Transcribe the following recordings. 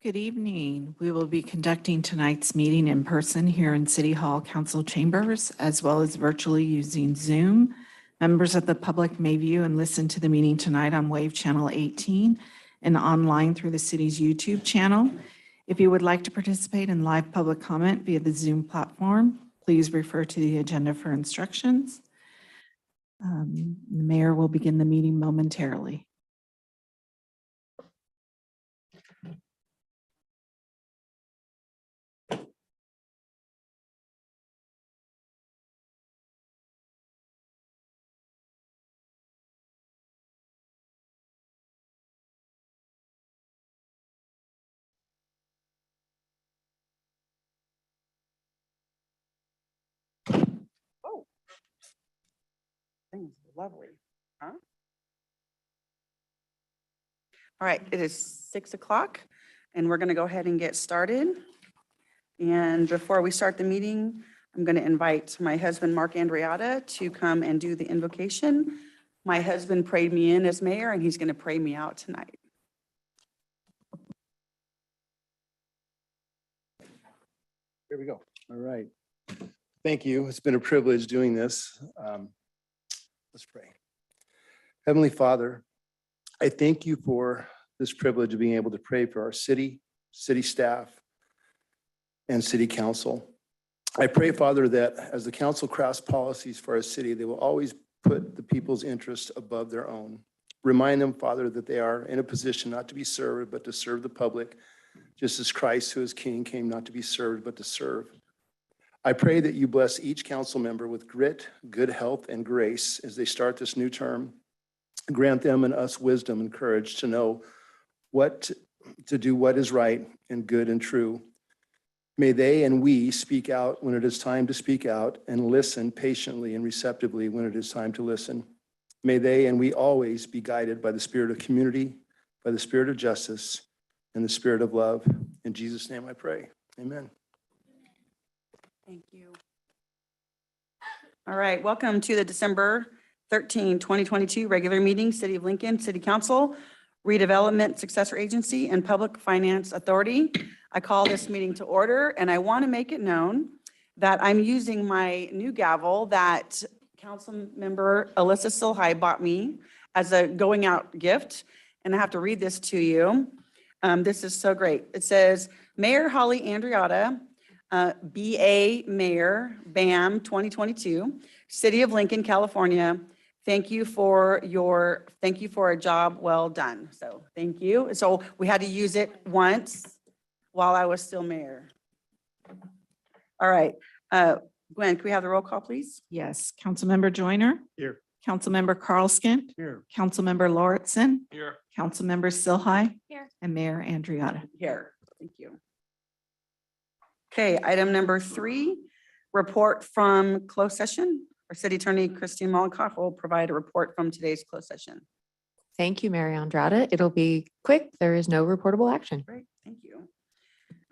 Good evening. We will be conducting tonight's meeting in person here in City Hall Council Chambers, as well as virtually using Zoom. Members of the public may view and listen to the meeting tonight on Wave Channel 18 and online through the city's YouTube channel. If you would like to participate in live public comment via the Zoom platform, please refer to the agenda for instructions. The mayor will begin the meeting momentarily. Oh, things are lovely, huh? All right, it is 6 o'clock and we're going to go ahead and get started. And before we start the meeting, I'm going to invite my husband, Mark Andreatta, to come and do the invocation. My husband prayed me in as mayor and he's going to pray me out tonight. Here we go. All right. Thank you. It's been a privilege doing this. Let's pray. Heavenly Father, I thank you for this privilege of being able to pray for our city, city staff, and city council. I pray, Father, that as the council crafts policies for our city, they will always put the people's interests above their own. Remind them, Father, that they are in a position not to be served, but to serve the public, just as Christ, who is King, came not to be served, but to serve. I pray that you bless each council member with grit, good health, and grace as they start this new term. Grant them and us wisdom and courage to know what to do, what is right and good and true. May they and we speak out when it is time to speak out and listen patiently and receptively when it is time to listen. May they and we always be guided by the spirit of community, by the spirit of justice, and the spirit of love. In Jesus' name I pray. Amen. Thank you. All right, welcome to the December 13, 2022 regular meeting, City of Lincoln City Council, Redevelopment Successor Agency, and Public Finance Authority. I call this meeting to order, and I want to make it known that I'm using my new gavel that Council Member Alyssa Silhai bought me as a going out gift, and I have to read this to you. This is so great. It says, Mayor Holly Andreatta, BA Mayor, BAM 2022, City of Lincoln, California. Thank you for a job well done. So thank you. So we had to use it once while I was still mayor. All right. Gwen, can we have the roll call, please? Yes, Councilmember Joyner. Here. Councilmember Carlskent. Here. Councilmember Lauritsen. Here. Councilmember Silhai. Here. And Mayor Andreatta. Here. Thank you. Okay, item number 3, report from closed session. Our city attorney, Christine Mollenkoff, will provide a report from today's closed session. Thank you, Mary Andrada. It'll be quick. There is no reportable action. Great, thank you.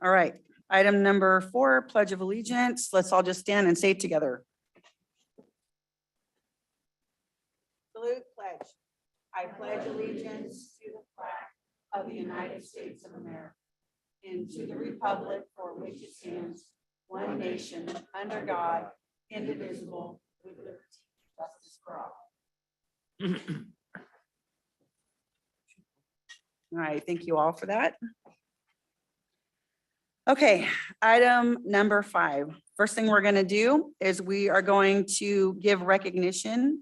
All right, item number 4, Pledge of Allegiance. Let's all just stand and say it together. Salute, pledge. I pledge allegiance to the flag of the United States of America and to the republic for which it stands, one nation, under God, indivisible, with liberty and justice for all. All right, thank you all for that. Okay, item number 5. First thing we're going to do is we are going to give recognition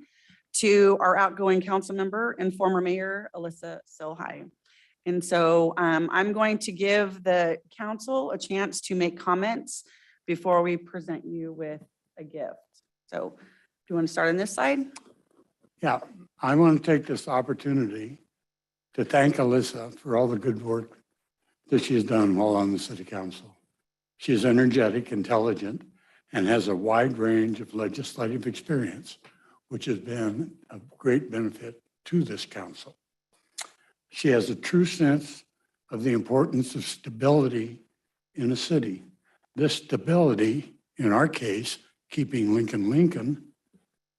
to our outgoing council member and former mayor, Alyssa Silhai. And so I'm going to give the council a chance to make comments before we present you with a gift. So do you want to start on this side? Yeah, I want to take this opportunity to thank Alyssa for all the good work that she has done while on the city council. She is energetic, intelligent, and has a wide range of legislative experience, which has been a great benefit to this council. She has a true sense of the importance of stability in a city. This stability, in our case, keeping Lincoln,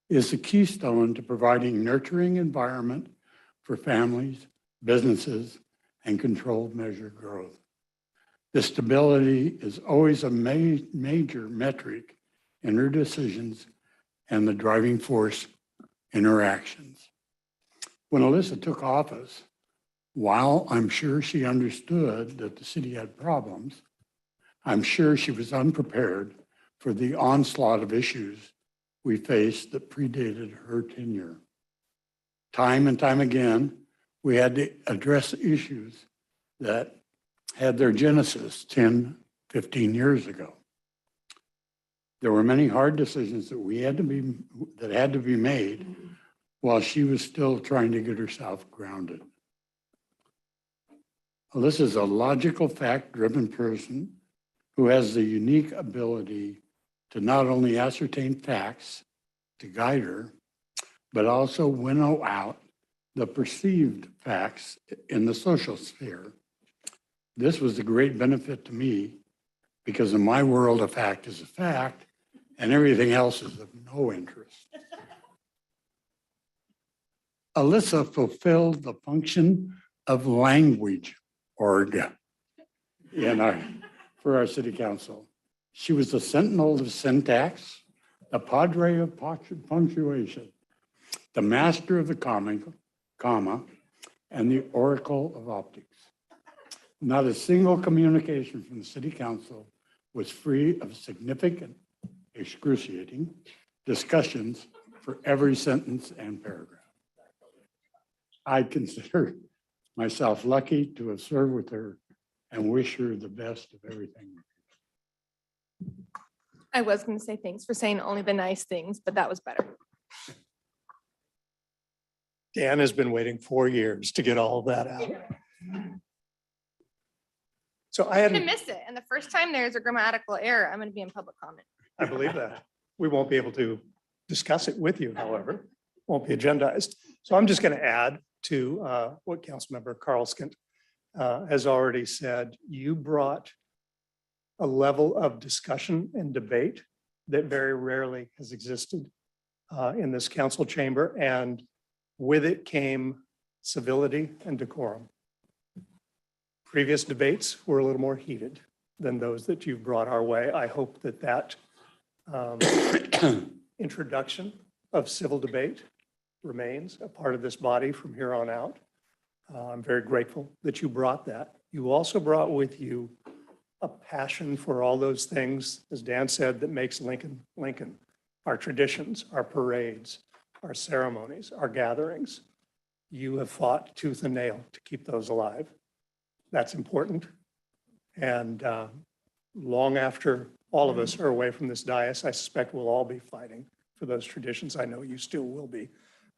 is the keystone to providing nurturing environment for families, businesses, and controlled measured growth. The stability is always a major metric in her decisions and the driving force in her actions. When Alyssa took office, while I'm sure she understood that the city had problems, I'm sure she was unprepared for the onslaught of issues we faced that predated her tenure. Time and time again, we had to address issues that had their genesis 10, 15 years ago. There were many hard decisions that had to be made while she was still trying to get herself grounded. Alyssa's a logical, fact-driven person who has the unique ability to not only ascertain facts to guide her, but also winnow out the perceived facts in the social sphere. This was a great benefit to me because in my world, a fact is a fact and everything else is of no interest. Alyssa fulfilled the function of language org for our city council. She was the sentinel of syntax, the padre of punctuation, the master of the comma, and the oracle of optics. Not a single communication from the city council was free of significant, excruciating discussions for every sentence and paragraph. I consider myself lucky to have served with her and wish her the best of everything. I was going to say thanks for saying only the nice things, but that was better. Dan has been waiting 4 years to get all of that out. So I I'm gonna hadn't, miss it. And the first time there's a grammatical error, I'm gonna be in public comment. I believe that. We won't be able to discuss it with you, however, won't be agendized. So I'm just going to add to what Councilmember Carlskent has already said. You brought a level of discussion and debate that very rarely has existed in this council chamber. And with it came civility and decorum. Previous debates were a little more heated than those that you've brought our way. I hope that that introduction of civil debate remains a part of this body from here on out. I'm very grateful that you brought that. You also brought with you a passion for all those things, as Dan said, that makes Lincoln, Lincoln. Our traditions, our parades, our ceremonies, our gatherings. You have fought tooth and nail to keep those alive. That's important. And long after all of us are away from this dais, I suspect we'll all be fighting for those traditions. I know you still will be.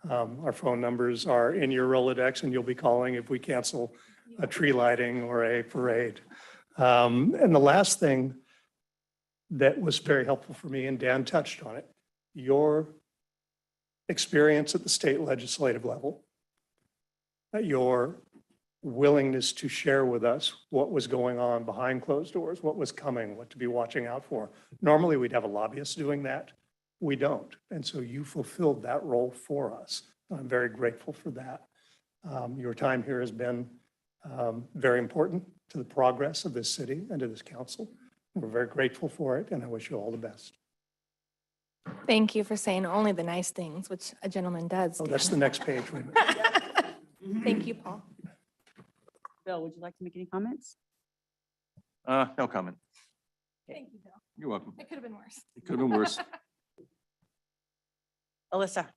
Our phone numbers are in your Rolodex and you'll be calling if we cancel a tree lighting or a parade. And the last thing that was very helpful for me, and Dan touched on it, your experience at the state legislative level, your willingness to share with us what was going on behind closed doors, what was coming, what to be watching out for. Normally, we'd have a lobbyist doing that. We don't. And so you fulfilled that role for us. I'm very grateful for that. Your time here has been very important to the progress of this city and to this council. We're very grateful for it, and I wish you all the best. Thank you for saying only the nice things, which a gentleman does. Oh, that's the Dan. next page. Wait a minute. Thank you, Paul. Bill, would you like to make any comments? No comment. Thank you, Bill. You're welcome. It could have been worse. It could have been worse. Alyssa.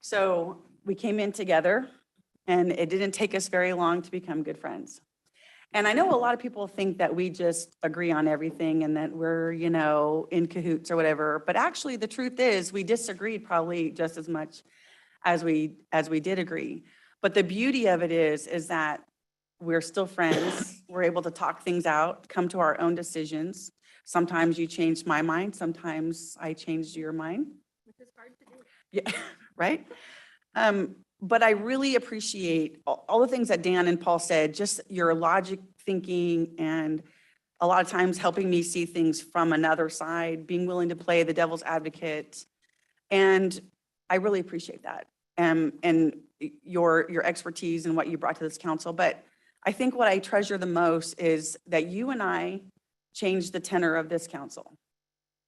So we came in together and it didn't take us very long to become good friends. And I know a lot of people think that we just agree on everything and that we're, you know, in cahoots or whatever. But actually, the truth is we disagreed probably just as much as we did agree. But the beauty of it is that we're still friends. We're able to talk things out, come to our own decisions. Sometimes you changed my mind. Sometimes I changed your mind. Which is hard to do. Yeah, right? But I really appreciate all the things that Dan and Paul said, just your logic thinking and a lot of times helping me see things from another side, being willing to play the devil's advocate. And I really appreciate that. And your expertise and what you brought to this council. But I think what I treasure the most is that you and I changed the tenor of this council.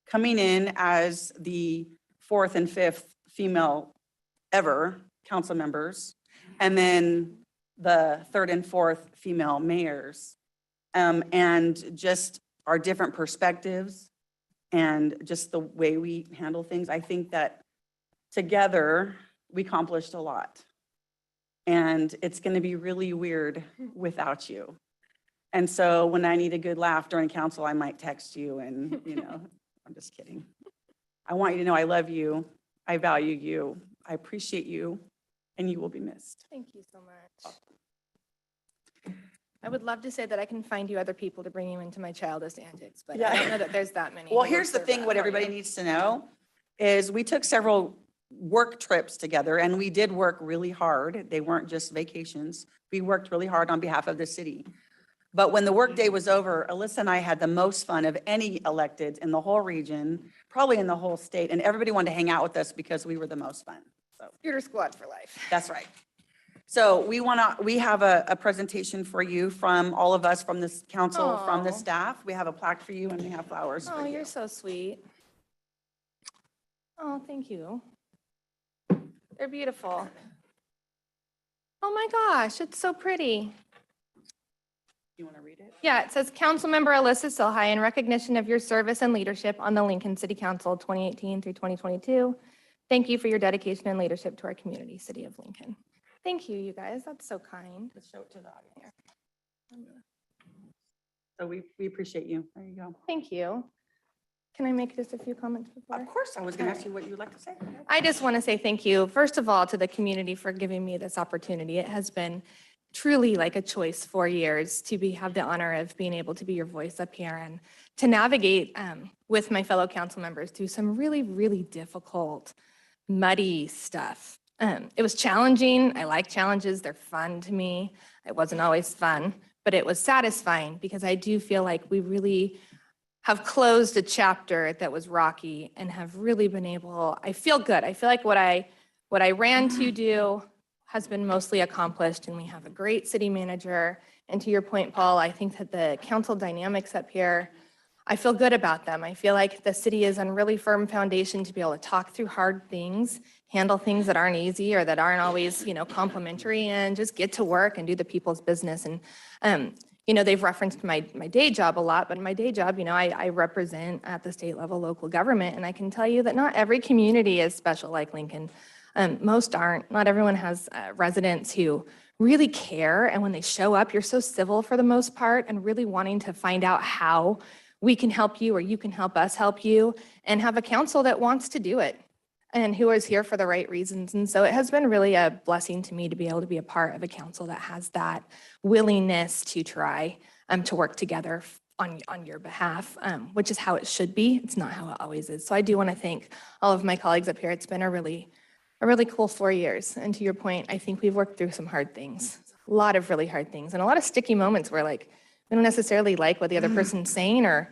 Coming in as the fourth and fifth female ever council members, and then the third and fourth female mayors. And just our different perspectives and just the way we handle things. I think that together we accomplished a lot. And it's going to be really weird without you. And so when I need a good laugh during council, I might text you and, I'm just kidding. I want you to know I love you. I value you. I appreciate you, and you will be missed. Thank you so much. I would love to say that I can find you other people to bring you into my childish antics, but I don't know that there's that many. Well, who would here's the serve thing, that what for everybody you. needs to know is we took several work trips together and we did work really hard. They weren't just vacations. We worked really hard on behalf of the city. But when the workday was over, Alyssa and I had the most fun of any elected in the whole region, probably in the whole state, and everybody wanted to hang out with us because we were the most fun. So Scooter Squad for life. that's right. So we have a presentation for you from all of us, from this council, from the Aw. staff. We have a plaque for you and we have flowers Oh, for you're you. so sweet. Oh, thank you. They're beautiful. Oh my gosh, it's so pretty. You want to read it? Yeah, it says, Councilmember Alyssa Silhai, in recognition of your service and leadership on the Lincoln City Council 2018 through 2022, thank you for your dedication and leadership to our community, City of Lincoln. Thank you, you guys. That's so kind. Let's show it to the audience. So we appreciate you. There you go. Thank you. Can I make just a few comments before? Of course, I was going to ask you what you would like to say. I just want to say thank you, first of all, to the community for giving me this opportunity. It has been truly like a choice 4 years to have the honor of being able to be your voice up here and to navigate with my fellow council members through some really, really difficult, muddy stuff. It was challenging. I like challenges. They're fun to me. It wasn't always fun, but it was satisfying because I do feel like we really have closed a chapter that was rocky and have really been able, I feel good. I feel like what I ran to do has been mostly accomplished, and we have a great city manager. And to your point, Paul, I think that the council dynamics up here, I feel good about them. I feel like the city is on really firm foundation to be able to talk through hard things, handle things that aren't easy or that aren't always, complimentary, and just get to work and do the people's business. And, they've referenced my day job a lot, but in my day job, I represent at the state level local government. And I can tell you that not every community is special like Lincoln. Most aren't. Not everyone has residents who really care. And when they show up, you're so civil for the most part and really wanting to find out how we can help you or you can help us help you, and have a council that wants to do it and who is here for the right reasons. And so it has been really a blessing to me to be able to be a part of a council that has that willingness to try to work together on your behalf, which is how it should be. It's not how it always is. So I do want to thank all of my colleagues up here. It's been a really cool 4 years. And to your point, I think we've worked through some hard things, a lot of really hard things, and a lot of sticky moments where we don't necessarily like what the other person's saying or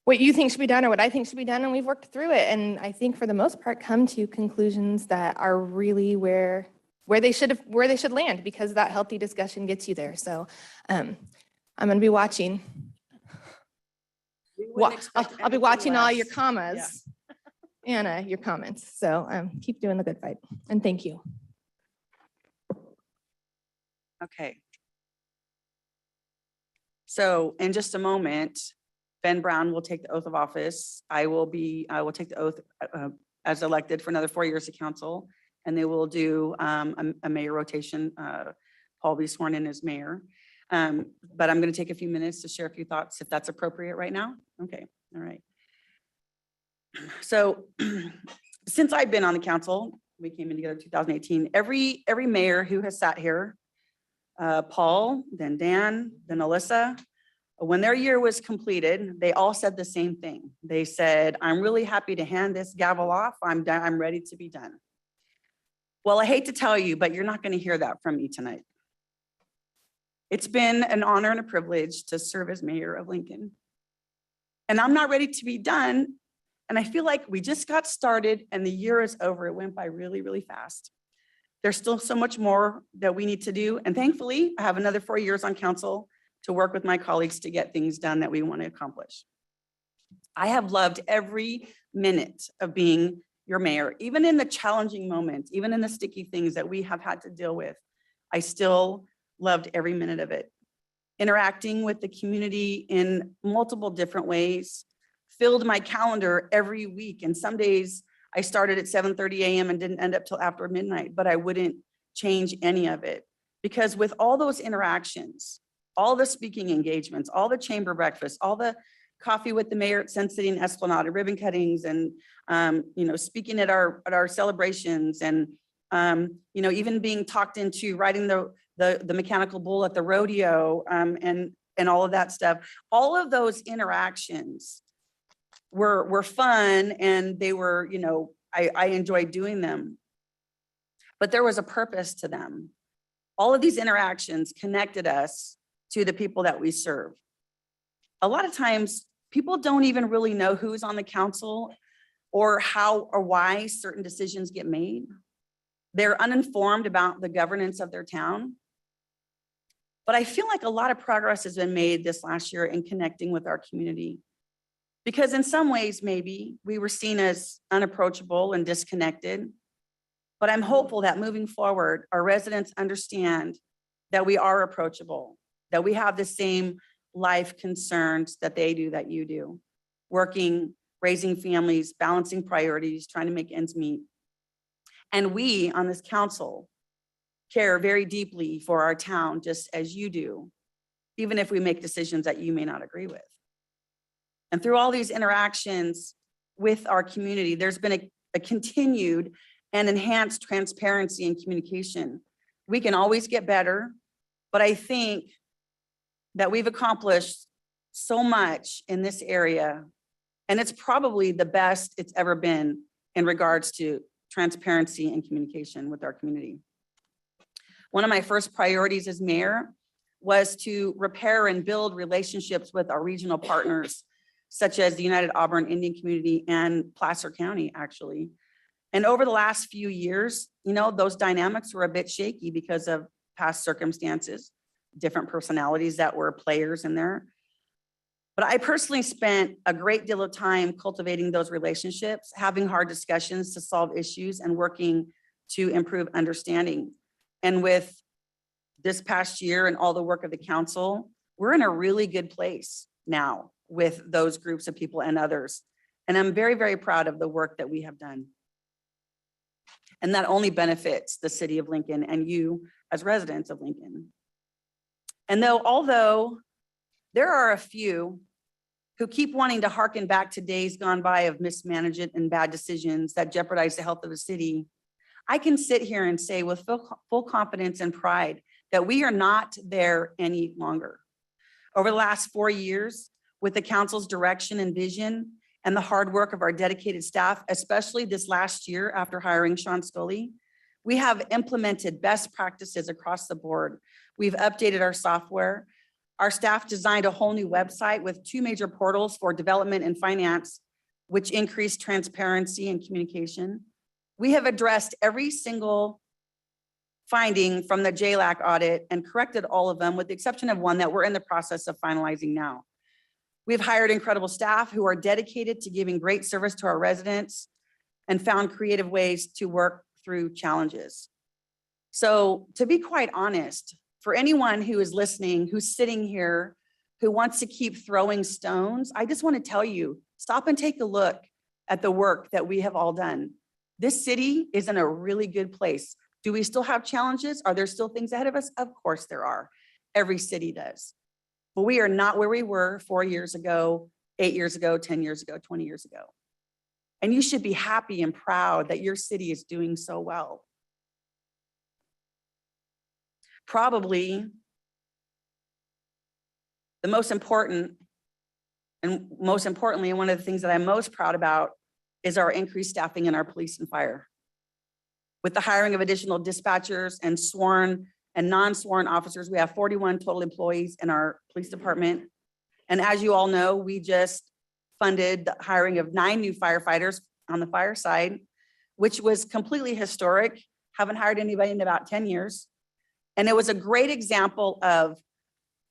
what you think should be done or what I think should be done, and we've worked through it. And I think for the most part, come to conclusions that are really where they should land, because that healthy discussion gets you there. So I'm going to be watching. We wouldn't expect I'll be anything watching all less. your commas and your comments. So keep doing the good fight. And thank you. Okay. So in just a moment, Ben Brown will take the oath of office. I will take the oath as elected for another 4 years to council, and they will do a mayor rotation. Paul will be sworn in as mayor. But I'm going to take a few minutes to share a few thoughts, if that's appropriate right now. Okay, all right. So since I've been on the council, we came in together in 2018, every mayor who has sat here, Paul, then Dan, then Alyssa, when their year was completed, they all said the same thing. They said, I'm really happy to hand this gavel off. I'm done. I'm ready to be done. Well, I hate to tell you, but you're not going to hear that from me tonight. It's been an honor and a privilege to serve as mayor of Lincoln. And I'm not ready to be done. And I feel like we just got started and the year is over. It went by really, really fast. There's still so much more that we need to do. And thankfully, I have another 4 years on council to work with my colleagues to get things done that we want to accomplish. I have loved every minute of being your mayor, even in the challenging moments, even in the sticky things that we have had to deal with. I still loved every minute of it. Interacting with the community in multiple different ways filled my calendar every week. And some days I started at 7:30 a.m. and didn't end up till after midnight, but I wouldn't change any of it. Because with all those interactions, all the speaking engagements, all the chamber breakfasts, all the coffee with the mayor at Sun City and Esplanade, ribbon cuttings, and speaking at our celebrations, and even being talked into riding the mechanical bull at the rodeo, and all of that stuff. All of those interactions were fun, and they were, I enjoyed doing them. But there was a purpose to them. All of these interactions connected us to the people that we serve. A lot of times, people don't even really know who's on the council or how or why certain decisions get made. They're uninformed about the governance of their town. But I feel like a lot of progress has been made this last year in connecting with our community. Because in some ways, maybe we were seen as unapproachable and disconnected. But I'm hopeful that moving forward, our residents understand that we are approachable, that we have the same life concerns that they do, that you do. Working, raising families, balancing priorities, trying to make ends meet. And we on this council care very deeply for our town, just as you do, even if we make decisions that you may not agree with. And through all these interactions with our community, there's been a continued and enhanced transparency and communication. We can always get better, but I think that we've accomplished so much in this area, and it's probably the best it's ever been in regards to transparency and communication with our community. One of my first priorities as mayor was to repair and build relationships with our regional partners, such as the United Auburn Indian Community and Placer County, actually. And over the last few years, those dynamics were a bit shaky because of past circumstances, different personalities that were players in there. But I personally spent a great deal of time cultivating those relationships, having hard discussions to solve issues, and working to improve understanding. And with this past year and all the work of the council, we're in a really good place now with those groups of people and others. And I'm very, very proud of the work that we have done. And that only benefits the city of Lincoln and you as residents of Lincoln. And although there are a few who keep wanting to hearken back to days gone by of mismanagement and bad decisions that jeopardize the health of the city, I can sit here and say with full confidence and pride that we are not there any longer. Over the last 4 years, with the council's direction and vision and the hard work of our dedicated staff, especially this last year after hiring Sean Scully, we have implemented best practices across the board. We've updated our software. Our staff designed a whole new website with 2 major portals for development and finance, which increased transparency and communication. We have addressed every single finding from the JLAC audit and corrected all of them, with the exception of one that we're in the process of finalizing now. We've hired incredible staff who are dedicated to giving great service to our residents and found creative ways to work through challenges. So to be quite honest, for anyone who is listening, who's sitting here, who wants to keep throwing stones, I just want to tell you, stop and take a look at the work that we have all done. This city is in a really good place. Do we still have challenges? Are there still things ahead of us? Of course there are. Every city does. But we are not where we were 4 years ago, 8 years ago, 10 years ago, 20 years ago. And you should be happy and proud that your city is doing so well. Probably the most important, and most importantly, one of the things that I'm most proud about is our increased staffing in our police and fire. With the hiring of additional dispatchers and sworn and non-sworn officers, we have 41 total employees in our police department. And as you all know, we just funded the hiring of 9 new firefighters on the fire side, which was completely historic Haven't hired anybody in about 10 years. And it was a great example of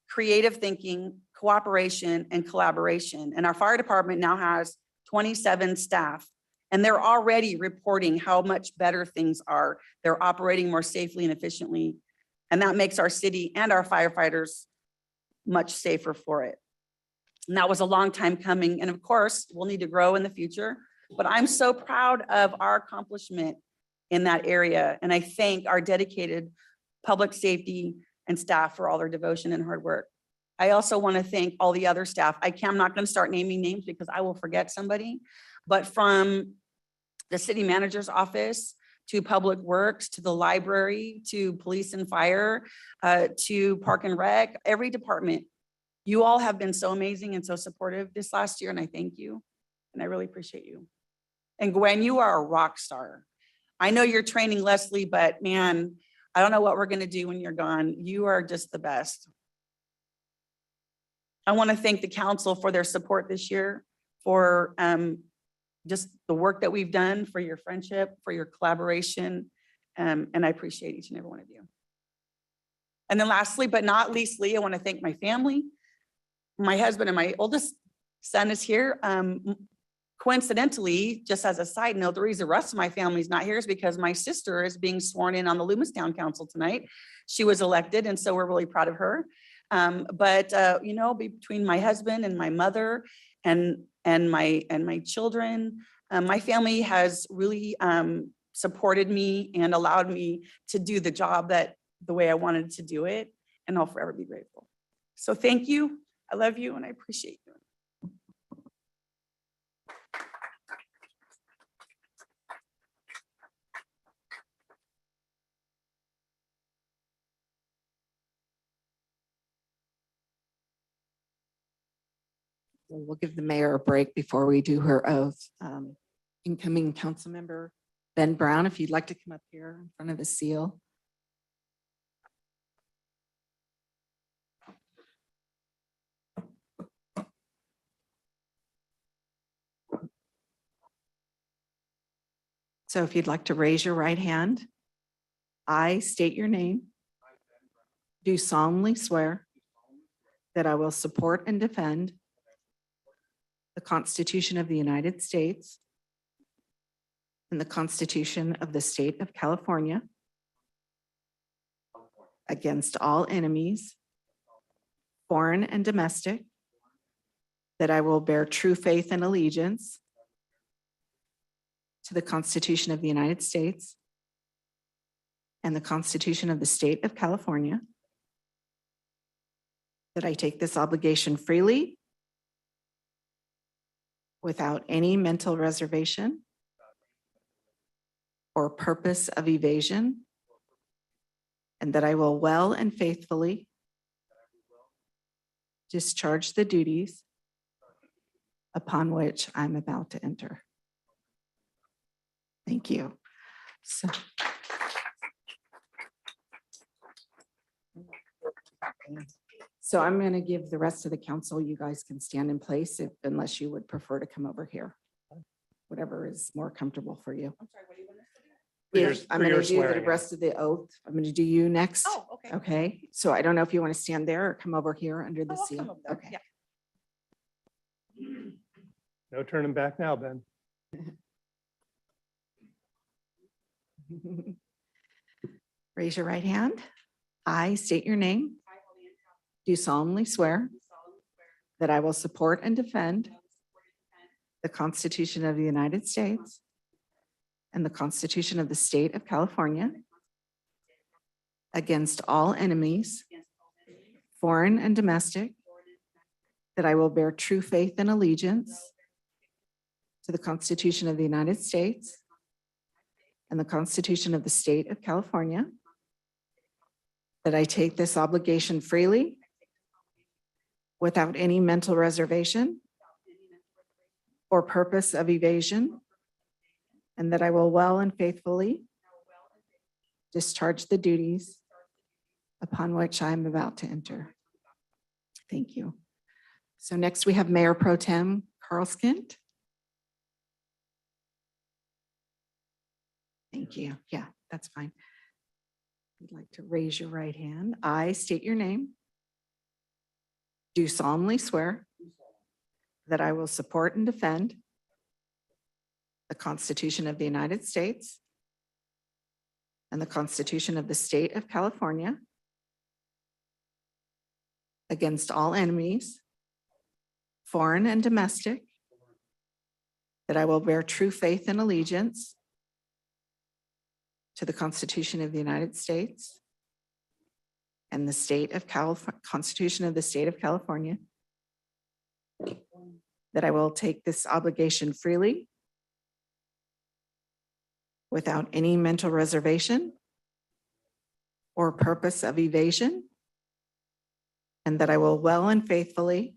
creative thinking, cooperation, and collaboration. And our fire department now has 27 staff, and they're already reporting how much better things are. They're operating more safely and efficiently. And that makes our city and our firefighters much safer for it. And that was a long time coming. And of course, we'll need to grow in the future. But I'm so proud of our accomplishment in that area. And I thank our dedicated public safety and staff for all their devotion and hard work. I also want to thank all the other staff. I'm not going to start naming names because I will forget somebody. But from the city manager's office to Public Works, to the library, to police and fire, to Park and Rec, every department, you all have been so amazing and so supportive this last year, and I thank you. And I really appreciate you. And Gwen, you are a rock star. I know you're training Leslie, but man, I don't know what we're gonna do when you're gone. You are just the best. I want to thank the council for their support this year, for just the work that we've done, for your friendship, for your collaboration. And I appreciate each and every one of you. And then lastly, but not leastly, I want to thank my family. My husband and my oldest son is here. Coincidentally, just as a side note, the reason the rest of my family is not here is because my sister is being sworn in on the Loomistown Council tonight. She was elected, and so we're really proud of her. You know, between my husband and my mother and my children, my family has really supported me and allowed me to do the job the way I wanted to do it, and I'll forever be grateful. So thank you. I love you and I appreciate you. We'll give the mayor a break before we do her oath. Incoming council member Ben Brown, if you'd like to come up here in front of the seal. So if you'd like to raise your right hand, I state your name. Do solemnly swear that I will support and defend the Constitution of the United States and the Constitution of the State of California against all enemies, foreign and domestic, that I will bear true faith and allegiance to the Constitution of the United States and the Constitution of the State of California, that I take this obligation freely without any mental reservation or purpose of evasion, and that I will well and faithfully discharge the duties upon which I'm about to enter. Thank you. So I'm going to give the rest of the council, you guys can stand in place unless you would prefer to come over here. Whatever is more comfortable for you. I'm sorry, what do you want us to do? I'm going to do the rest of the oath. I'm going to do you next. Oh, okay. Okay, so I don't know if you want to stand there or come over here under the Oh, I'll come seal. over there. Okay. Yeah. No turning back now, Ben. Raise your right hand. I state your name. Do solemnly swear that I will support and defend the Constitution of the United States and the Constitution of the State of California against all enemies, foreign and domestic, that I will bear true faith and allegiance to the Constitution of the United States and the Constitution of the State of California, that I take this obligation freely without any mental reservation or purpose of evasion, and that I will well and faithfully discharge the duties upon which I am about to enter. Thank you. So next we have Mayor Pro Tem Carl Skint. Thank you. Yeah, That's fine. You'd like to raise your right hand. I state your name. Do solemnly swear that I will support and defend the Constitution of the United States and the Constitution of the State of California against all enemies, foreign and domestic, that I will bear true faith and allegiance to the Constitution of the United States and the state of Constitution of the State of California, that I will take this obligation freely without any mental reservation or purpose of evasion, and that I will well and faithfully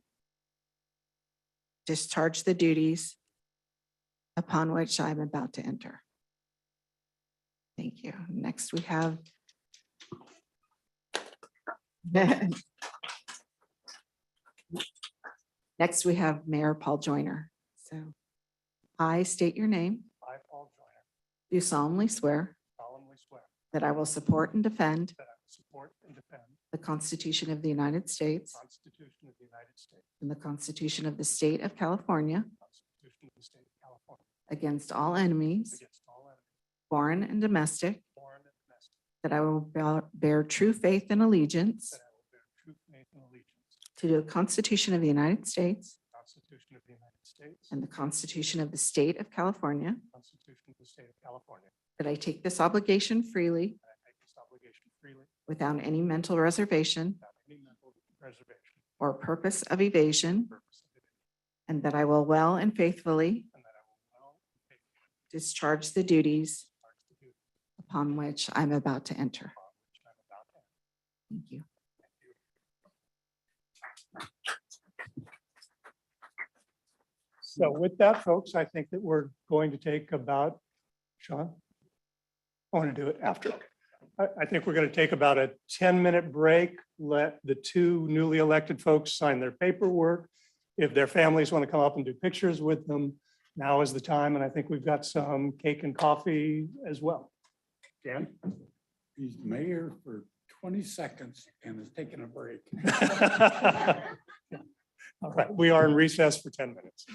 discharge the duties upon which I'm about to enter. Thank you. Next, we have Mayor Paul Joyner. So I state your name, I, Paul Joyner, do solemnly swear solemnly swear that I will support and defend that I will support and defend the Constitution of the United States the Constitution of the United States, and the Constitution of the State of California the Constitution of the State of California, against all enemies, against all enemies, foreign and domestic, foreign and domestic, that I will bear true faith and allegiance that I will bear true faith and allegiance to the Constitution of the United States to the Constitution of the United States and the Constitution of the State of California, the Constitution of the State of California, that I take this obligation freely that I take this obligation freely without any mental reservation without any mental reservation or purpose of evasion, or purpose of evasion, and that I will well and faithfully and that I will well and faithfully discharge the duties discharge the duties upon which I'm about to enter. upon which I'm about to enter. Thank you. So with that, folks, I think that we're going to take about, Sean? I want to do it after. I think we're going to take about a 10-minute break, let the two newly elected folks sign their paperwork. If their families want to come up and do pictures with them, now is the time, and I think we've got some cake and coffee as well. Dan? He's mayor for 20 seconds and is taking a break. All right, we are in recess for 10 minutes.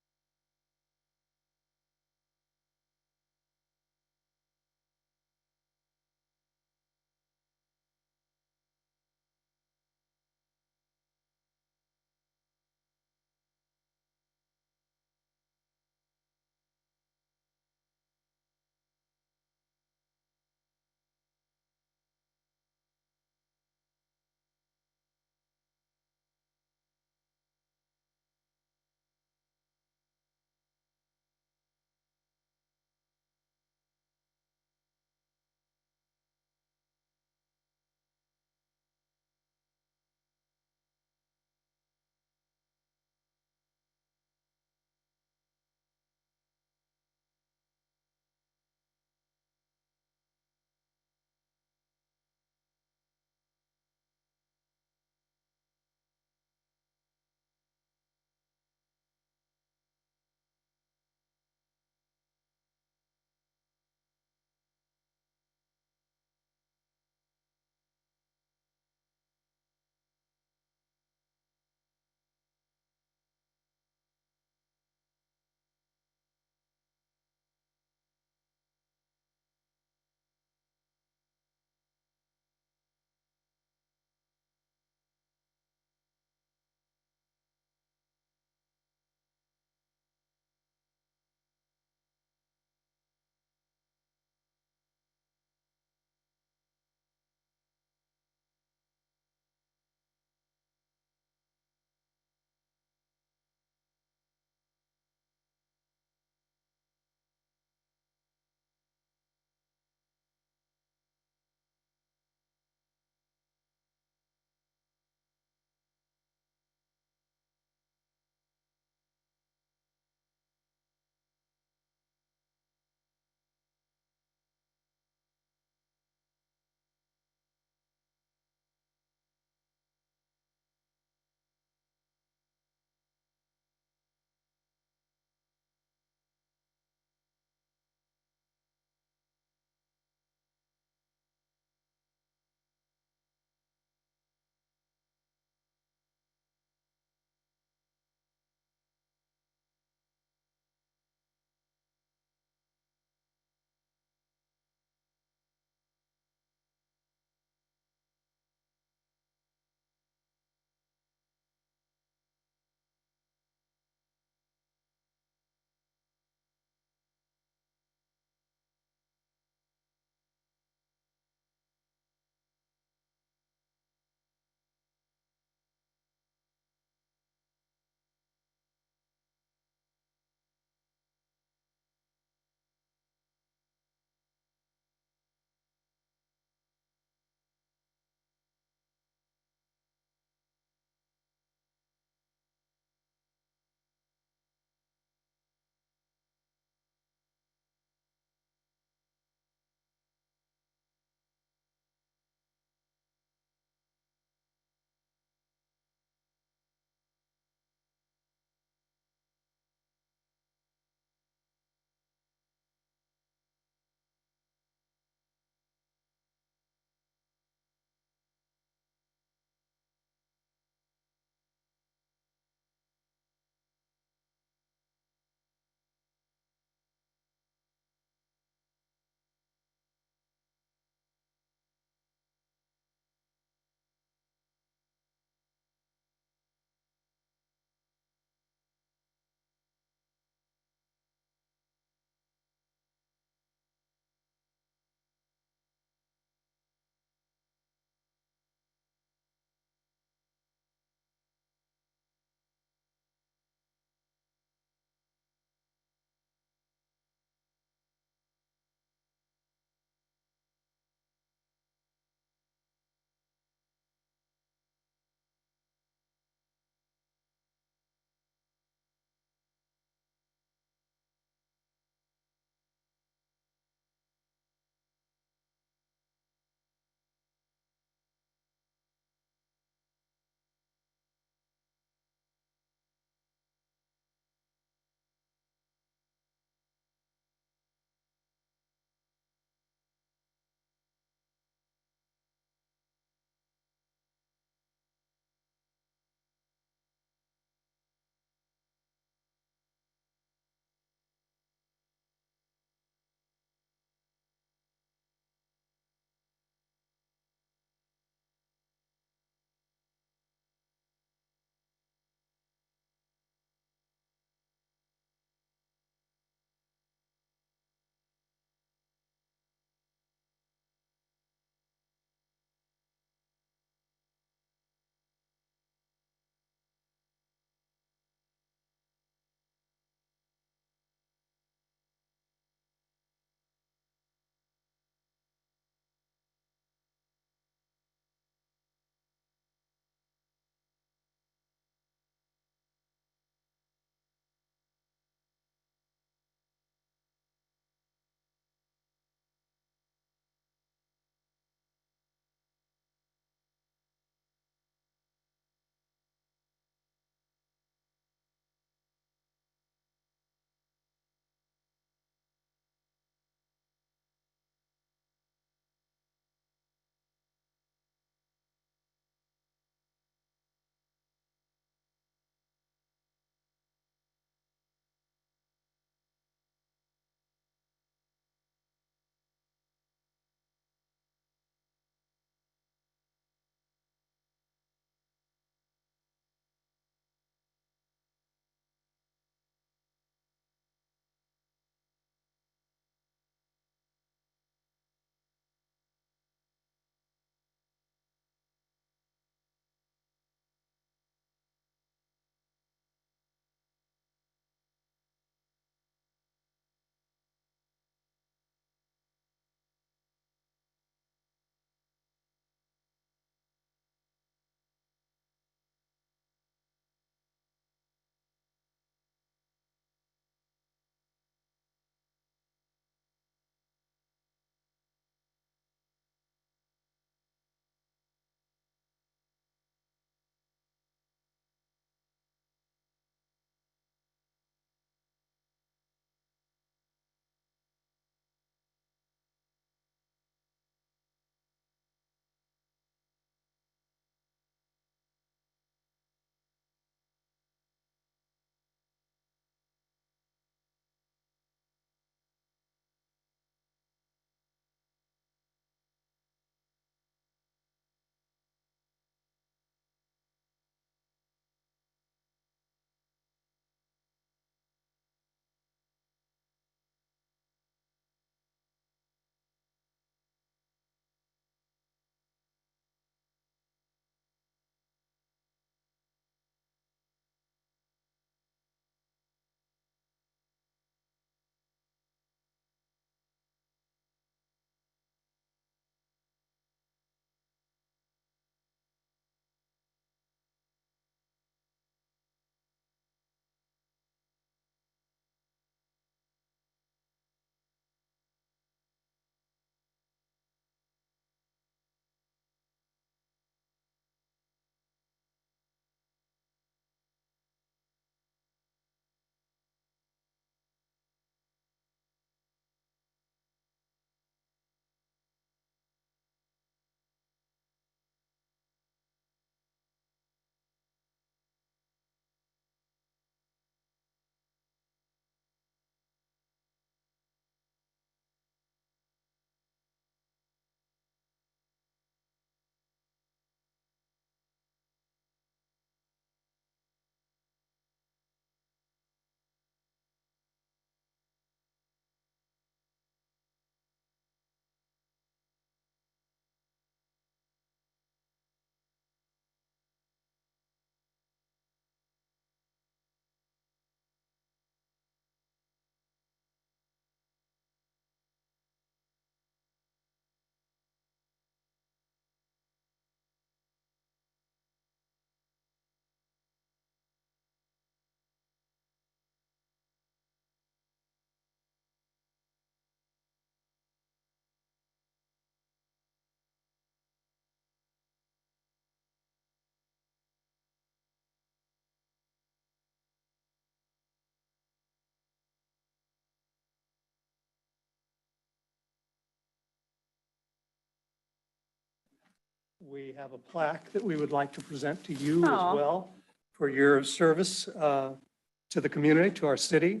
we have a plaque that we would like to present to you as Aw. well for your service to the community, to our city.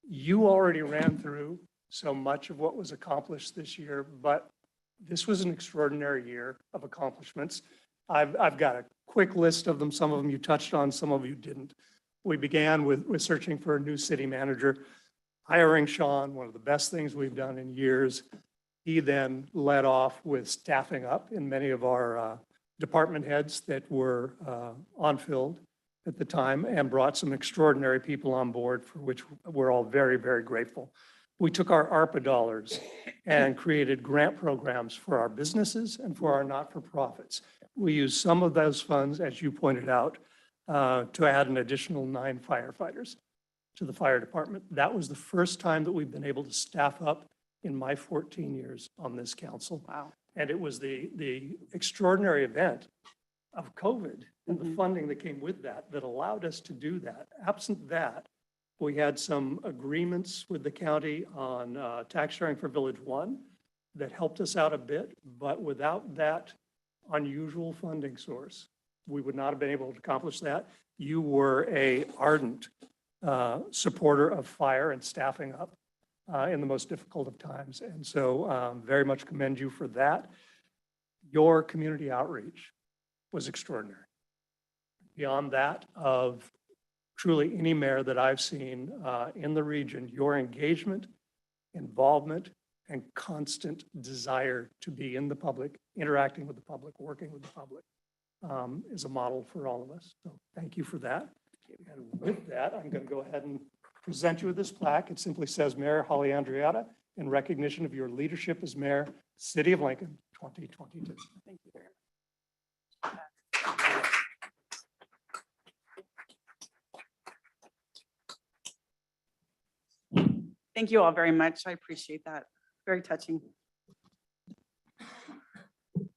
You already ran through so much of what was accomplished this year, but this was an extraordinary year of accomplishments. I've got a quick list of them. Some of them you touched on, some of you didn't. We began with searching for a new city manager, hiring Sean, one of the best things we've done in years. He then led off with staffing up in many of our department heads that were unfilled at the time and brought some extraordinary people on board for which we're all very, very grateful. We took our ARPA dollars and created grant programs for our businesses and for our not-for-profits. We used some of those funds, as you pointed out, to add an additional 9 firefighters to the fire department. That was the first time that we've been able to staff up in my 14 years on this council. Wow. And it was the extraordinary event of COVID and the Mhm. funding that came with that that allowed us to do that. Absent that, we had some agreements with the county on tax sharing for Village One that helped us out a bit, but without that unusual funding source, we would not have been able to accomplish that. You were a ardent supporter of fire and staffing up in the most difficult of times. And so very much commend you for that. Your community outreach was extraordinary. Beyond that of truly any mayor that I've seen in the region, your engagement, involvement, and constant desire to be in the public, interacting with the public, working with the public is a model for all of us. So thank you for that. And with that, I'm going to go ahead and present you with this plaque. It simply says Mayor Holly Andreatta in recognition of your leadership as mayor, City of Lincoln, 2022. Thank you very much. Thank you all very much. I appreciate that. Very touching.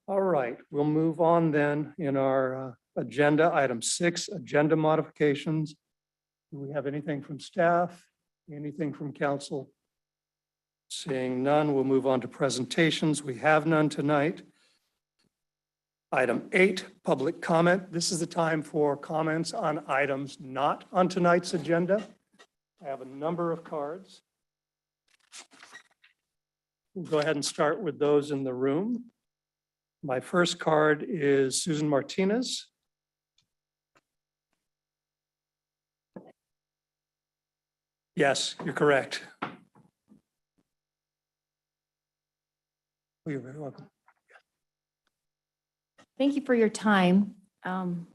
All right, we'll move on then in our agenda. Item 6, agenda modifications. Do we have anything from staff? Anything from council? Seeing none, we'll move on to presentations. We have none tonight. Item 8, public comment. This is the time for comments on items not on tonight's agenda. I have a number of cards. We'll go ahead and start with those in the room. My first card is Susan Martinez. Yes, you're correct. You're very welcome. Thank you for your time. I'm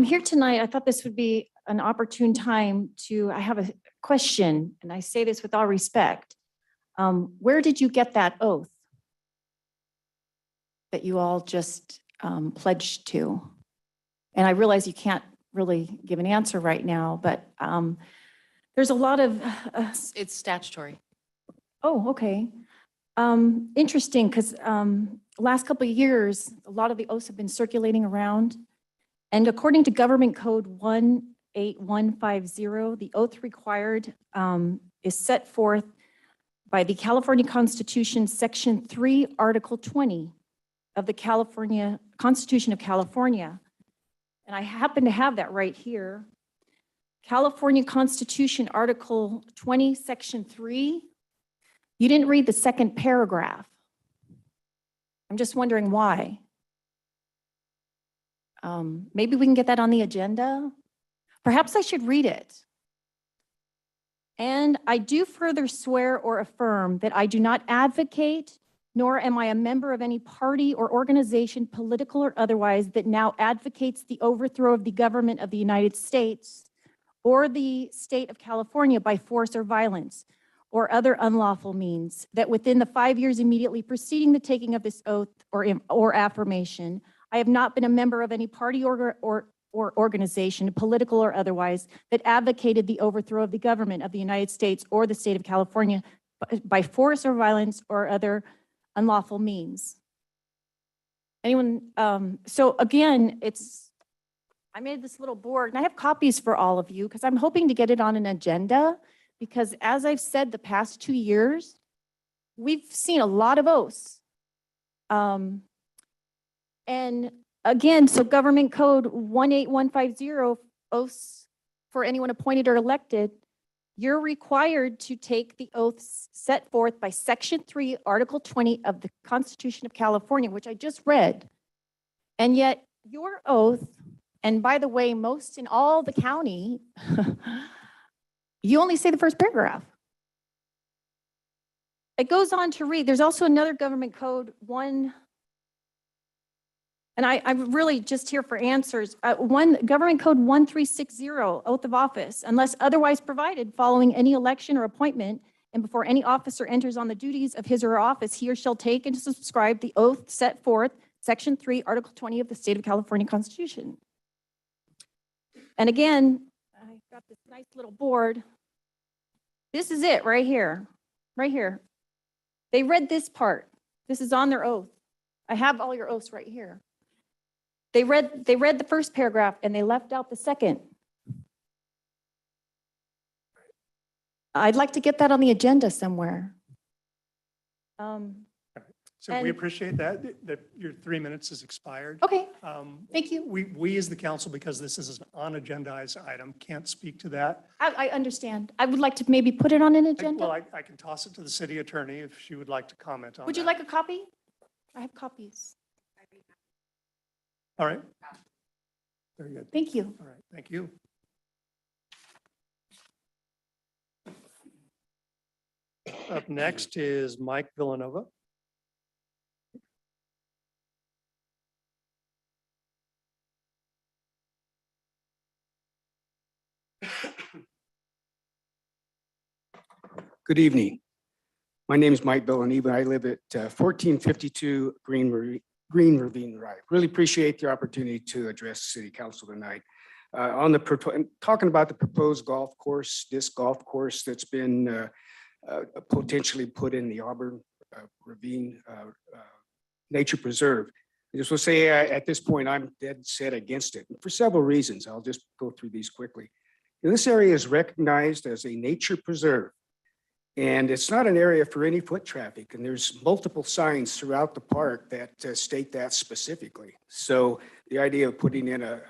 here tonight. I thought this would be an opportune time I have a question, and I say this with all respect. Where did you get that oath that you all just pledged to? And I realize you can't really give an answer right now, but there's a lot of, It's statutory. oh, okay. Interesting, because last couple of years, a lot of the oaths have been circulating around. And according to Government Code 18150, the oath required is set forth by the California Constitution, Section 3, Article 20 of the California Constitution of California. And I happen to have that right here. California Constitution, Article 20, Section 3. You didn't read the second paragraph. I'm just wondering why. Maybe we can get that on the agenda. Perhaps I should read it. And I do further swear or affirm that I do not advocate, nor am I a member of any party or organization, political or otherwise, that now advocates the overthrow of the government of the United States or the state of California by force or violence or other unlawful means, that within the 5 years immediately preceding the taking of this oath or affirmation, I have not been a member of any party or organization, political or otherwise, that advocated the overthrow of the government of the United States or the state of California by force or violence or other unlawful means. Anyone? So again, I made this little board, and I have copies for all of you because I'm hoping to get it on an agenda, because as I've said the past 2 years, we've seen a lot of oaths. And again, so Government Code 18150, oaths for anyone appointed or elected, you're required to take the oaths set forth by Section 3, Article 20 of the Constitution of California, which I just read. And yet your oath, and by the way, most in all the county, you only say the first paragraph. It goes on to read, there's also another government code, I'm really just here for answers. Government Code 1360, oath of office, unless otherwise provided following any election or appointment and before any officer enters on the duties of his or her office, he or she'll take and subscribe the oath set forth, Section 3, Article 20 of the State of California Constitution. And again, I've got this nice little board. This is it right here, right here. They read this part. This is on their oath. I have all your oaths right here. They read the first paragraph and they left out the second. I'd like to get that on the agenda somewhere. So we And- appreciate that your 3 minutes has expired. Okay, thank you. We as the council, because this is an unagendized item, can't speak to that. I understand. I would like to maybe put it on an Well, agenda. I can toss it to the city attorney if she would like to comment on that. Would you like a copy? I have copies. All right. Very good. Thank you. All right, thank you. Up next is Mike Villanova. Good evening. My name is Mike Villanova. I live at 1452 Green Ravine Drive. Really appreciate the opportunity to address the city council tonight. Talking about the proposed golf course, disc golf course that's been potentially put in the Auburn Ravine Nature Preserve. I just will say at this point, I'm dead set against it for several reasons. I'll just go through these quickly. This area is recognized as a nature preserve. And it's not an area for any foot traffic. And there's multiple signs throughout the park that state that specifically. So the idea of putting in a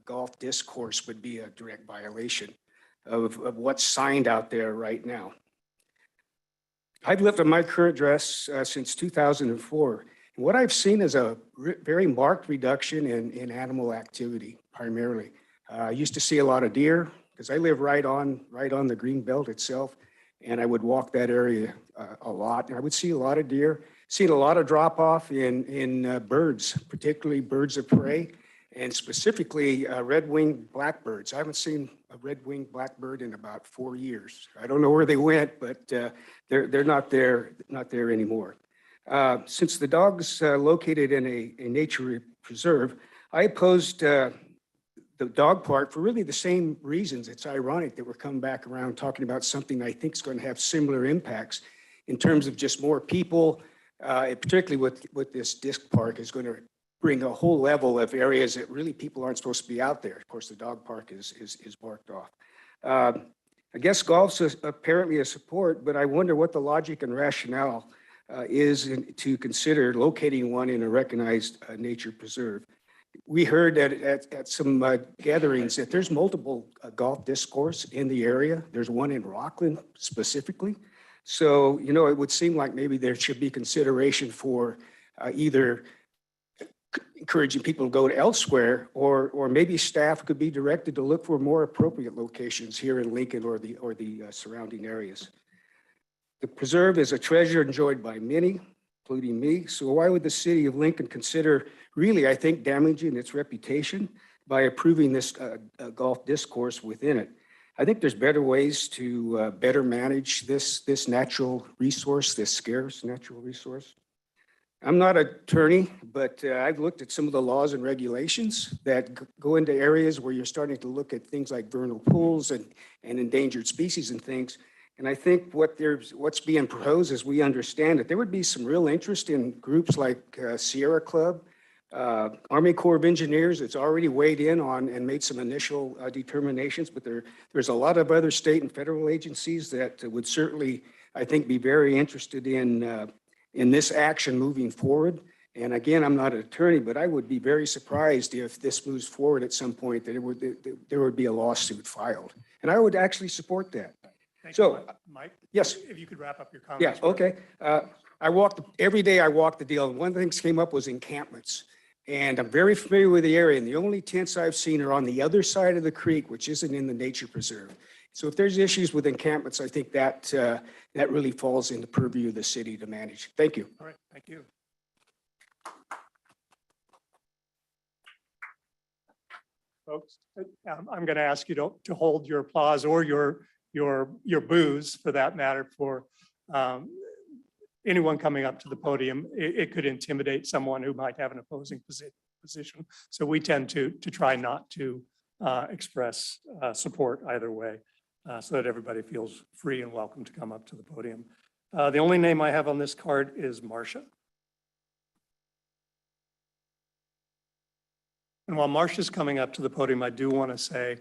golf disc course would be a direct violation of what's signed out there right now. I've lived on my current address since 2004. And what I've seen is a very marked reduction in animal activity, primarily. I used to see a lot of deer because I live right on the green belt itself. And I would walk that area a lot. And I would see a lot of deer, seen a lot of drop off in birds, particularly birds of prey, and specifically red-winged blackbirds. I haven't seen a red-winged blackbird in about 4 years. I don't know where they went, but they're not there anymore. Since the dog's located in a nature preserve, I opposed the dog park for really the same reasons. It's ironic that we're coming back around talking about something I think is going to have similar impacts in terms of just more people, particularly with this disc park is going to bring a whole level of areas that really people aren't supposed to be out there. Of course, the dog park is marked off. I guess golf's apparently a support, but I wonder what the logic and rationale is to consider locating one in a recognized nature preserve. We heard at some gatherings that there's multiple golf disc course in the area. There's one in Rockland specifically. So, it would seem like maybe there should be consideration for either encouraging people to go to elsewhere or maybe staff could be directed to look for more appropriate locations here in Lincoln or the surrounding areas. The preserve is a treasure enjoyed by many, including me. So why would the city of Lincoln consider really, I think, damaging its reputation by approving this golf disc course within it? I think there's better ways to better manage this natural resource, this scarce natural resource. I'm not an attorney, but I've looked at some of the laws and regulations that go into areas where you're starting to look at things like vernal pools and endangered species and things. And I think what's being proposed, as we understand it, there would be some real interest in groups like Sierra Club, Army Corps of Engineers. It's already weighed in on and made some initial determinations, but there's a lot of other state and federal agencies that would certainly, I think, be very interested in this action moving forward. And again, I'm not an attorney, but I would be very surprised if this moves forward at some point, that there would be a lawsuit filed. And I would actually support that. Thank So, you, Mike. yes. If you could wrap up your Yeah, comments. okay. Every day I walk the deal, and one of the things came up was encampments. And I'm very familiar with the area, and the only tents I've seen are on the other side of the creek, which isn't in the nature preserve. So if there's issues with encampments, I think that really falls in the purview of the city to manage. Thank you. All right, thank you. Folks, I'm going to ask you to hold your applause or your boos, for that matter, for anyone coming up to the podium. It could intimidate someone who might have an opposing position. So we tend to try not to express support either way, so that everybody feels free and welcome to come up to the podium. The only name I have on this card is Marcia. And while Marcia's coming up to the podium, I do want to say,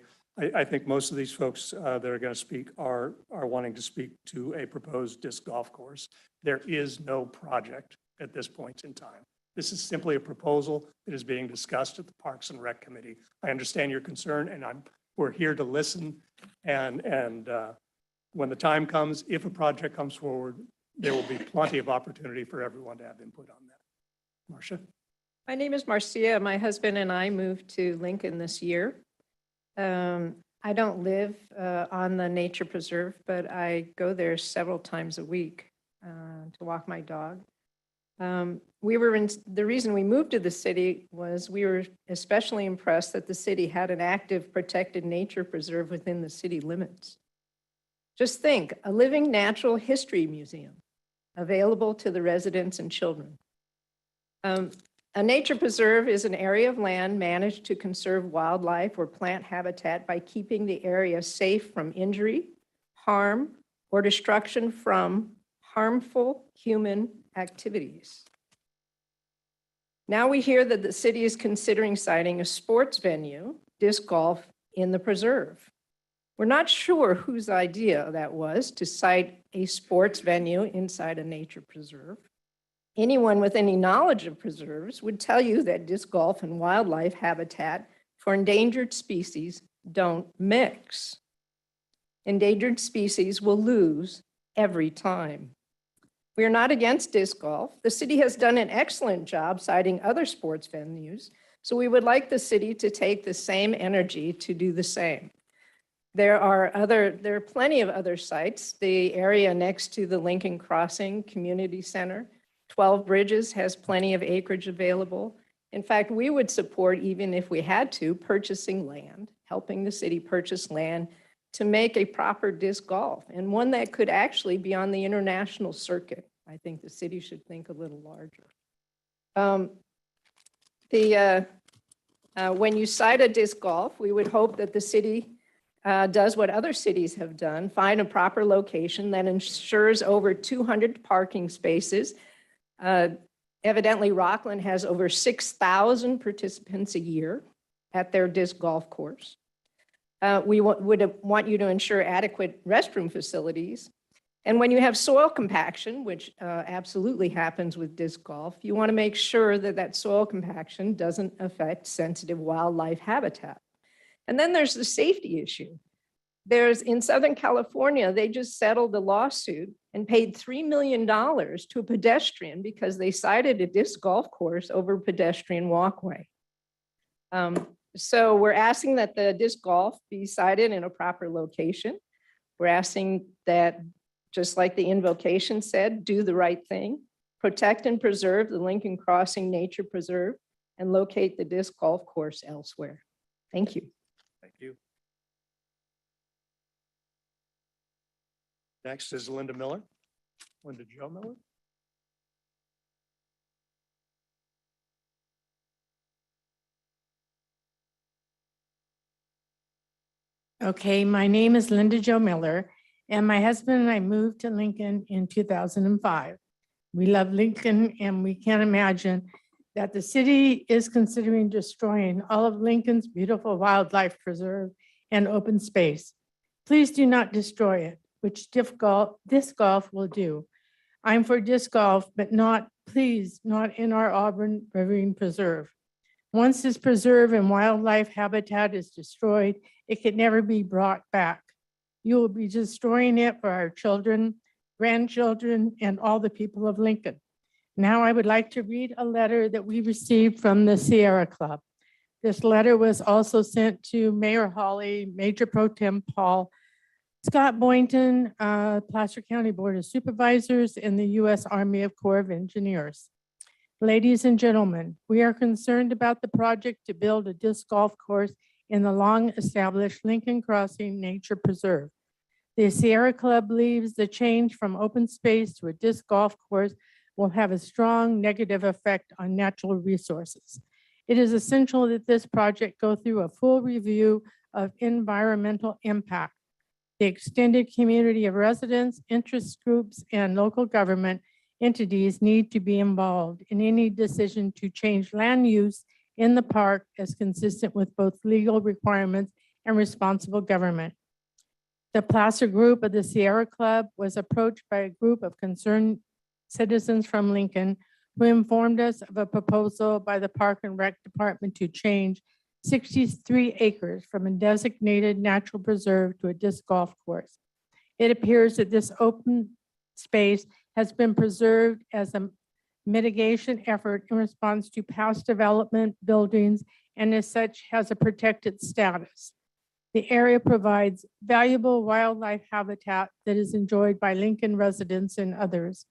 I think most of these folks that are going to speak are wanting to speak to a proposed disc golf course. There is no project at this point in time. This is simply a proposal that is being discussed at the Parks and Rec Committee. I understand your concern, and we're here to listen. And when the time comes, if a project comes forward, there will be plenty of opportunity for everyone to have input on that. Marcia? My name is Marcia. My husband and I moved to Lincoln this year. I don't live on the nature preserve, but I go there several times a week to walk my dog. The reason we moved to the city was we were especially impressed that the city had an active protected nature preserve within the city limits. Just think, a living natural history museum available to the residents and children. A nature preserve is an area of land managed to conserve wildlife or plant habitat by keeping the area safe from injury, harm, or destruction from harmful human activities. Now we hear that the city is considering siting a sports venue, disc golf, in the preserve. We're not sure whose idea that was to site a sports venue inside a nature preserve. Anyone with any knowledge of preserves would tell you that disc golf and wildlife habitat for endangered species don't mix. Endangered species will lose every time. We are not against disc golf. The city has done an excellent job citing other sports venues, so we would like the city to take the same energy to do the same. There are plenty of other sites. The area next to the Lincoln Crossing Community Center, 12 Bridges has plenty of acreage available. In fact, we would support, even if we had to, purchasing land, helping the city purchase land to make a proper disc golf, and one that could actually be on the international circuit. I think the city should think a little larger. When you cite a disc golf, we would hope that the city does what other cities have done, find a proper location that ensures over 200 parking spaces. Evidently, Rockland has over 6,000 participants a year at their disc golf course. We would want you to ensure adequate restroom facilities. And when you have soil compaction, which absolutely happens with disc golf, you want to make sure that that soil compaction doesn't affect sensitive wildlife habitat. And then there's the safety issue. In Southern California, they just settled a lawsuit and paid $3 million to a pedestrian because they cited a disc golf course over a pedestrian walkway. So we're asking that the disc golf be sited in a proper location. We're asking that, just like the invocation said, do the right thing, protect and preserve the Lincoln Crossing Nature Preserve, and locate the disc golf course elsewhere. Thank you. Thank you. Next is Linda Miller. Linda Jo Miller. Okay, my name is Linda Jo Miller, and my husband and I moved to Lincoln in 2005. We love Lincoln, and we can't imagine that the city is considering destroying all of Lincoln's beautiful wildlife preserve and open space. Please do not destroy it, which disc golf will do. I'm for disc golf, but not, please, not in our Auburn Marine Preserve. Once this preserve and wildlife habitat is destroyed, it can never be brought back. You will be destroying it for our children, grandchildren, and all the people of Lincoln. Now I would like to read a letter that we received from the Sierra Club. This letter was also sent to Mayor Hawley, Major Pro Tem Paul, Scott Boynton, Placer County Board of Supervisors, and the U.S. Army of Corps of Engineers. Ladies and gentlemen, we are concerned about the project to build a disc golf course in the long-established Lincoln Crossing Nature Preserve. The Sierra Club believes the change from open space to a disc golf course will have a strong negative effect on natural resources. It is essential that this project go through a full review of environmental impact. The extended community of residents, interest groups, and local government entities need to be involved in any decision to change land use in the park as consistent with both legal requirements and responsible government. The Placer Group of the Sierra Club was approached by a group of concerned citizens from Lincoln who informed us of a proposal by the Park and Rec Department to change 63 acres from a designated natural preserve to a disc golf course. It appears that this open space has been preserved as a mitigation effort in response to past development buildings and as such has a protected status. The area provides valuable wildlife habitat that is enjoyed by Lincoln residents and others.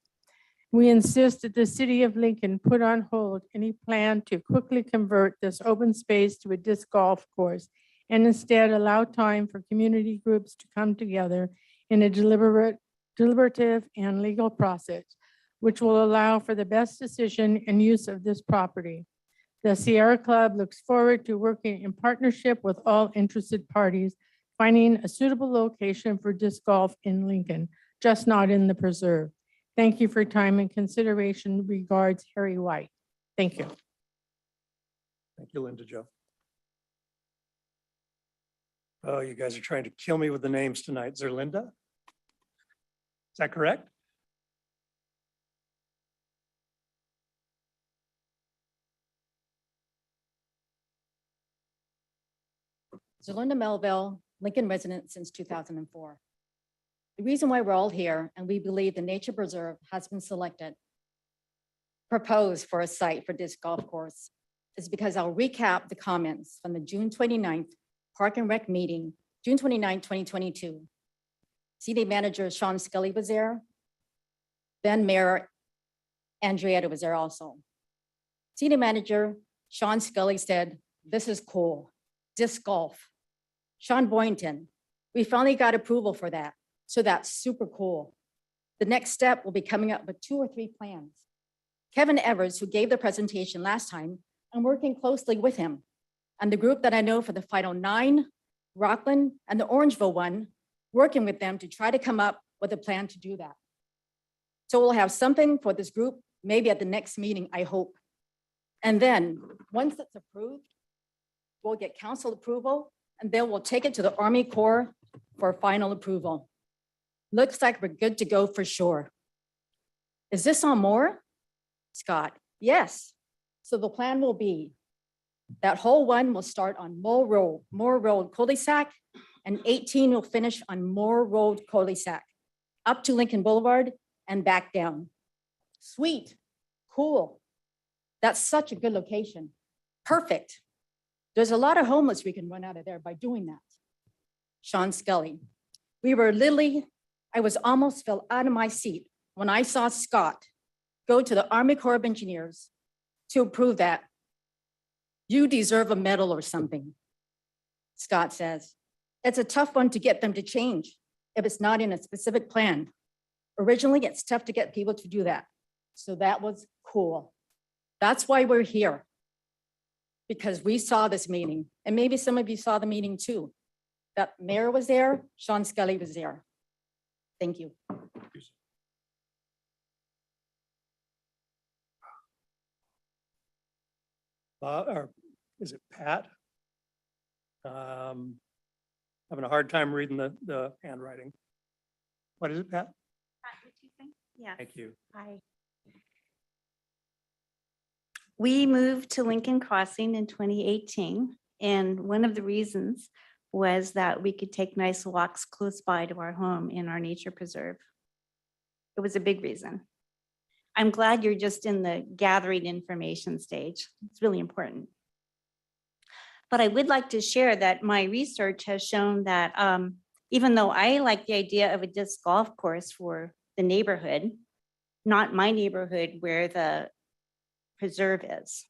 We insist that the city of Lincoln put on hold any plan to quickly convert this open space to a disc golf course and instead allow time for community groups to come together in a deliberative and legal process, which will allow for the best decision and use of this property. The Sierra Club looks forward to working in partnership with all interested parties, finding a suitable location for disc golf in Lincoln, just not in the preserve. Thank you for your time and consideration. Regards, Harry White. Thank you. Thank you, Linda Jo. Oh, you guys are trying to kill me with the names tonight. Zerlinda? Is that correct? Zerlinda Melville, Lincoln resident since 2004. The reason why we're all here and we believe the nature preserve has been selected, proposed for a site for this golf course is because I'll recap the comments from the June 29th Park and Rec meeting, June 29, 2022. City Manager Sean Scully was there. Then Mayor Andrietta was there also. City Manager Sean Scully said, "This is cool, disc golf." Sean Boynton, "We finally got approval for that. So that's super cool. The next step will be coming up with 2 or 3 plans." Kevin Evers, who gave the presentation last time, I'm working closely with him and the group that I know for the Final 9, Rockland, and the Orangeville one, working with them to try to come up with a plan to do that. So we'll have something for this group, maybe at the next meeting, I hope. And then once it's approved, we'll get council approval and then we'll take it to the Army Corps for final approval. Looks like we're good to go for sure. Is this on Moore? Scott, yes. So the plan will be that whole one will start on Moore Road cul-de-sac, and 18 will finish on Moore Road cul-de-sac, up to Lincoln Boulevard and back down. Sweet, cool. That's such a good location. Perfect. There's a lot of homeless we can run out of there by doing that. Sean Scully, I was almost fell out of my seat when I saw Scott go to the Army Corps of Engineers to approve that. You deserve a medal or something. Scott says, it's a tough one to get them to change if it's not in a specific plan. Originally, it's tough to get people to do that. So that was cool. That's why we're here. Because we saw this meeting, and maybe some of you saw the meeting too. That mayor was there, Sean Scully was there. Thank you. Or is it Pat? Having a hard time reading the handwriting. What is it, Pat? Yes. Thank you. Hi. We moved to Lincoln Crossing in 2018, and one of the reasons was that we could take nice walks close by to our home in our nature preserve. It was a big reason. I'm glad you're just in the gathering information stage. It's really important. But I would like to share that my research has shown that even though I like the idea of a disc golf course for the neighborhood, not my neighborhood where the preserve is.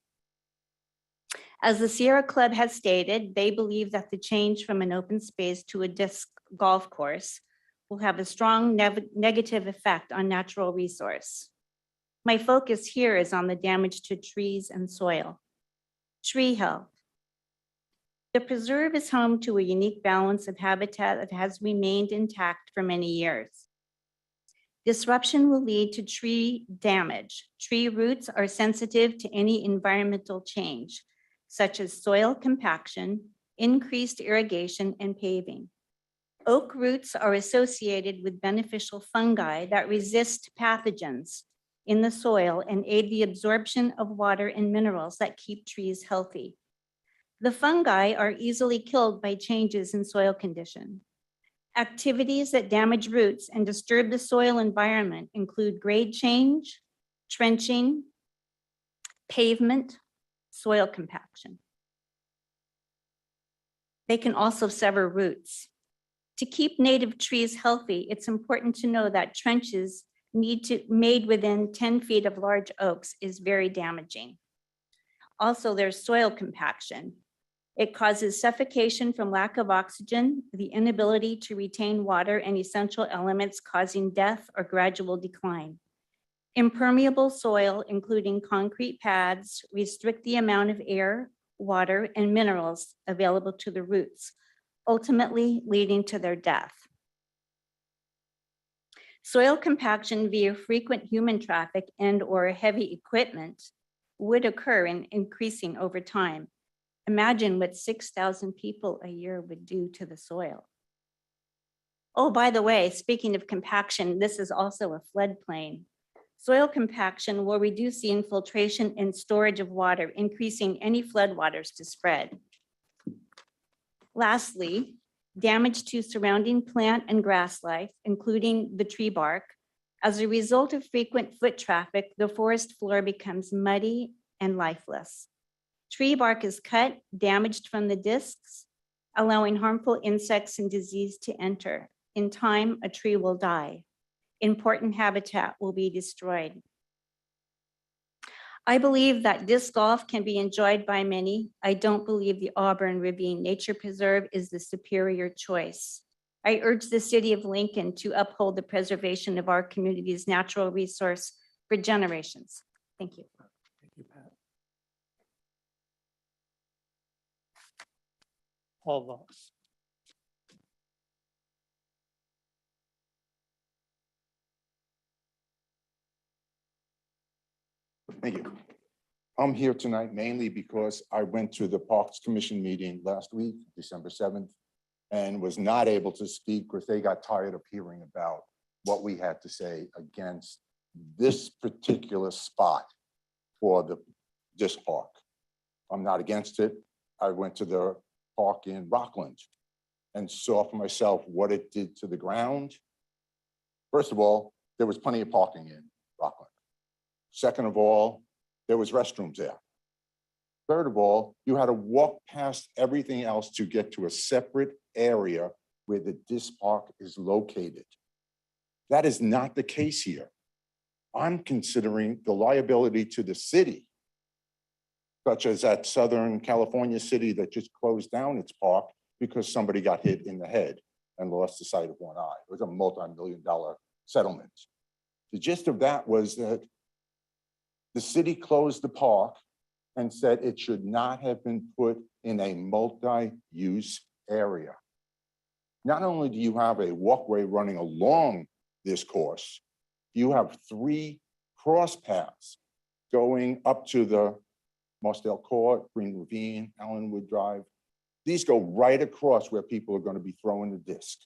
As the Sierra Club has stated, they believe that the change from an open space to a disc golf course will have a strong negative effect on natural resource. My focus here is on the damage to trees and soil. Tree health. The preserve is home to a unique balance of habitat that has remained intact for many years. Disruption will lead to tree damage. Tree roots are sensitive to any environmental change, such as soil compaction, increased irrigation, and paving. Oak roots are associated with beneficial fungi that resist pathogens in the soil and aid the absorption of water and minerals that keep trees healthy. The fungi are easily killed by changes in soil condition. Activities that damage roots and disturb the soil environment include grade change, trenching, pavement, soil compaction. They can also sever roots. To keep native trees healthy, it's important to know that trenches made within 10 feet of large oaks is very damaging. Also, there's soil compaction. It causes suffocation from lack of oxygen, the inability to retain water and essential elements, causing death or gradual decline. Impermeable soil, including concrete pads, restrict the amount of air, water, and minerals available to the roots, ultimately leading to their death. Soil compaction via frequent human traffic and/or heavy equipment would occur in increasing over time. Imagine what 6,000 people a year would do to the soil. Oh, by the way, speaking of compaction, this is also a floodplain. Soil compaction will reduce the infiltration and storage of water, increasing any floodwaters to spread. Lastly, damage to surrounding plant and grass life, including the tree bark. As a result of frequent foot traffic, the forest floor becomes muddy and lifeless. Tree bark is cut, damaged from the discs, allowing harmful insects and disease to enter. In time, a tree will die. Important habitat will be destroyed. I believe that disc golf can be enjoyed by many. I don't believe the Auburn Ravine Nature Preserve is the superior choice. I urge the city of Lincoln to uphold the preservation of our community's natural resource for generations. Thank you. Thank you, Pat. Paul Voss. Thank you. I'm here tonight mainly because I went to the Parks Commission meeting last week, December 7th, and was not able to speak because they got tired of hearing about what we had to say against this particular spot for the disc park. I'm not against it. I went to the park in Rockland and saw for myself what it did to the ground. First of all, there was plenty of parking in Rockland. Second of all, there was restrooms there. Third of all, you had to walk past everything else to get to a separate area where the disc park is located. That is not the case here. I'm considering the liability to the city, such as that Southern California city that just closed down its park because somebody got hit in the head and lost the sight of one eye. It was a multi-million-dollar settlement. The gist of that was that the city closed the park and said it should not have been put in a multi-use area. Not only do you have a walkway running along this course, you have 3 cross paths going up to the Mossdale Court, Green Ravine, Allenwood Drive. These go right across where people are going to be throwing the disc.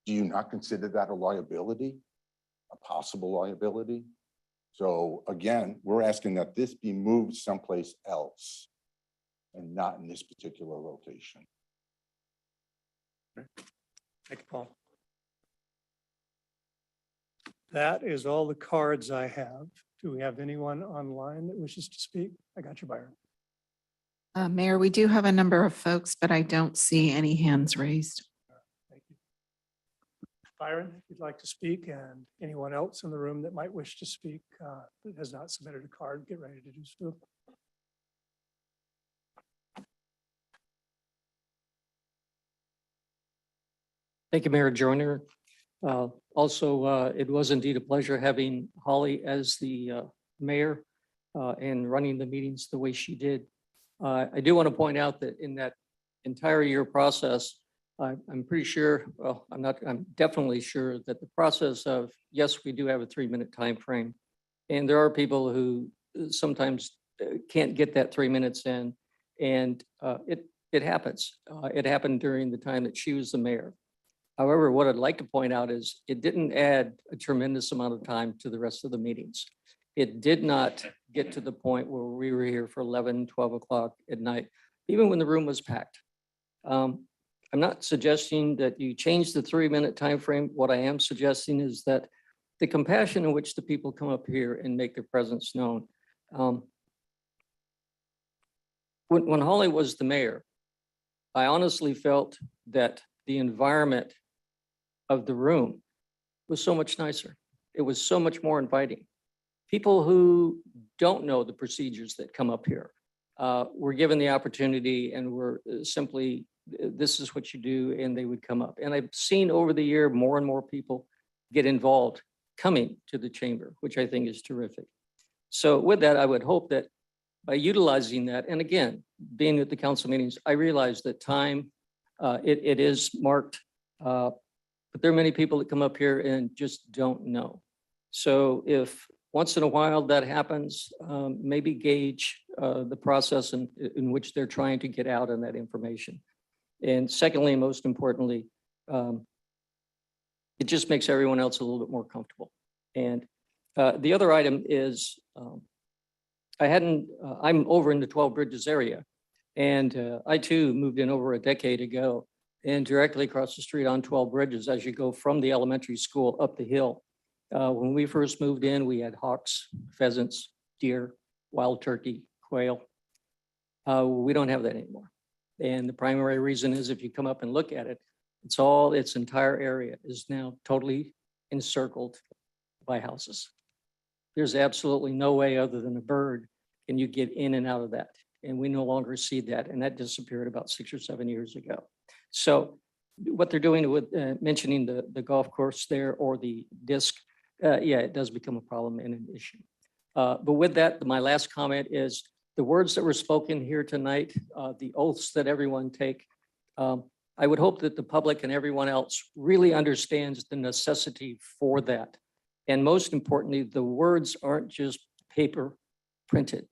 Do you not consider that a liability? a possible liability. So again, we're asking that this be moved someplace else and not in this particular location. Thank you, Paul. That is all the cards I have. Do we have anyone online that wishes to speak? I got you, Byron. Mayor, we do have a number of folks, but I don't see any hands raised. Thank you. Byron, if you'd like to speak, and anyone else in the room that might wish to speak that has not submitted a card, get ready to do so. Thank you, Mayor Joyner. Also, it was indeed a pleasure having Holly as the mayor and running the meetings the way she did. I do want to point out that in that entire year process, I'm pretty sure, well, I'm definitely sure that the process of, yes, we do have a 3-minute time frame. And there are people who sometimes can't get that 3 minutes in. And it happens. It happened during the time that she was the mayor. However, what I'd like to point out is it didn't add a tremendous amount of time to the rest of the meetings. It did not get to the point where we were here for 11, 12 o'clock at night, even when the room was packed. I'm not suggesting that you change the 3-minute time frame. What I am suggesting is that the compassion in which the people come up here and make their presence known. When Holly was the mayor, I honestly felt that the environment of the room was so much nicer. It was so much more inviting. People who don't know the procedures that come up here were given the opportunity and were simply, this is what you do, and they would come up. And I've seen over the year more and more people get involved coming to the chamber, which I think is terrific. So with that, I would hope that by utilizing that, and again, being at the council meetings, I realize that time, it is marked, but there are many people that come up here and just don't know. So if once in a while that happens, maybe gauge the process in which they're trying to get out on that information. And secondly, most importantly, it just makes everyone else a little bit more comfortable. And the other item is, I'm over in the 12 Bridges area, and I too moved in over a decade ago, and directly across the street on 12 Bridges, as you go from the elementary school up the hill. When we first moved in, we had hawks, pheasants, deer, wild turkey, quail. We don't have that anymore. And the primary reason is if you come up and look at it, its entire area is now totally encircled by houses. There's absolutely no way other than a bird can you get in and out of that. And we no longer see that. And that disappeared about 6 or 7 years ago. So what they're doing with mentioning the golf course there or the disc, yeah, it does become a problem and an issue. But with that, my last comment is the words that were spoken here tonight, the oaths that everyone take, I would hope that the public and everyone else really understands the necessity for that. And most importantly, the words aren't just paper printed.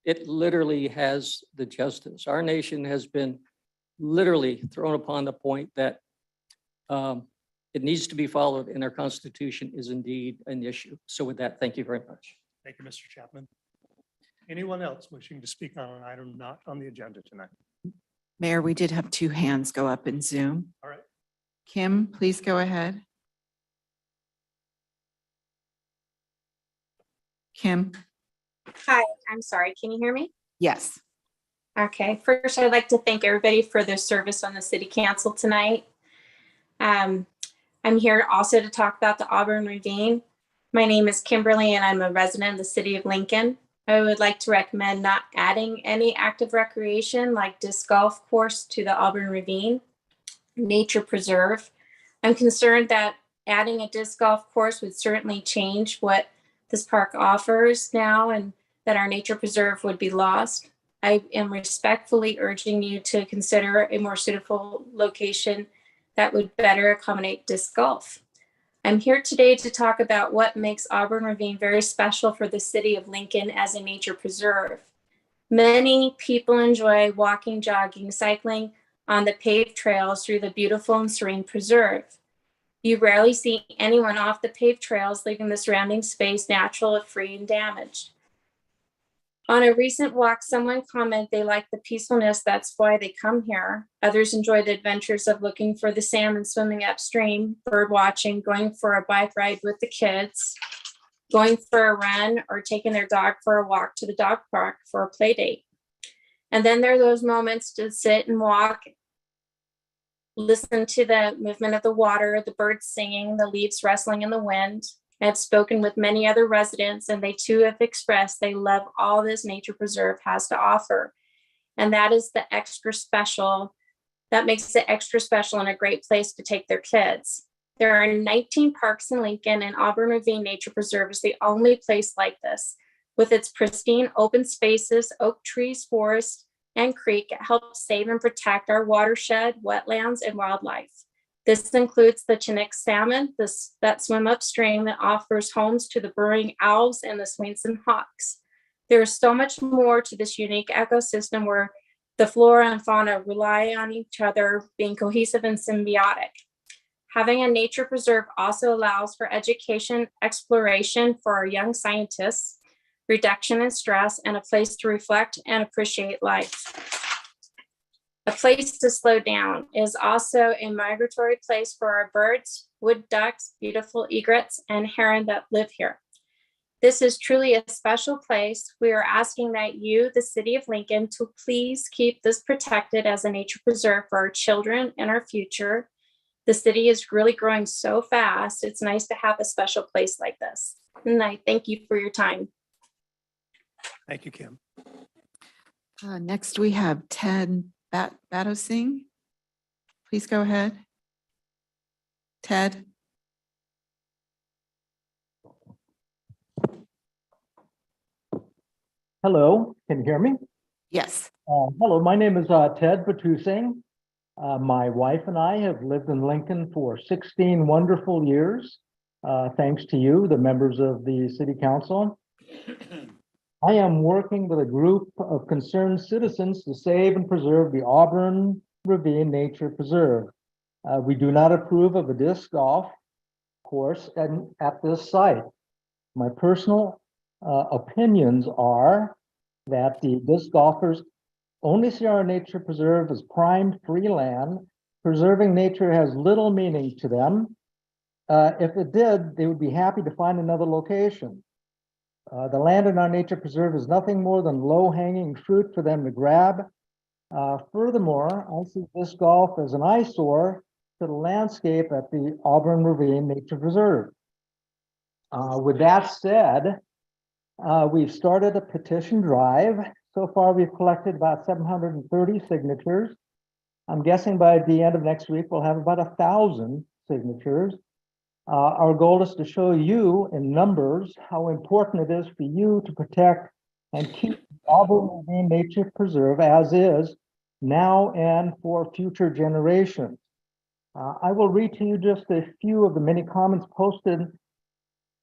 It literally has the justice. Our nation has been literally thrown upon the point that it needs to be followed, and our Constitution is indeed an issue. So with that, thank you very much. Thank you, Mr. Chapman. Anyone else wishing to speak on an item not on the agenda tonight? Mayor, we did have 2 hands go up in Zoom. All right. Kim, please go ahead. Kim? Hi, I'm sorry. Can you hear me? Yes. Okay. First, I'd like to thank everybody for their service on the city council tonight. I'm here also to talk about the Auburn Ravine. My name is Kimberly and I'm a resident of the city of Lincoln. I would like to recommend not adding any active recreation like disc golf course to the Auburn Ravine Nature Preserve. I'm concerned that adding a disc golf course would certainly change what this park offers now and that our nature preserve would be lost. I am respectfully urging you to consider a more suitable location that would better accommodate disc golf. I'm here today to talk about what makes Auburn Ravine very special for the city of Lincoln as a nature preserve. Many people enjoy walking, jogging, cycling on the paved trails through the beautiful and serene preserve. You rarely see anyone off the paved trails, leaving the surrounding space natural, free, and damaged. On a recent walk, someone commented they like the peacefulness, that's why they come here. Others enjoy the adventures of looking for the salmon swimming upstream, bird watching, going for a bike ride with the kids, going for a run, or taking their dog for a walk to the dog park for a play date. And then there are those moments to sit and walk, listen to the movement of the water, the birds singing, the leaves rustling in the wind. I've spoken with many other residents, and they too have expressed they love all this nature preserve has to offer. And that is the extra special, that makes it extra special and a great place to take their kids. There are 19 parks in Lincoln, and Auburn Ravine Nature Preserve is the only place like this. With its pristine open spaces, oak trees, forests, and creek, it helps save and protect our watershed, wetlands, and wildlife. This includes the Chinook salmon that swim upstream, that offers homes to the burrowing owls and the Swainsome hawks. There is so much more to this unique ecosystem where the flora and fauna rely on each other, being cohesive and symbiotic. Having a nature preserve also allows for education, exploration for our young scientists, reduction in stress, and a place to reflect and appreciate life. A place to slow down is also a migratory place for our birds, wood ducks, beautiful egrets, and heron that live here. This is truly a special place. We are asking that you, the city of Lincoln, to please keep this protected as a nature preserve for our children and our future. The city is really growing so fast. It's nice to have a special place like this. And I thank you for your time. Thank you, Kim. Next, we have Ted Batosing. Please go ahead. Ted. Hello, can you hear me? Yes. Hello, my name is Ted Batusing. My wife and I have lived in Lincoln for 16 wonderful years, thanks to you, the members of the City Council. I am working with a group of concerned citizens to save and preserve the Auburn Ravine Nature Preserve. We do not approve of a disc golf course at this site. My personal opinions are that the disc golfers only see our nature preserve as primed free land. Preserving nature has little meaning to them. If it did, they would be happy to find another location. The land in our nature preserve is nothing more than low-hanging fruit for them to grab. Furthermore, I see disc golf as an eyesore to the landscape at the Auburn Ravine Nature Preserve. With that said, we've started a petition drive. So far, we've collected about 730 signatures. I'm guessing by the end of next week, we'll have about 1,000 signatures. Our goal is to show you in numbers how important it is for you to protect and keep Auburn Ravine Nature Preserve as is now and for future generations. I will read to you just a few of the many comments posted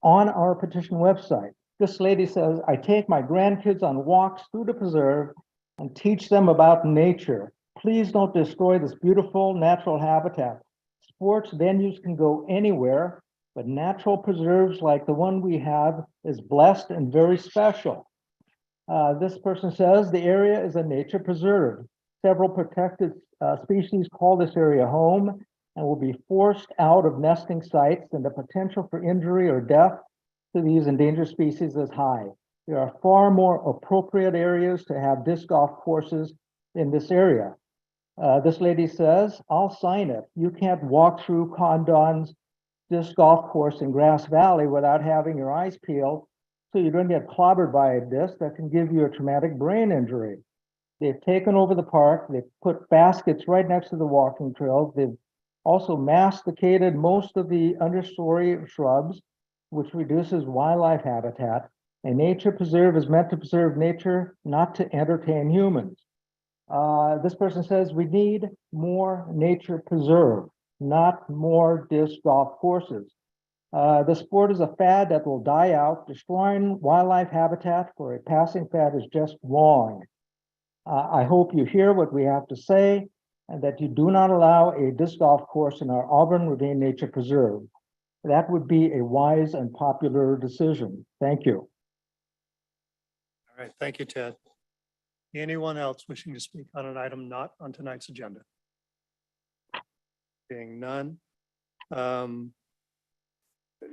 on our petition website. This lady says, I take my grandkids on walks through the preserve and teach them about nature. Please don't destroy this beautiful natural habitat. Sports venues can go anywhere, but natural preserves like the one we have is blessed and very special. This person says the area is a nature preserve. Several protected species call this area home and will be forced out of nesting sites, and the potential for injury or death to these endangered species is high. There are far more appropriate areas to have disc golf courses in this area. This lady says, I'll sign it. You can't walk through Condon's disc golf course in Grass Valley without having your eyes peeled so you don't get clobbered by a disc that can give you a traumatic brain injury. They've taken over the park. They've put baskets right next to the walking trails. They've also masticated most of the understory shrubs, which reduces wildlife habitat. A nature preserve is meant to preserve nature, not to entertain humans. This person says we need more nature preserve, not more disc golf courses. The sport is a fad that will die out. Destroying wildlife habitat for a passing fad is just wrong. I hope you hear what we have to say. and that you do not allow a disc golf course in our Auburn Ravine Nature Preserve. That would be a wise and popular decision. Thank you. All right, thank you, Ted. Anyone else wishing to speak on an item not on tonight's agenda? Being none.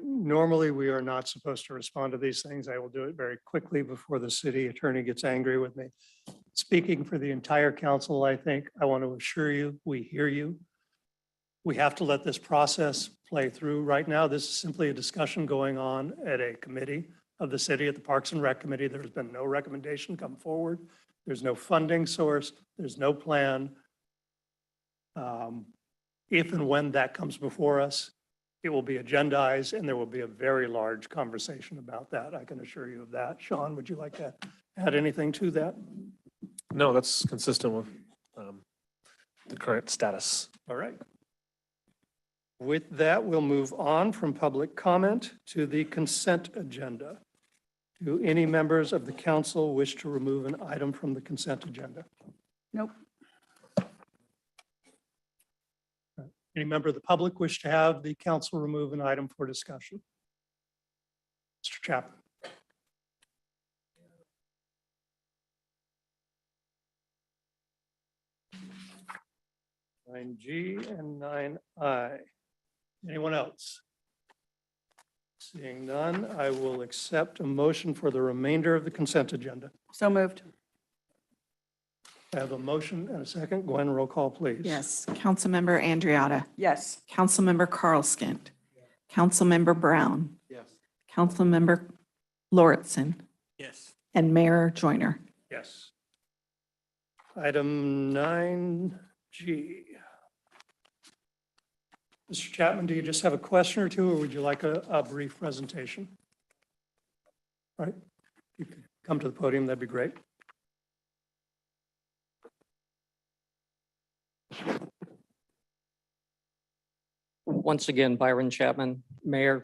Normally, we are not supposed to respond to these things. I will do it very quickly before the city attorney gets angry with me. Speaking for the entire council, I think I want to assure you, we hear you. We have to let this process play through. Right now, this is simply a discussion going on at a committee of the city, at the Parks and Rec Committee. There's been no recommendation come forward. There's no funding source. There's no plan. If and when that comes before us, it will be agendized and there will be a very large conversation about that. I can assure you of that. Sean, would you like to add anything to that? No, that's consistent with the current status. All right. With that, we'll move on from public comment to the consent agenda. Do any members of the council wish to remove an item from the consent agenda? Nope. Any member of the public wish to have the council remove an item for discussion? Mr. Chapman. 9G and 9I. Anyone else? Seeing none, I will accept a motion for the remainder of the consent agenda. So moved. I have a motion and a second. Gwen, roll call, please. Yes. Councilmember Andriotta. Yes. Councilmember Carl Skint. Councilmember Brown. Yes. Councilmember Lauritsen. Yes. And Mayor Joyner. Yes. Item 9G. Mr. Chapman, do you just have a question or two, or would you like a brief presentation? All right, you can come to the podium, that'd be great. Once again, Byron Chapman, Mayor,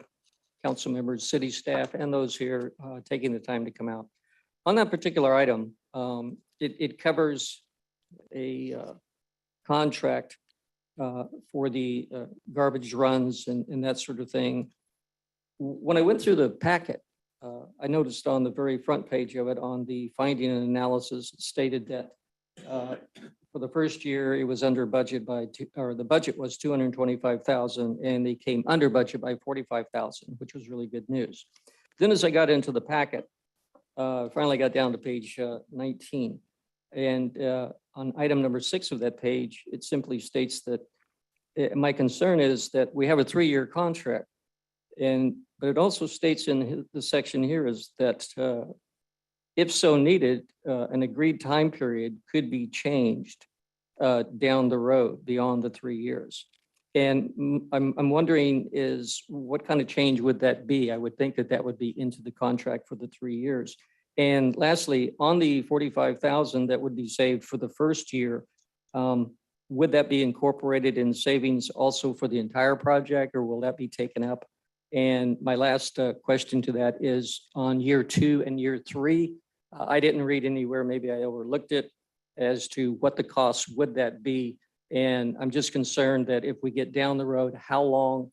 council members, city staff, and those here taking the time to come out. On that particular item, it covers a contract for the garbage runs and that sort of thing. When I went through the packet, I noticed on the very front page of it, on the finding and analysis, it stated that for the first year, it was under budget by, the budget was 225,000 and they came under budget by 45,000, which was really good news. Then as I got into the packet, finally got down to page 19. And on item number 6 of that page, it simply states that my concern is that we have a 3-year contract. But it also states in the section here is that if so needed, an agreed time period could be changed down the road beyond the 3 years. And I'm wondering is what kind of change would that be? I would think that that would be into the contract for the 3 years. And lastly, on the 45,000 that would be saved for the first year, would that be incorporated in savings also for the entire project, or will that be taken up? And my last question to that is on year 2 and year 3. I didn't read anywhere, maybe I overlooked it, as to what the costs would that be. And I'm just concerned that if we get down the road, how long,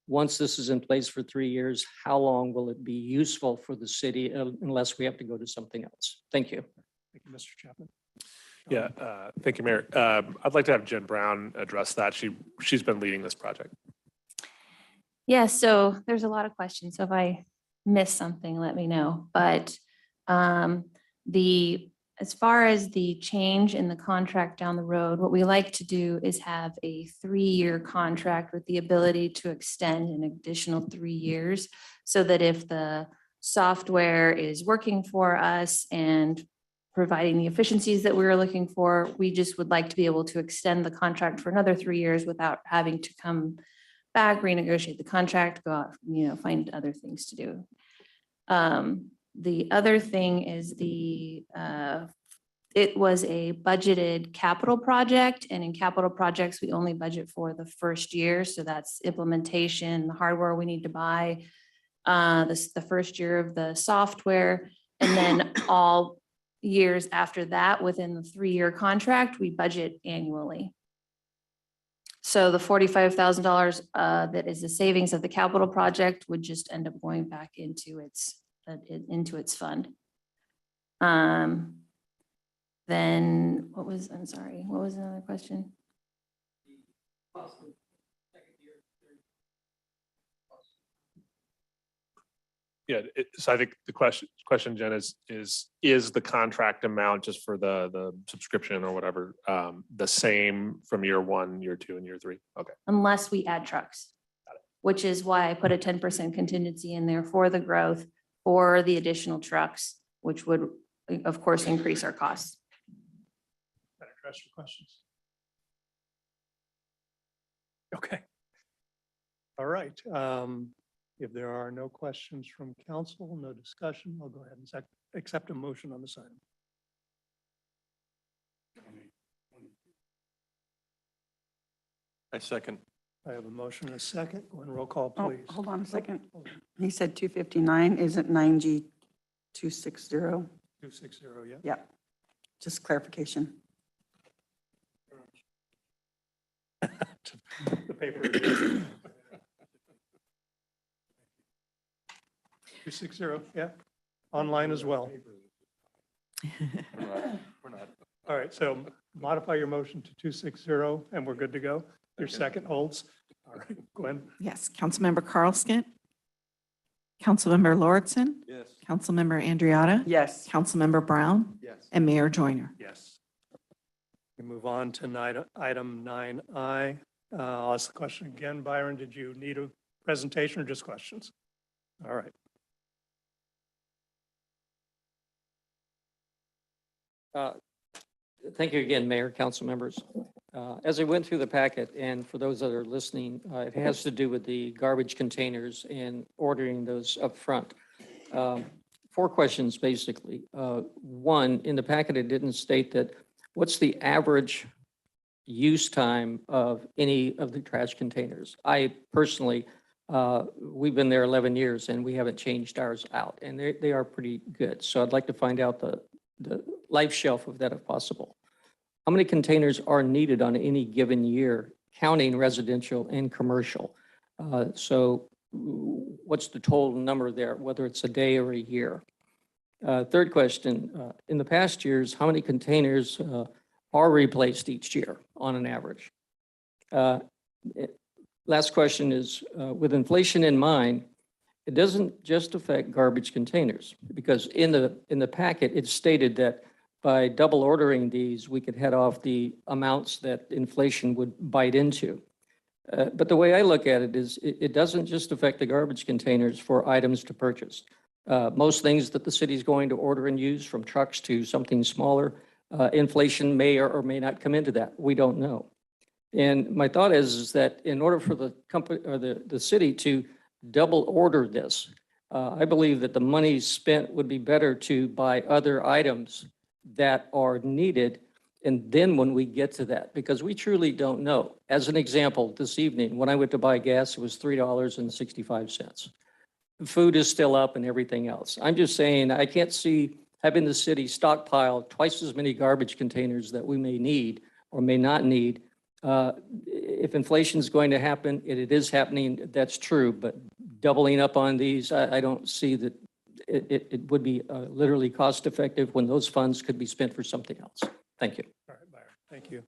once this is in place for 3 years, how long will it be useful for the city unless we have to go to something else? Thank you. Thank you, Mr. Chapman. Yeah, thank you, Mayor. I'd like to have Jen Brown address that. She's been leading this project. Yeah, so there's a lot of questions. So if I miss something, let me know. But as far as the change in the contract down the road, what we like to do is have a 3-year contract with the ability to extend an additional 3 years, so that if the software is working for us and providing the efficiencies that we were looking for, we just would like to be able to extend the contract for another 3 years without having to come back, renegotiate the contract, go out, find other things to do. The other thing is it was a budgeted capital project, and in capital projects, we only budget for the first year. So that's implementation, the hardware we need to buy, the first year of the software, and then all years after that, within the 3-year contract, we budget annually. So the $45,000 that is the savings of the capital project would just end up going back into its fund. Then I'm sorry, what was another question? Yeah, so I think the question, Jen, is the contract amount just for the subscription or whatever, the same from year 1, year 2, and year 3? Okay. Unless we add trucks, which is why I put a 10% contingency in there for the growth or the additional trucks, which would, of course, increase our costs. That address your questions? Okay. All right. If there are no questions from council, no discussion, I'll go ahead and accept a motion on this item. I second. I have a motion and a second. Go and roll call, Oh, please. hold on a second. He said 259, isn't 9G 260? 260, yeah. Yeah, just clarification. The paper. 260, yeah. Online as well. We're not. All right, so modify your motion to 260 and we're good to go. Your second holds. All right, Gwen? Yes, Councilmember Carlskent. Councilmember Lauritsen. Yes. Councilmember Andriotta. Yes. Councilmember Brown. Yes. And Mayor Joyner. Yes. We move on to item 9I. I'll ask the question again. Byron, did you need a presentation or just questions? All right. Thank you again, Mayor, council members. As I went through the packet, and for those that are listening, it has to do with the garbage containers and ordering those up front. 4 questions, basically. 1, in the packet, it didn't state that what's the average use time of any of the trash containers. I personally, we've been there 11 years and we haven't changed ours out, and they are pretty good. So I'd like to find out the life shelf of that if possible. How many containers are needed on any given year, counting residential and commercial? So what's the total number there, whether it's a day or a year? 3rd question, in the past years, how many containers are replaced each year on an average? Last question is, with inflation in mind, it doesn't just affect garbage containers, because in the packet, it stated that by double ordering these, we could head off the amounts that inflation would bite into. But the way I look at it is it doesn't just affect the garbage containers for items to purchase. Most things that the city is going to order and use, from trucks to something smaller, inflation may or may not come into that. We don't know. And my thought is that in order for the company or the city to double order this, I believe that the money spent would be better to buy other items that are needed. And then when we get to that, because we truly don't know. As an example, this evening, when I went to buy gas, it was $3.65. Food is still up and everything else. I'm just saying, I can't see having the city stockpile twice as many garbage containers that we may need or may not need. If inflation is going to happen, it is happening, that's true, but doubling up on these, I don't see that it would be literally cost effective when those funds could be spent for something else. Thank you. All right, Byron, thank you.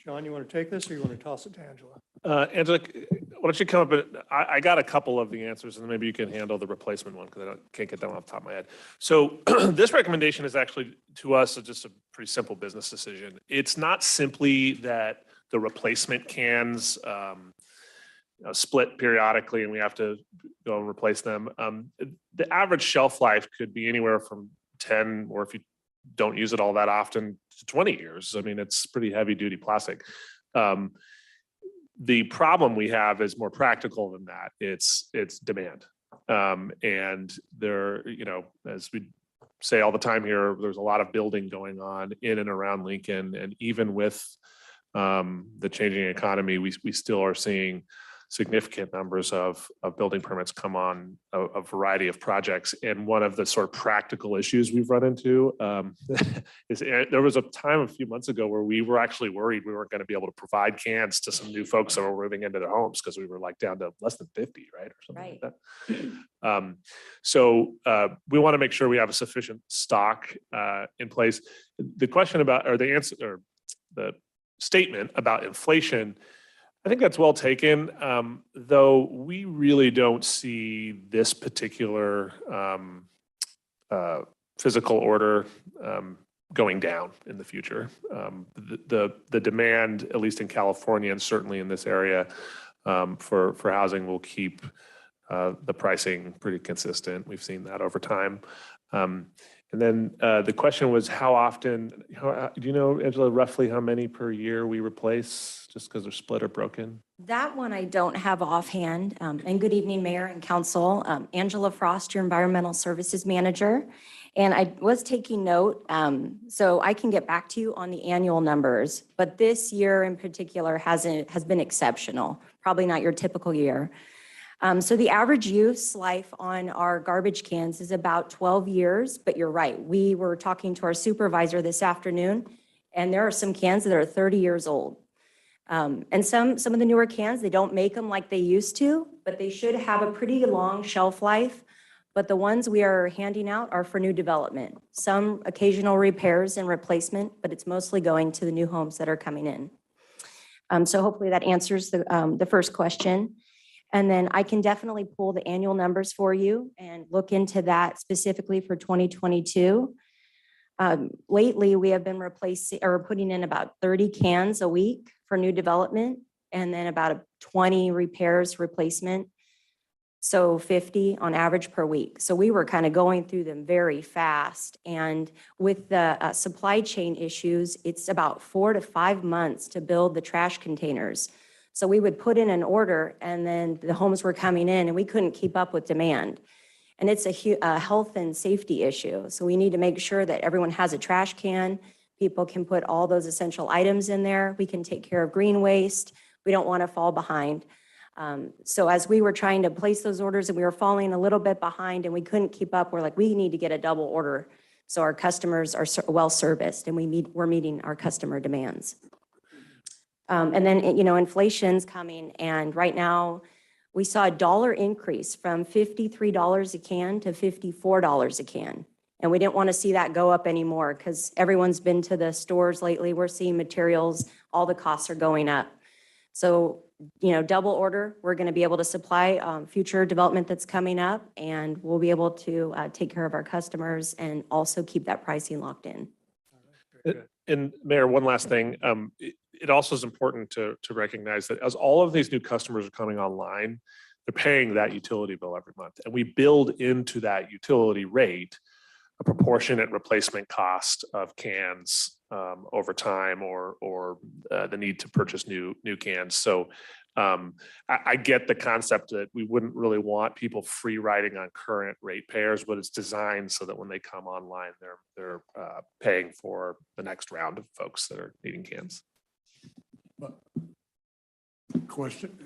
John, you want to take this or you want to toss it to Angela? Angela, why don't you come up, and I got a couple of the answers, and maybe you can handle the replacement one, because can't get that one off the top of my head. So this recommendation is actually, to us, just a pretty simple business decision. It's not simply that the replacement cans split periodically and we have to go and replace them. The average shelf life could be anywhere from 10, or if you don't use it all that often, to 20 years. I mean, it's pretty heavy duty plastic. The problem we have is more practical than that. It's demand. And there, as we say all the time here, there's a lot of building going on in and around Lincoln. And even with the changing economy, we still are seeing significant numbers of building permits come on a variety of projects. And one of the sort of practical issues we've run into is there was a time a few months ago where we were actually worried we weren't going to be able to provide cans to some new folks that were moving into their homes because we were like down to less than 50, right? Or something like that. So we want to make sure we have a sufficient stock in place. The question about, or the answer, or the statement about inflation, I think that's well taken, though we really don't see this particular physical order going down in the future. The demand, at least in California and certainly in this area, for housing will keep the pricing pretty consistent. We've seen that over time. And then the question was how often, do you know, Angela, roughly how many per year we replace just because they're split or broken? That one I don't have offhand. And good evening, Mayor and Council. Angela Frost, your Environmental Services Manager. And I was taking note, so I can get back to you on the annual numbers, but this year in particular has been exceptional, probably not your typical year. So the average use life on our garbage cans is about 12 years, but you're right. We were talking to our supervisor this afternoon, and there are some cans that are 30 years old. And some of the newer cans, they don't make them like they used to, but they should have a pretty long shelf life. But the ones we are handing out are for new development. Some occasional repairs and replacement, but it's mostly going to the new homes that are coming in. So hopefully that answers the first question. And then I can definitely pull the annual numbers for you and look into that specifically for 2022. Lately, we have been replacing or putting in about 30 cans a week for new development, and then about 20 repairs, replacement. So 50 on average per week. So we were kind of going through them very fast. And with the supply chain issues, it's about 4 to 5 months to build the trash containers. So we would put in an order and then the homes were coming in and we couldn't keep up with demand. And it's a health and safety issue. So we need to make sure that everyone has a trash can. People can put all those essential items in there. We can take care of green waste. We don't want to fall behind. So as we were trying to place those orders and we were falling a little bit behind and we couldn't keep up, we're like, we need to get a double order so our customers are well serviced and we're meeting our customer demands. And then, you know, inflation's coming, and right now we saw a $1 increase from $53 a can to $54 a can. And we didn't want to see that go up anymore because everyone's been to the stores lately. We're seeing materials, all the costs are going up. So, you know, double order, we're going to be able to supply future development that's coming up, and we'll be able to take care of our customers and also keep that pricing locked in. And Mayor, one last thing. It also is important to recognize that as all of these new customers are coming online, they're paying that utility bill every month. And we build into that utility rate a proportionate replacement cost of cans over time, or the need to purchase new cans. So I get the concept that we wouldn't really want people free riding on current ratepayers, but it's designed so that when they come online, they're paying for the next round of folks that are needing cans. Question.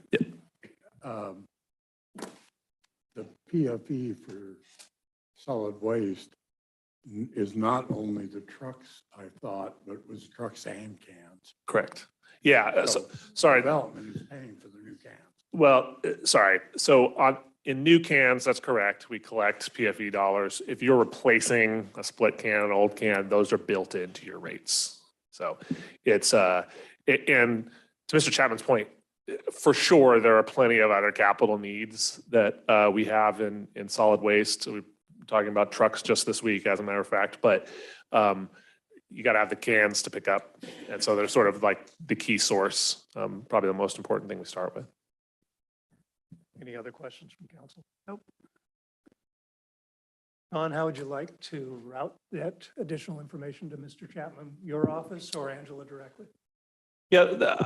The PFE for solid waste is not only the trucks, I thought, but was trucks and cans. Correct. Yeah. So, sorry. Development is paying for the new cans. Well, sorry. So in new cans, that's correct. We collect PFE dollars. If you're replacing a split can, an old can, those are built into your rates. So it's and to Mr. Chapman's point, for sure, there are plenty of other capital needs that we have in solid waste. We're talking about trucks just this week, as a matter of fact, but you got to have the cans to pick up. And so they're sort of like the key source, probably the most important thing we start with. Any other questions from council? Nope. Don, how would you like to route that additional information to Mr. Chapman, your office, or Angela directly? Yeah,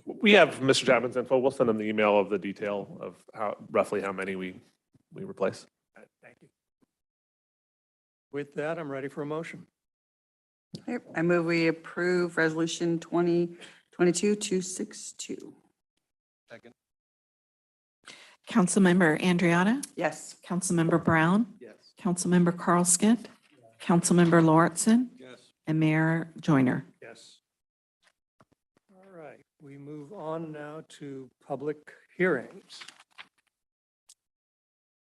we have Mr. Chapman's info. We'll send him the email of the detail of roughly how many we replace. All right, thank you. With that, I'm ready for a motion. I move we approve resolution 2022-262. Second. Councilmember Andriotta, Yes. Councilmember Brown, Yes. Councilmember Carl Skip, Councilmember Lauritsen, Yes. and Mayor Joyner. Yes. All right, we move on now to public hearings.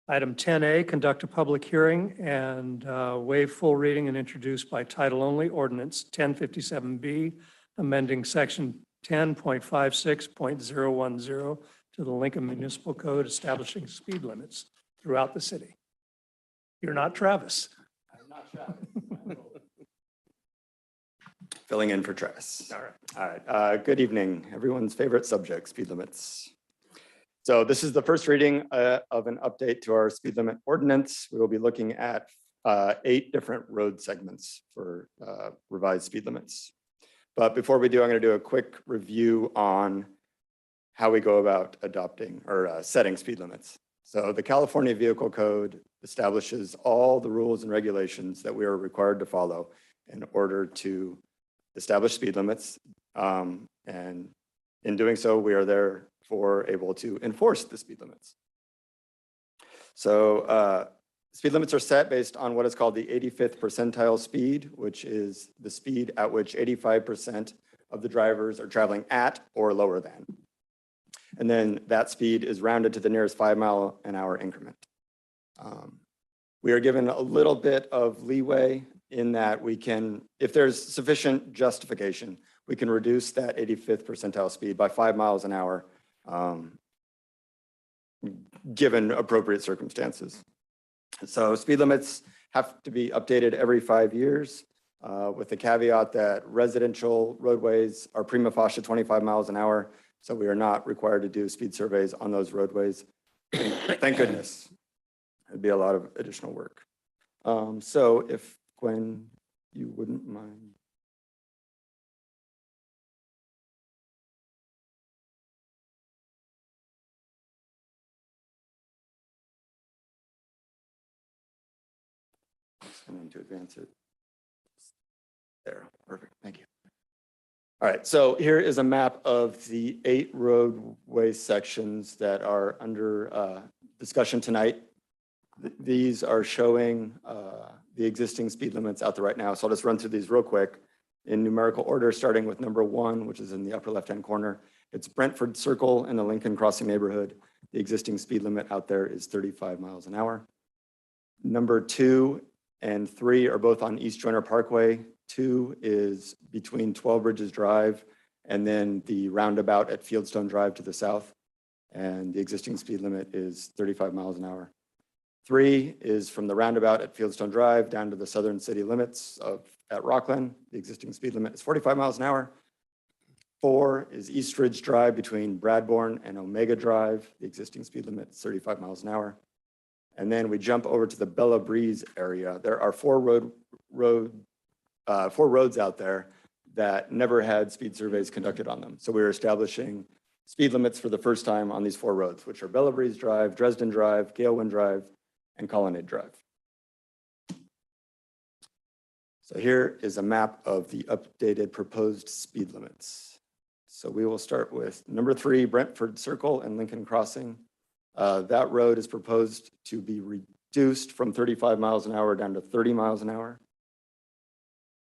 Item 10A, conduct a public hearing and waive full reading and introduce by title only ordinance 1057B, amending section 10.56.010 to the Lincoln Municipal Code establishing speed limits throughout the city. You're not Travis. I'm not Travis. Filling in for Travis. All right. All right. Good evening, everyone's favorite subject, speed limits. So this is the first reading of an update to our speed limit ordinance. We will be looking at 8 different road segments for revised speed limits. But before we do, I'm going to do a quick review on how we go about adopting or setting speed limits. So the California Vehicle Code establishes all the rules and regulations that we are required to follow in order to establish speed limits. And in doing so, we are therefore able to enforce the speed limits. So speed limits are set based on what is called the 85th percentile speed, which is the speed at which 85% of the drivers are traveling at or lower than. And then that speed is rounded to the nearest 5-mile-an-hour increment. We are given a little bit of leeway in that we can, if there's sufficient justification, we can reduce that 85th percentile speed by 5 miles an hour, given appropriate circumstances. So speed limits have to be updated every 5 years, with the caveat that residential roadways are prima facie 25 miles an hour. So we are not required to do speed surveys on those roadways. Thank goodness. It'd be a lot of additional work. So if Gwen, you wouldn't mind. I'm going to advance it. There, perfect, thank you. All right, so here is a map of the 8 roadway sections that are under discussion tonight. These are showing the existing speed limits out there right now. So I'll just run through these real quick in numerical order, starting with number 1, which is in the upper left-hand corner. It's Brentford Circle in the Lincoln Crossing neighborhood. The existing speed limit out there is 35 miles an hour. Number 2 and 3 are both on East Joyner Parkway. 2 is between 12 Bridges Drive and then the roundabout at Fieldstone Drive to the south. And the existing speed limit is 35 miles an hour. 3 is from the roundabout at Fieldstone Drive down to the southern city limits at Rockland. The existing speed limit is 45 miles an hour. 4 is East Ridge Drive between Bradbourne and Omega Drive. The existing speed limit is 35 miles an hour. And then we jump over to the Bella Breeze area. There are 4 roads out there that never had speed surveys conducted on them. So we're establishing speed limits for the first time on these 4 roads, which are Bella Breeze Drive, Dresden Drive, Galewind Drive, and Colonnade Drive. So here is a map of the updated proposed speed limits. So we will start with number 3, Brentford Circle and Lincoln Crossing. That road is proposed to be reduced from 35 miles an hour down to 30 miles an hour.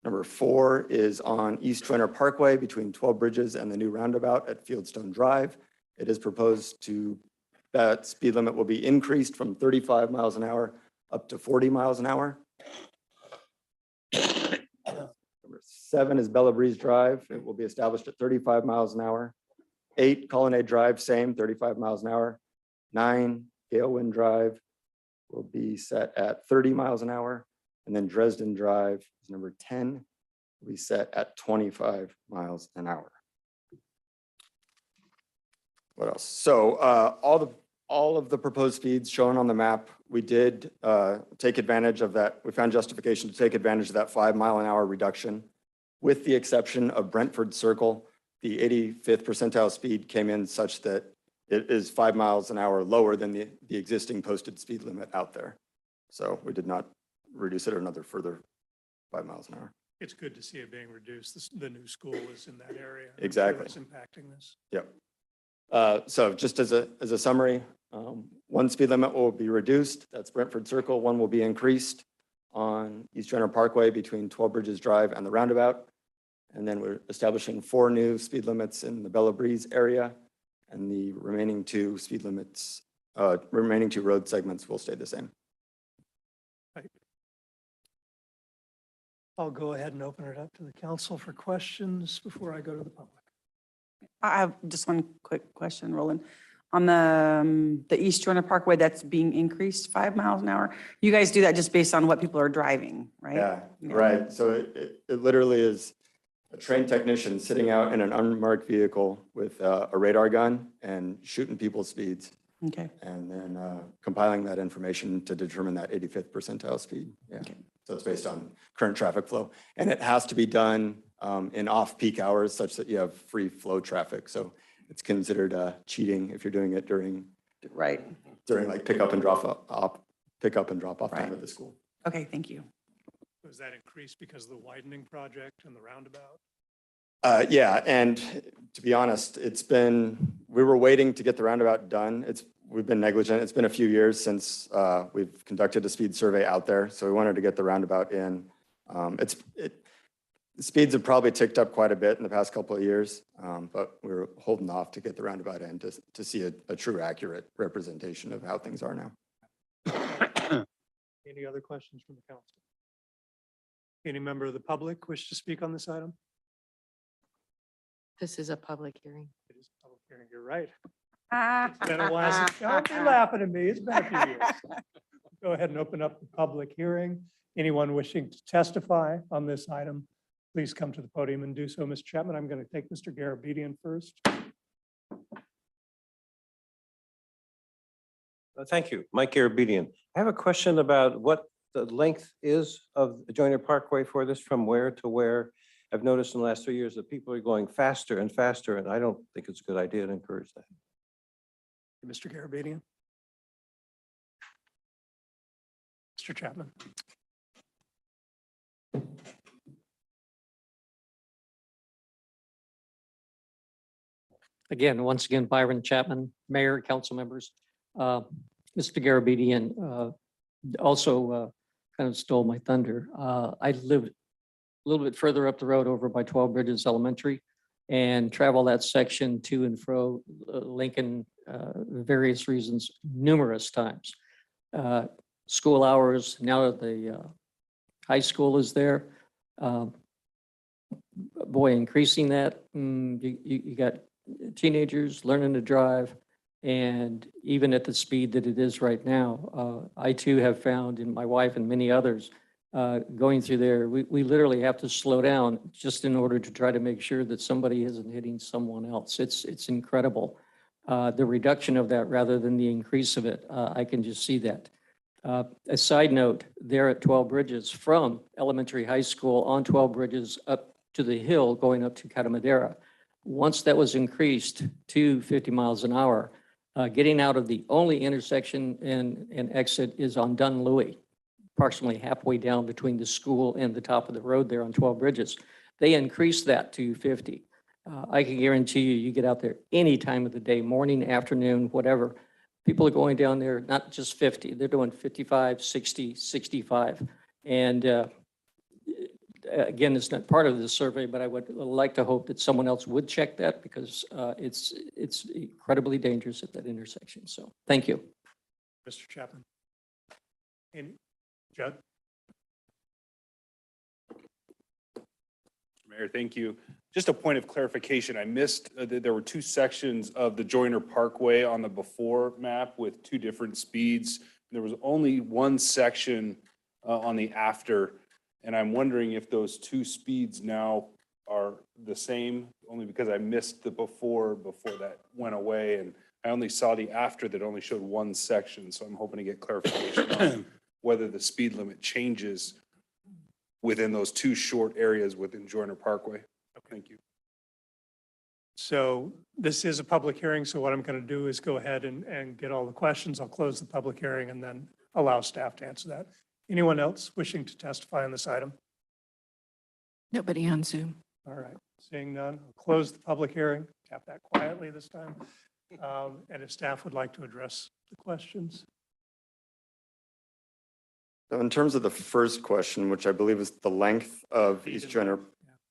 Number 4 is on East Joyner Parkway between 12 Bridges and the new roundabout at Fieldstone Drive. It is proposed that speed limit will be increased from 35 miles an hour up to 40 miles an hour. Number 7 is Bella Breeze Drive. It will be established at 35 miles an hour. 8, Colonnade Drive, same, 35 miles an hour. 9, Galewind Drive will be set at 30 miles an hour. And then Dresden Drive is number 10, will be set at 25 miles an hour. What else? So all of the proposed speeds shown on the map, we did take advantage of that. We found justification to take advantage of that 5 mile an hour reduction, with the exception of Brentford Circle. The 85th percentile speed came in such that it is 5 miles an hour lower than the existing posted speed limit out there. So we did not reduce it another further 5 miles an hour. It's good to see it being reduced. The new school is in that area. Exactly. It's impacting this. Yep. So just as a summary, One speed limit will be reduced, that's Brentford Circle. One will be increased on East Joyner Parkway between 12 Bridges Drive and the roundabout. And then we're establishing 4 new speed limits in the Bella Breeze area. And the remaining 2 speed limits, remaining 2 road segments will stay the same. I'll go ahead and open it up to the council for questions before I go to the public. I have just one quick question, Roland. On the East Joyner Parkway, that's being increased 5 miles an hour. You guys do that just based on what people are driving, right? Yeah, right. So it literally is a trained technician sitting out in an unmarked vehicle with a radar gun and shooting people's speeds. Okay. And then compiling that information to determine that 85th percentile speed. Yeah. So it's based on current traffic flow. And it has to be done in off-peak hours such that you have free flow traffic. So it's considered cheating if you're doing it during like pick up and drop off time at the school. Okay, thank you. Was that increased because of the widening project and the roundabout? Yeah, and to be honest, we were waiting to get the roundabout done. We've been negligent. It's been a few years since we've conducted a speed survey out there. So we wanted to get the roundabout in. The speeds have probably ticked up quite a bit in the past couple of years, but we were holding off to get the roundabout in to see a true accurate representation of how things are now. Any other questions from the council? Any member of the public wish to speak on this item? This is a public hearing. It is a public hearing, you're right. It's been a while since, don't be laughing at me, it's been a few years. Go ahead and open up the public hearing. Anyone wishing to testify on this item, please come to the podium and do so. Mr. Chapman, I'm going to take Mr. Garabedian first. Thank you. Mike Garabedian. I have a question about what the length is of Joyner Parkway for this, from where to where. I've noticed in the last 3 years that people are going faster and faster, and I don't think it's a good idea to encourage that. Mr. Garabedian. Mr. Chapman. Again, once again, Byron Chapman, Mayor, council members. Mr. Garabedian also kind of stole my thunder. I lived a little bit further up the road over by 12 Bridges Elementary and travel that section to and fro Lincoln, various reasons, numerous times. School hours, now that the high school is there, boy, increasing that, you got teenagers learning to drive, and even at the speed that it is right now, I too have found, and my wife and many others, going through there, we literally have to slow down just in order to try to make sure that somebody isn't hitting someone else. It's incredible. The reduction of that rather than the increase of it, I can just see that. A side note, there at 12 Bridges, from elementary high school on 12 Bridges up to the hill going up to Catamadera, once that was increased to 50 miles an hour, getting out of the only intersection and exit is on Dunlewy, approximately halfway down between the school and the top of the road there on 12 Bridges. They increased that to 50. I can guarantee you get out there any time of the day, morning, afternoon, whatever. People are going down there, not just 50, they're doing 55, 60, 65. And again, it's not part of this survey, but I would like to hope that someone else would check that because it's incredibly dangerous at that intersection. So thank you. Mr. Chapman. And Judd. Mayor, thank you. Just a point of clarification. I missed that there were 2 sections of the Joyner Parkway on the before map with 2 different speeds. There was only 1 section on the after, and I'm wondering if those 2 speeds now are the same, only because I missed the before that went away, and I only saw the after that only showed 1 section. So I'm hoping to get clarification on whether the speed limit changes within those 2 short areas within Joyner Parkway. Thank you. So this is a public hearing, so what I'm going to do is go ahead and get all the questions. I'll close the public hearing and then allow staff to answer that. Anyone else wishing to testify on this item? Nobody on Zoom. All right, seeing none, I'll close the public hearing. Tap that quietly this time. And if staff would like to address the questions? So in terms of the first question, which I believe is the length of East Joyner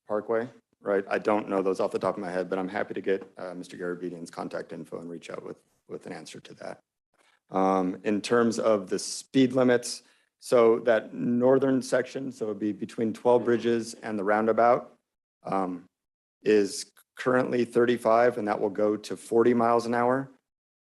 Parkway, right? I don't know those off the top of my head, but I'm happy to get Mr. Garabedian's contact info and reach out with an answer to that. In terms of the speed limits, so that northern section, so it'd be between 12 Bridges and the roundabout, is currently 35, and that will go to 40 miles an hour.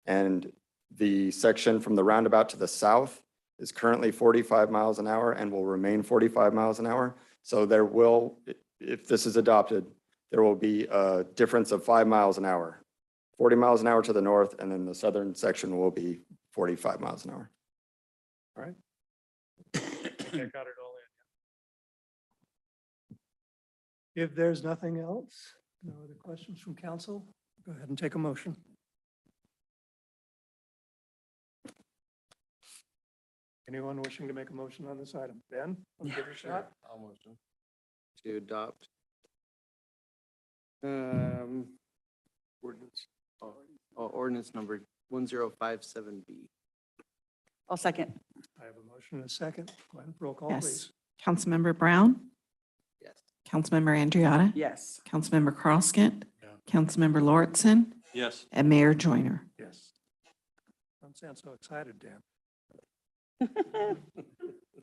And the section from the roundabout to the south is currently 45 miles an hour and will remain 45 miles an hour. So there will, if this is adopted, there will be a difference of 5 miles an hour, 40 miles an hour to the north, and then the southern section will be 45 miles an hour. All right. I got it all in. If there's nothing else, no other questions from council, go ahead and take a motion. Anyone wishing to make a motion on this item? Ben, want to give it a shot? I'll motion to adopt. Ordinance. Ordinance number 1057B. I'll second. I have a motion and a second. Go ahead, roll call, Yes. please. Councilmember Brown? Yes. Councilmember Andriotta? Yes. Councilmember Carlskent? Yeah. Councilmember Lauritsen? Yes. And Mayor Joyner? Yes. Don't sound so excited, Dan.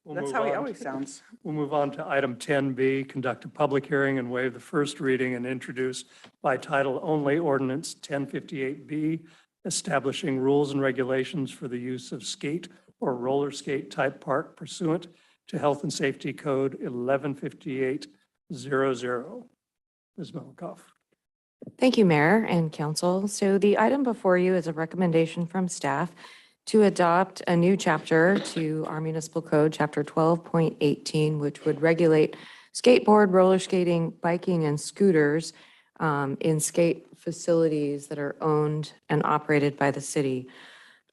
We'll That's move how he on. always sounds. We'll move on to item 10B, conduct a public hearing and waive the first reading and introduce by title only ordinance 1058B, establishing rules and regulations for the use of skate or roller skate type park pursuant to Health and Safety Code 115800. Ms. Melikoff. Thank you, Mayor and Council. So the item before you is a recommendation from staff to adopt a new chapter to our municipal code, Chapter 12.18, which would regulate skateboard, roller skating, biking, and scooters in skate facilities that are owned and operated by the city.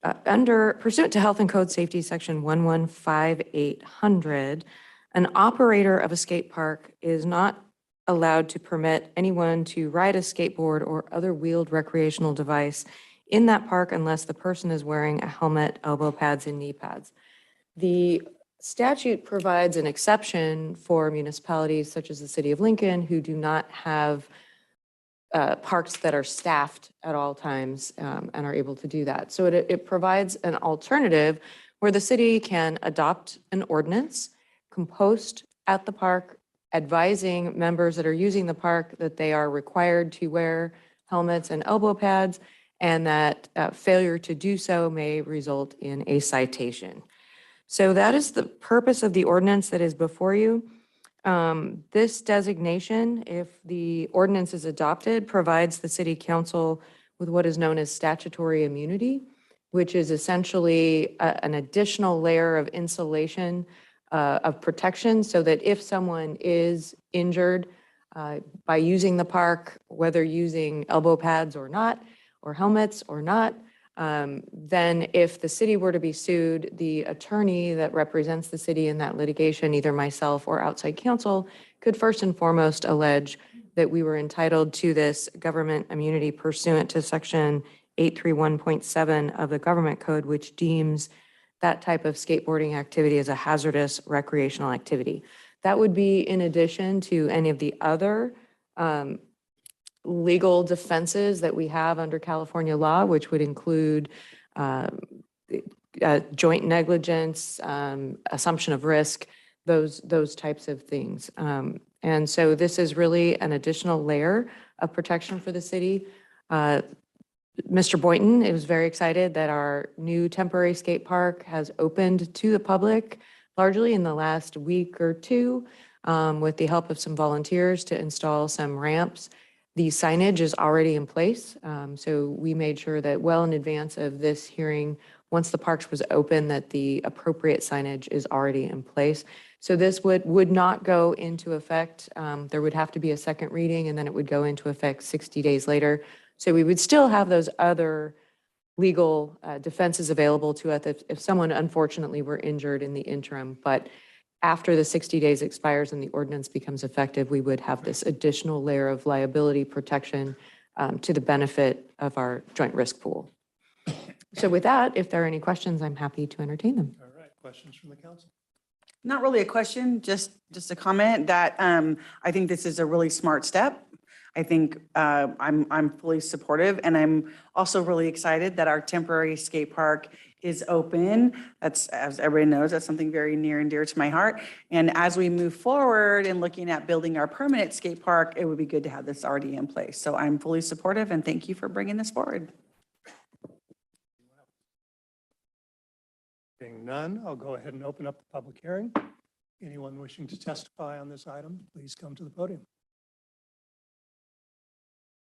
Pursuant to Health and Code Safety Section 115800, an operator of a skate park is not allowed to permit anyone to ride a skateboard or other wheeled recreational device in that park unless the person is wearing a helmet, elbow pads, and knee pads. The statute provides an exception for municipalities such as the city of Lincoln who do not have parks that are staffed at all times and are able to do that. So it provides an alternative where the city can adopt an ordinance, compost at the park, advising members that are using the park that they are required to wear helmets and elbow pads, and that failure to do so may result in a citation. So that is the purpose of the ordinance that is before you. This designation, if the ordinance is adopted, provides the city council with what is known as statutory immunity, which is essentially an additional layer of insulation of protection so that if someone is injured by using the park, whether using elbow pads or not, or helmets or not, then if the city were to be sued, the attorney that represents the city in that litigation, either myself or outside counsel, could first and foremost allege that we were entitled to this government immunity pursuant to Section 831.7 of the Government Code, which deems that type of skateboarding activity as a hazardous recreational activity. That would be in addition to any of the other legal defenses that we have under California law, which would include joint negligence, assumption of risk, those types of things. And so this is really an additional layer of protection for the city. Mr. Boynton is very excited that our new temporary skate park has opened to the public largely in the last week or two with the help of some volunteers to install some ramps. The signage is already in place. So we made sure that well in advance of this hearing, once the parks was open, that the appropriate signage is already in place. So this would not go into effect. There would have to be a second reading and then it would go into effect 60 days later. So we would still have those other legal defenses available to us if someone unfortunately were injured in the interim. But after the 60 days expires and the ordinance becomes effective, we would have this additional layer of liability protection to the benefit of our joint risk pool. So with that, if there are any questions, I'm happy to entertain them. All right, questions from the council? Not really a question, just a comment that I think this is a really smart step. I think I'm fully supportive, and I'm also really excited that our temporary skate park is open. That's, as everybody knows, that's something very near and dear to my heart. And as we move forward and looking at building our permanent skate park, it would be good to have this already in place. So I'm fully supportive, and thank you for bringing this forward. Being none, I'll go ahead and open up the public hearing. Anyone wishing to testify on this item, please come to the podium.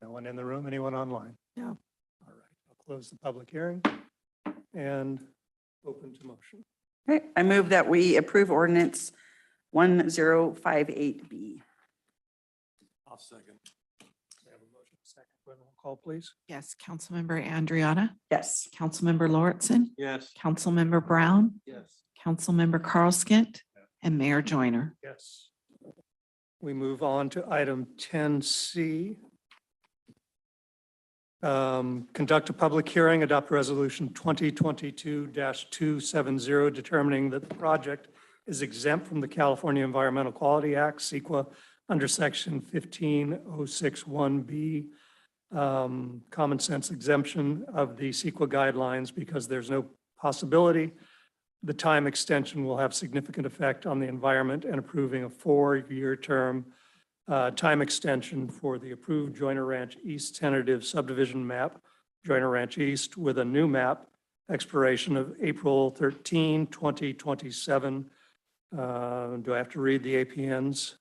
No one in the room, anyone online? No. All right, I'll close the public hearing and open to motion. Okay, I move that we approve ordinance 1058B. I'll second. We have a motion, second. Roll call, please. Yes, Councilmember Andriana, Yes. Councilmember Lauritsen, Yes. Councilmember Brown, Yes. Councilmember Carl Skint, and Mayor Joyner. Yes. We move on to item 10C. Conduct a public hearing, adopt resolution 2022-270, determining that the project is exempt from the California Environmental Quality Act, CEQA, under section 15061B, common sense exemption of the CEQA guidelines because there's no possibility the time extension will have significant effect on the environment, and approving a 4-year term time extension for the approved Joyner Ranch East tentative subdivision map, Joyner Ranch East, with a new map expiration of April 13, 2027. Do I have to read the APNs?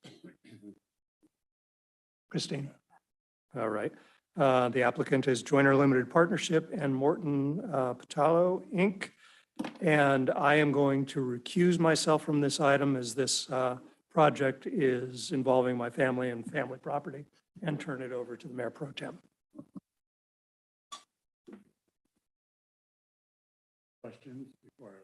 Christine? All right. The applicant is Joyner Limited Partnership and Morton Patalo, Inc. And I am going to recuse myself from this item as this project is involving my family and family property, and turn it over to the Mayor Pro Tem. Questions before I open?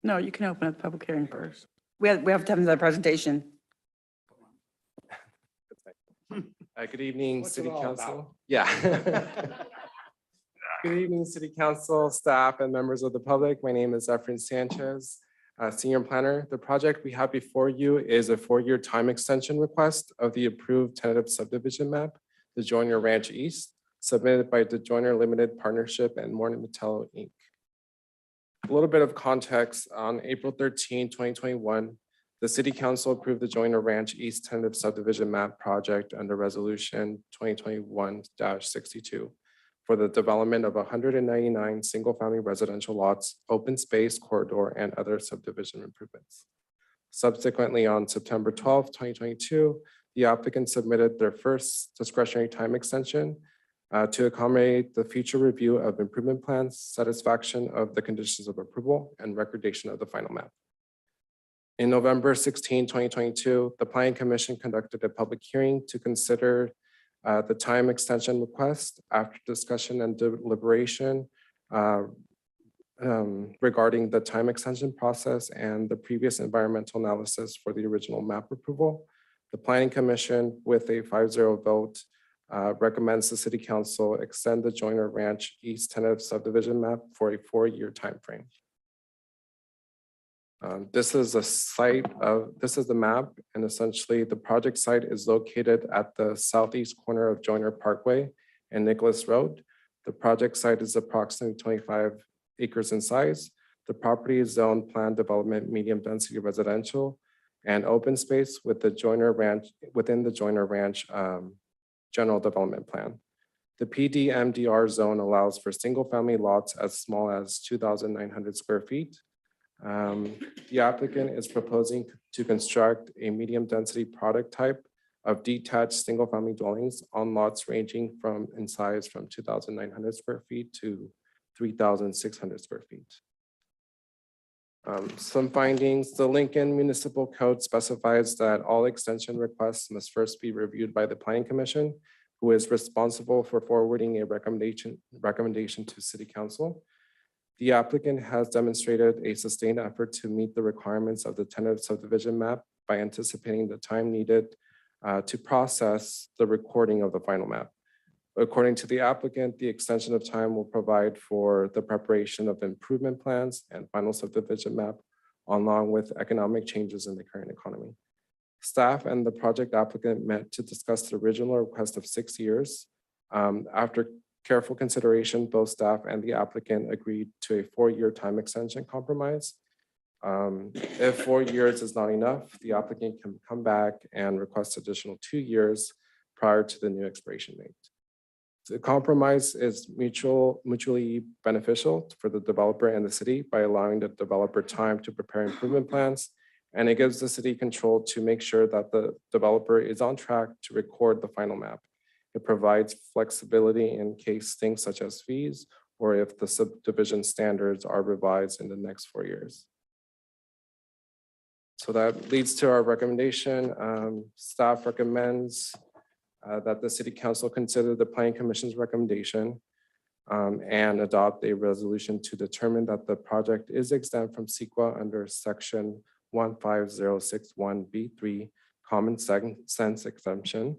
No, you can open up the public hearing first. We have to have another presentation. Good evening, What's City it all Council. Yeah. Good evening, City Council, staff, and members of the public. My name is Efren Sanchez, Senior Planner. The project we have before you is a 4-year time extension request of the approved tentative subdivision map, the Joyner Ranch East, submitted by the Joyner Limited Partnership and Morton Patalo, Inc. A little bit of context: on April 13, 2021, the City Council approved the Joyner Ranch East tentative subdivision map project under Resolution 2021-62 for the development of 199 single-family residential lots, open space, corridor, and other subdivision improvements. Subsequently, on September 12, 2022, the applicant submitted their first discretionary time extension to accommodate the future review of improvement plans, satisfaction of the conditions of approval, and recordation of the final map. In November 16, 2022, the Planning Commission conducted a public hearing to consider the time extension request. After discussion and deliberation regarding the time extension process and the previous environmental analysis for the original map approval, the Planning Commission, with a 5-0 vote, recommends the City Council extend the Joyner Ranch East tentative subdivision map for a 4-year timeframe. This is a this is the map, and essentially the project site is located at the southeast corner of Joyner Parkway and Nicholas Road. The project site is approximately 25 acres in size. The property is zoned planned development, medium density residential, and open space with the Joyner Ranch, within the Joyner Ranch general development plan. The PDMDR zone allows for single family lots as small as 2,900 square feet. The applicant is proposing to construct a medium density product type of detached single family dwellings on lots ranging from in size from 2,900 square feet to 3,600 square feet. Some findings: the Lincoln Municipal Code specifies that all extension requests must first be reviewed by the Planning Commission, who is responsible for forwarding a recommendation to City Council. The applicant has demonstrated a sustained effort to meet the requirements of the tentative subdivision map by anticipating the time needed to process the recording of the final map. According to the applicant, the extension of time will provide for the preparation of improvement plans and final subdivision map, along with economic changes in the current economy. Staff and the project applicant met to discuss the original request of 6 years. After careful consideration, both staff and the applicant agreed to a 4-year time extension compromise. If 4 years is not enough, the applicant can come back and request additional 2 years prior to the new expiration date. The compromise is mutually beneficial for the developer and the city by allowing the developer time to prepare improvement plans. And it gives the city control to make sure that the developer is on track to record the final map. It provides flexibility in case things such as fees or if the subdivision standards are revised in the next 4 years. So that leads to our recommendation. Staff recommends that the city council consider the planning commission's recommendation and adopt a resolution to determine that the project is exempt from CEQA under section 15061B3 common sense exemption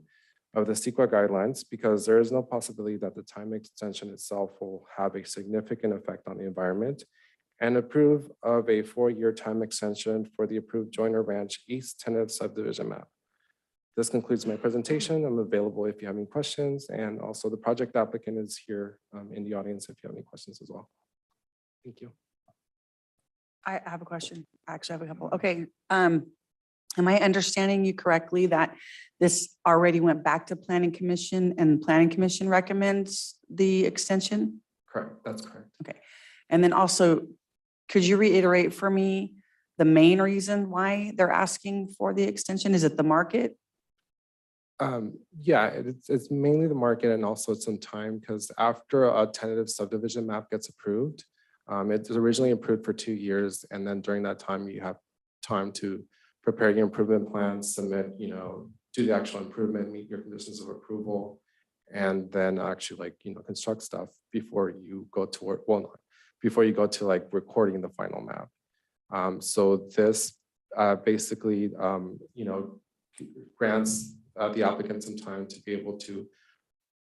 of the CEQA guidelines, because there is no possibility that the time extension itself will have a significant effect on the environment, and approve of a 4-year time extension for the approved Joyner Ranch East tentative subdivision map. This concludes my presentation. I'm available if you have any questions, and also the project applicant is here in the audience if you have any questions as well. Thank you. I have a question. Actually, I have a couple. Okay. Am I understanding you correctly that this already went back to planning commission and planning commission recommends the extension? Correct. That's correct. Okay. And then also, could you reiterate for me the main reason why they're asking for the extension? Is it the market? Yeah, it's mainly the market and also some time, because after a tentative subdivision map gets approved, it's originally approved for 2 years. And then during that time, you have time to prepare your improvement plans, submit, do the actual improvement, meet your conditions of approval, and then actually construct stuff before you go to work. Well, not before you go to recording the final map. So this basically, grants the applicant some time to be able to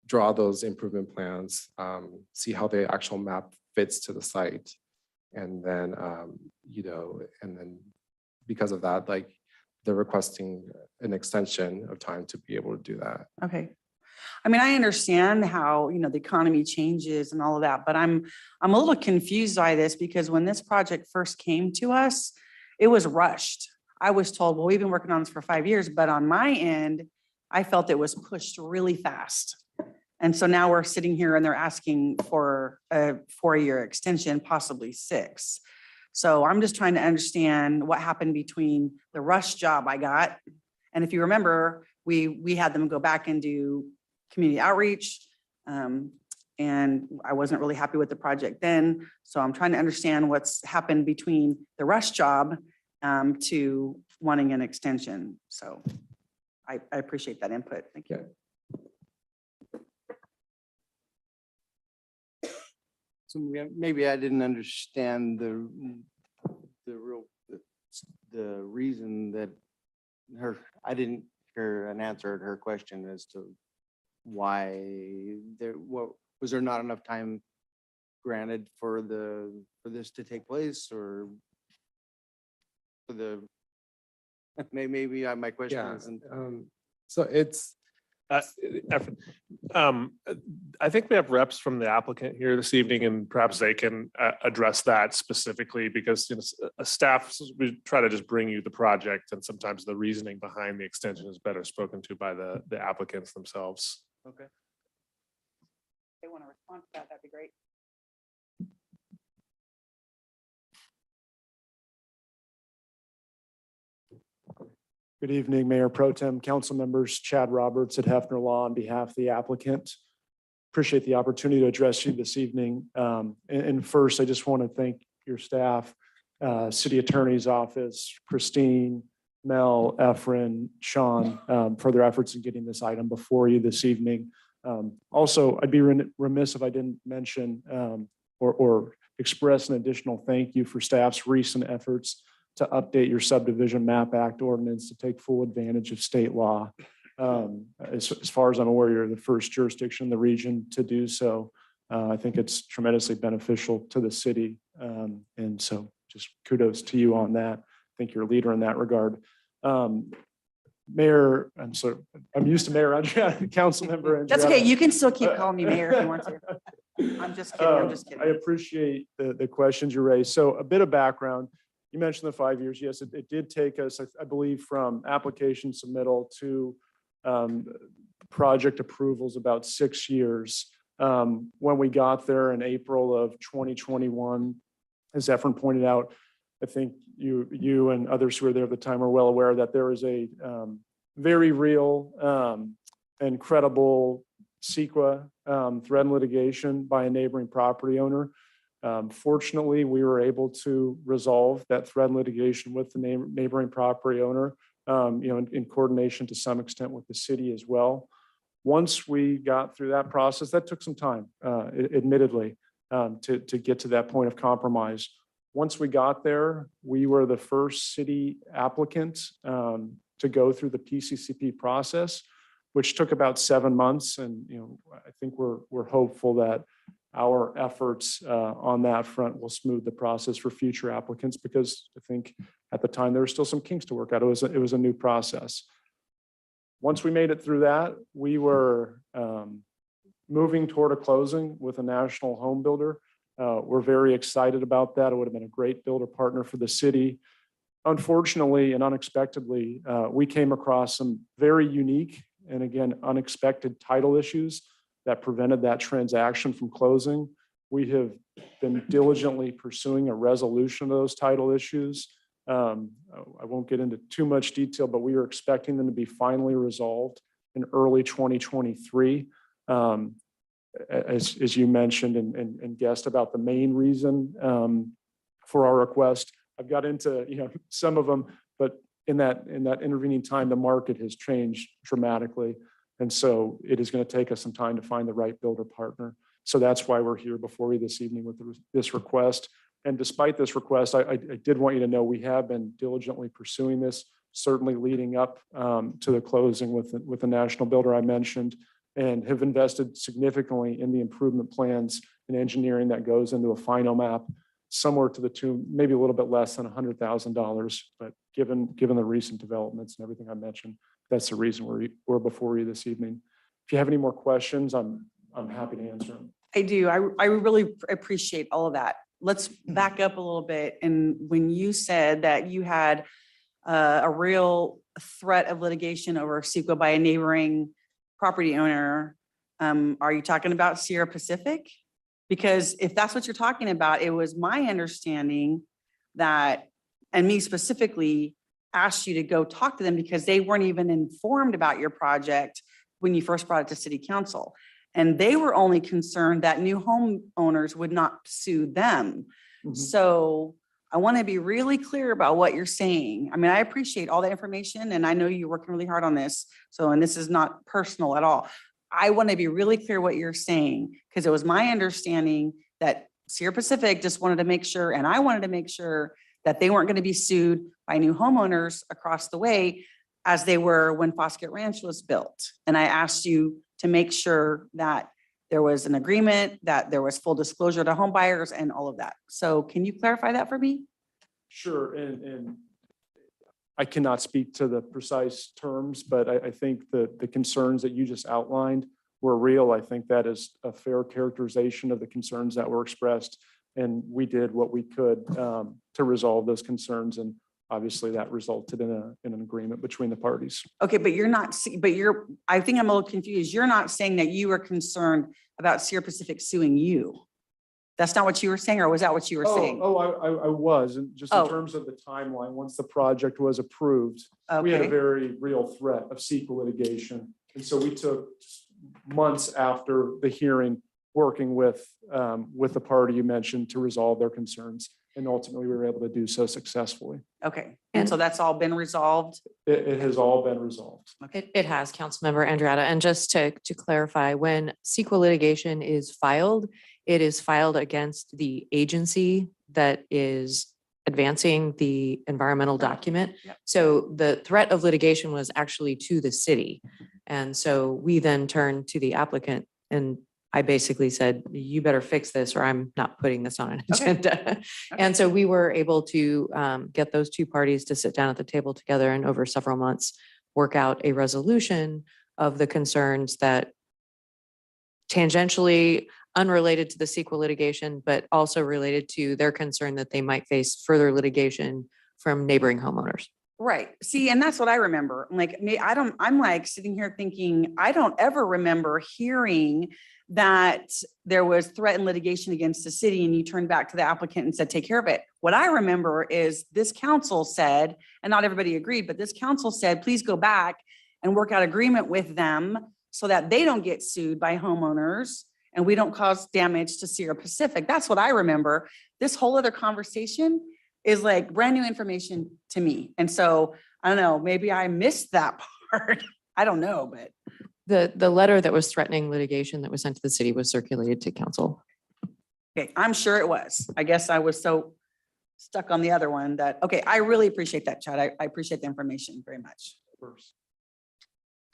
draw those improvement plans, see how the actual map fits to the site. And then, and then because of that, they're requesting an extension of time to be able to do that. Okay. I mean, I understand how, the economy changes and all of that, but I'm a little confused by this because when this project first came to us, it was rushed. I was told, well, we've been working on this for 5 years, but on my end, I felt it was pushed really fast. And so now we're sitting here and they're asking for a 4-year extension, possibly 6. So I'm just trying to understand what happened between the rush job I got. And if you remember, we had them go back and do community outreach. And I wasn't really happy with the project then. So I'm trying to understand what's happened between the rush job to wanting an extension. So I appreciate that input. Thank you. So maybe I didn't understand the reason that I didn't hear an answer to her question as to why was there not enough time granted for this to take place, or for the maybe my question isn't. So it's I think we have reps from the applicant here this evening, and perhaps they can address that specifically, because staff, we try to just bring you the project, and sometimes the reasoning behind the extension is better spoken to by the applicants themselves. Okay. If they want to respond to that, that'd be great. Good evening, Mayor Pro Tem, council members, Chad Roberts at Hefner Law on behalf of the applicant. Appreciate the opportunity to address you this evening. And first, I just want to thank your staff, City Attorney's Office, Christine, Mel, Efren, Sean, for their efforts in getting this item before you this evening. Also, I'd be remiss if I didn't mention or express an additional thank you for staff's recent efforts to update your subdivision map act ordinance to take full advantage of state law. As far as I'm aware, you're the first jurisdiction in the region to do so. I think it's tremendously beneficial to the city. And so just kudos to you on that. I think you're a leader in that regard. Mayor, I'm used to Mayor Andrea, council member. That's okay. Andriana. You can still keep calling me mayor if you want to. I'm just kidding. I'm just I kidding. appreciate the questions you raised. So a bit of background. You mentioned the 5 years. Yes, it did take us, I believe, from application submittal to project approvals about 6 years. When we got there in April of 2021, as Efren pointed out, I think you and others who were there at the time are well aware that there is a very real and credible CEQA threat and litigation by a neighboring property owner. Fortunately, we were able to resolve that threat and litigation with the neighboring property owner, in coordination to some extent with the city as well. Once we got through that process, that took some time, admittedly, to get to that point of compromise. Once we got there, we were the first city applicant to go through the PCCP process, which took about 7 months. And, I think we're hopeful that our efforts on that front will smooth the process for future applicants, because I think at the time there were still some kinks to work out. It was a new process. Once we made it through that, we were moving toward a closing with a national home builder. We're very excited about that. It would have been a great builder partner for the city. Unfortunately and unexpectedly, we came across some very unique and, again, unexpected title issues that prevented that transaction from closing. We have been diligently pursuing a resolution of those title issues. I won't get into too much detail, but we are expecting them to be finally resolved in early 2023. As you mentioned and guessed about the main reason for our request, I've got into some of them, but in that intervening time, the market has changed dramatically. And so it is going to take us some time to find the right builder partner. So that's why we're here before you this evening with this request. And despite this request, I did want you to know we have been diligently pursuing this, certainly leading up to the closing with the national builder I mentioned, and have invested significantly in the improvement plans and engineering that goes into a final map, somewhere to the tune, maybe a little bit less than $100,000. But given the recent developments and everything I mentioned, that's the reason we're before you this evening. If you have any more questions, I'm happy to answer them. I do. I really appreciate all of that. Let's back up a little bit. And when you said that you had a real threat of litigation over CEQA by a neighboring property owner, are you talking about Sierra Pacific? Because if that's what you're talking about, it was my understanding that, and me specifically, asked you to go talk to them because they weren't even informed about your project when you first brought it to city council. And they were only concerned that new homeowners would not sue them. So I want to be really clear about what you're saying. I mean, I appreciate all the information and I know you're working really hard on this. So, and this is not personal at all. I want to be really clear what you're saying, because it was my understanding that Sierra Pacific just wanted to make sure, and I wanted to make sure that they weren't going to be sued by new homeowners across the way as they were when Foskett Ranch was built. And I asked you to make sure that there was an agreement, that there was full disclosure to home buyers and all of that. So can you clarify that for me? Sure. And I cannot speak to the precise terms, but I think the concerns that you just outlined were real. I think that is a fair characterization of the concerns that were expressed. And we did what we could to resolve those concerns. And obviously that resulted in an agreement between the parties. Okay, but I think I'm a little confused. You're not saying that you were concerned about Sierra Pacific suing you. That's not what you were saying, or was that what you were saying? I was, and just in terms of the timeline, once the project was approved, we had a very real threat of CEQA litigation. And so we took months after the hearing working with the party you mentioned to resolve their concerns. And ultimately we were able to do so successfully. Okay, and so that's all been resolved? It has all been resolved. It has, Councilmember Andriana. And just to clarify, when CEQA litigation is filed, it is filed against the agency that is advancing the environmental document. Yep. So the threat of litigation was actually to the city. And so we then turned to the applicant and I basically said, you better fix this or I'm not putting this on an agenda. And so we were able to get those two parties to sit down at the table together and over several months, work out a resolution of the concerns that tangentially unrelated to the CEQA litigation, but also related to their concern that they might face further litigation from neighboring homeowners. Right. See, and that's what I remember. Like, I'm like sitting here thinking, I don't ever remember hearing that there was threat and litigation against the city and you turned back to the applicant and said, take care of it. What I remember is this council said, and not everybody agreed, but this council said, please go back and work out agreement with them so that they don't get sued by homeowners and we don't cause damage to Sierra Pacific. That's what I remember. This whole other conversation is like brand new information to me. And so I don't know, maybe I missed that part. I don't know, but. The letter that was threatening litigation that was sent to the city was circulated to council. Okay, I'm sure it was. I guess I was so stuck on the other one that, okay, I really appreciate that, Chad. I appreciate the information very much. First.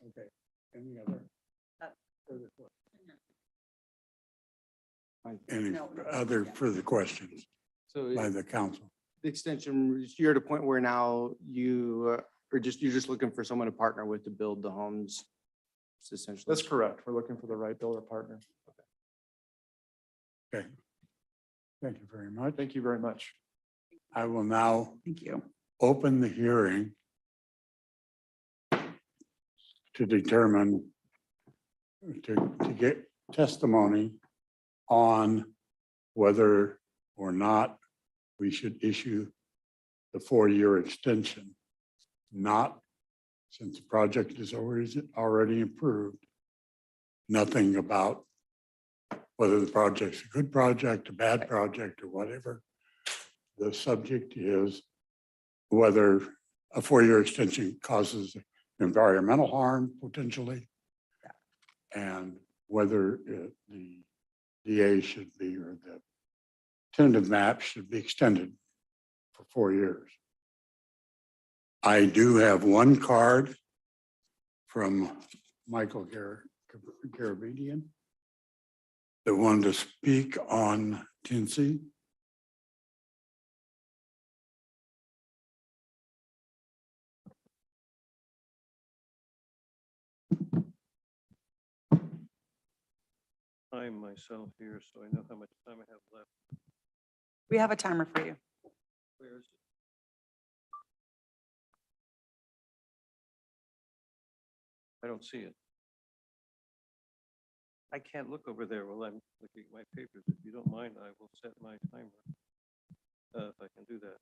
Okay, any other? further questions? Any No. other further questions So by the council? the extension, you're at a point where now you're just looking for someone to partner with to build the homes. Essentially. That's correct. We're looking for the right builder partner. Okay. Thank you very much. Thank you very much. I will now Thank you. open the hearing to determine, to get testimony on whether or not we should issue the 4-year extension, not since the project is already approved, nothing about whether the project's a good project, a bad project, or whatever. The subject is whether a 4-year extension causes environmental harm potentially, and whether the DA should be, or the tentative map should be extended for 4 years. I do have one card from Michael Garabedian that wanted to speak on Tinsy. Time myself here, so I know how much time I have left. We have a timer for you. Where is it? I don't see it. I can't look over there while I'm looking at my papers. If you don't mind, I will set my timer. If I can do that.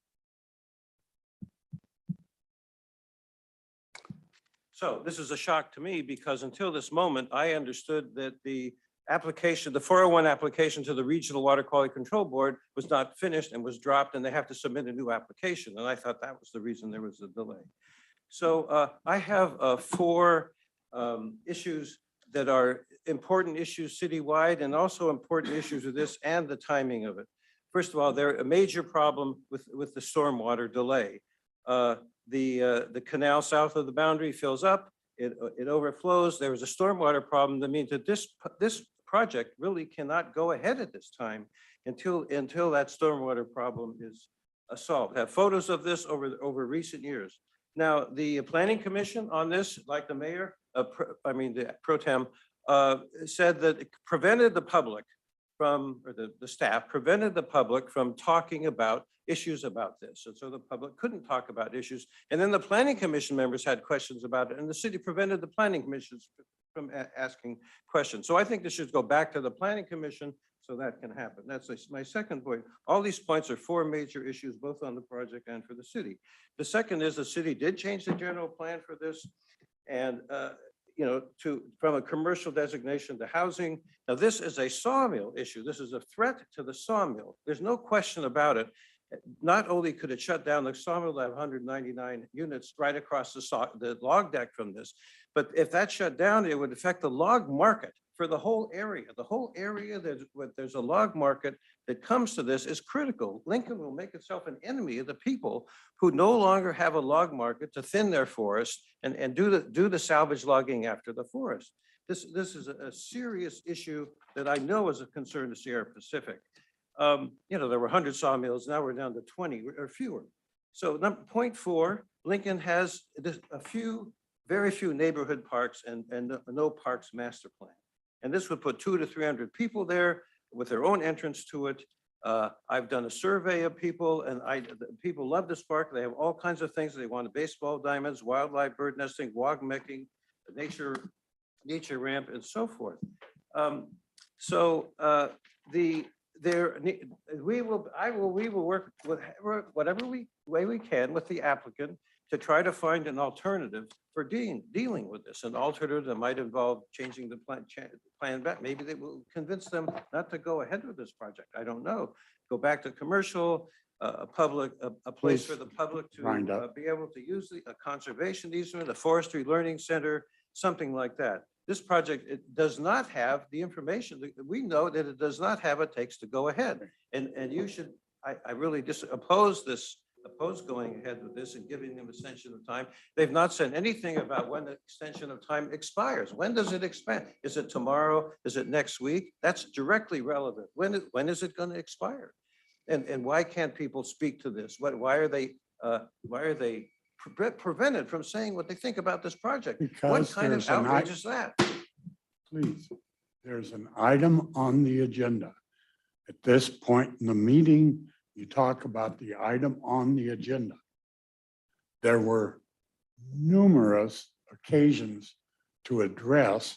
So this is a shock to me because until this moment, I understood that the application, the 401 application to the Regional Water Quality Control Board was not finished and was dropped and they have to submit a new application. And I thought that was the reason there was a delay. So I have 4 issues that are important issues citywide and also important issues with this and the timing of it. First of all, there's a major problem with the stormwater delay. The canal south of the boundary fills up, it overflows. There was a stormwater problem. That means that this project really cannot go ahead at this time until that stormwater problem is solved. I have photos of this over recent years. Now, the Planning Commission on this, like the mayor, the pro tem, said that it prevented the public from, or the staff prevented the public from talking about issues about this. And so the public couldn't talk about issues. And then the Planning Commission members had questions about it and the city prevented the Planning Commissions from asking questions. So I think this should go back to the Planning Commission so that can happen. That's my second point. All these points are 4 major issues, both on the project and for the city. The second is the city did change the general plan for this and, from a commercial designation to housing. Now, this is a sawmill issue. This is a threat to the sawmill. There's no question about it. Not only could it shut down the sawmill that have 199 units right across the log deck from this, but if that shut down, it would affect the log market. for the whole area. The whole area, there's a log market that comes to this is critical. Lincoln will make itself an enemy of the people who no longer have a log market to thin their forest and do the salvage logging after the forest. This is a serious issue that I know is a concern to Sierra Pacific. You know, there were 100 sawmills, now we're down to 20 or fewer. So point 4, Lincoln has very few neighborhood parks and no parks master plan. And this would put 200 to 300 people there with their own entrance to it. I've done a survey of people and people love this park. They have all kinds of things. They want baseball diamonds, wildlife, bird nesting, wog making, nature ramp, and so forth. We will work with whatever way we can with the applicant to try to find an alternative for dealing with this. An alternative that might involve changing the plan back. Maybe they will convince them not to go ahead with this project. I don't know. Go back to commercial, a place for the public to be able to use a conservation easement, a forestry learning center, something like that. This project, it does not have the information. We know that it does not have what it takes to go ahead. And you should, I really oppose going ahead with this and giving them extension of time. They've not said anything about when the extension of time expires. When does it expire? Is it tomorrow? Is it next week? That's directly relevant. When is it going to expire? And why can't people speak to this? Why are they prevented from saying what they think about this project? What Because kind of there's an outrage is that? Please, there's an item on the agenda. At this point in the meeting, you talk about the item on the agenda. There were numerous occasions to address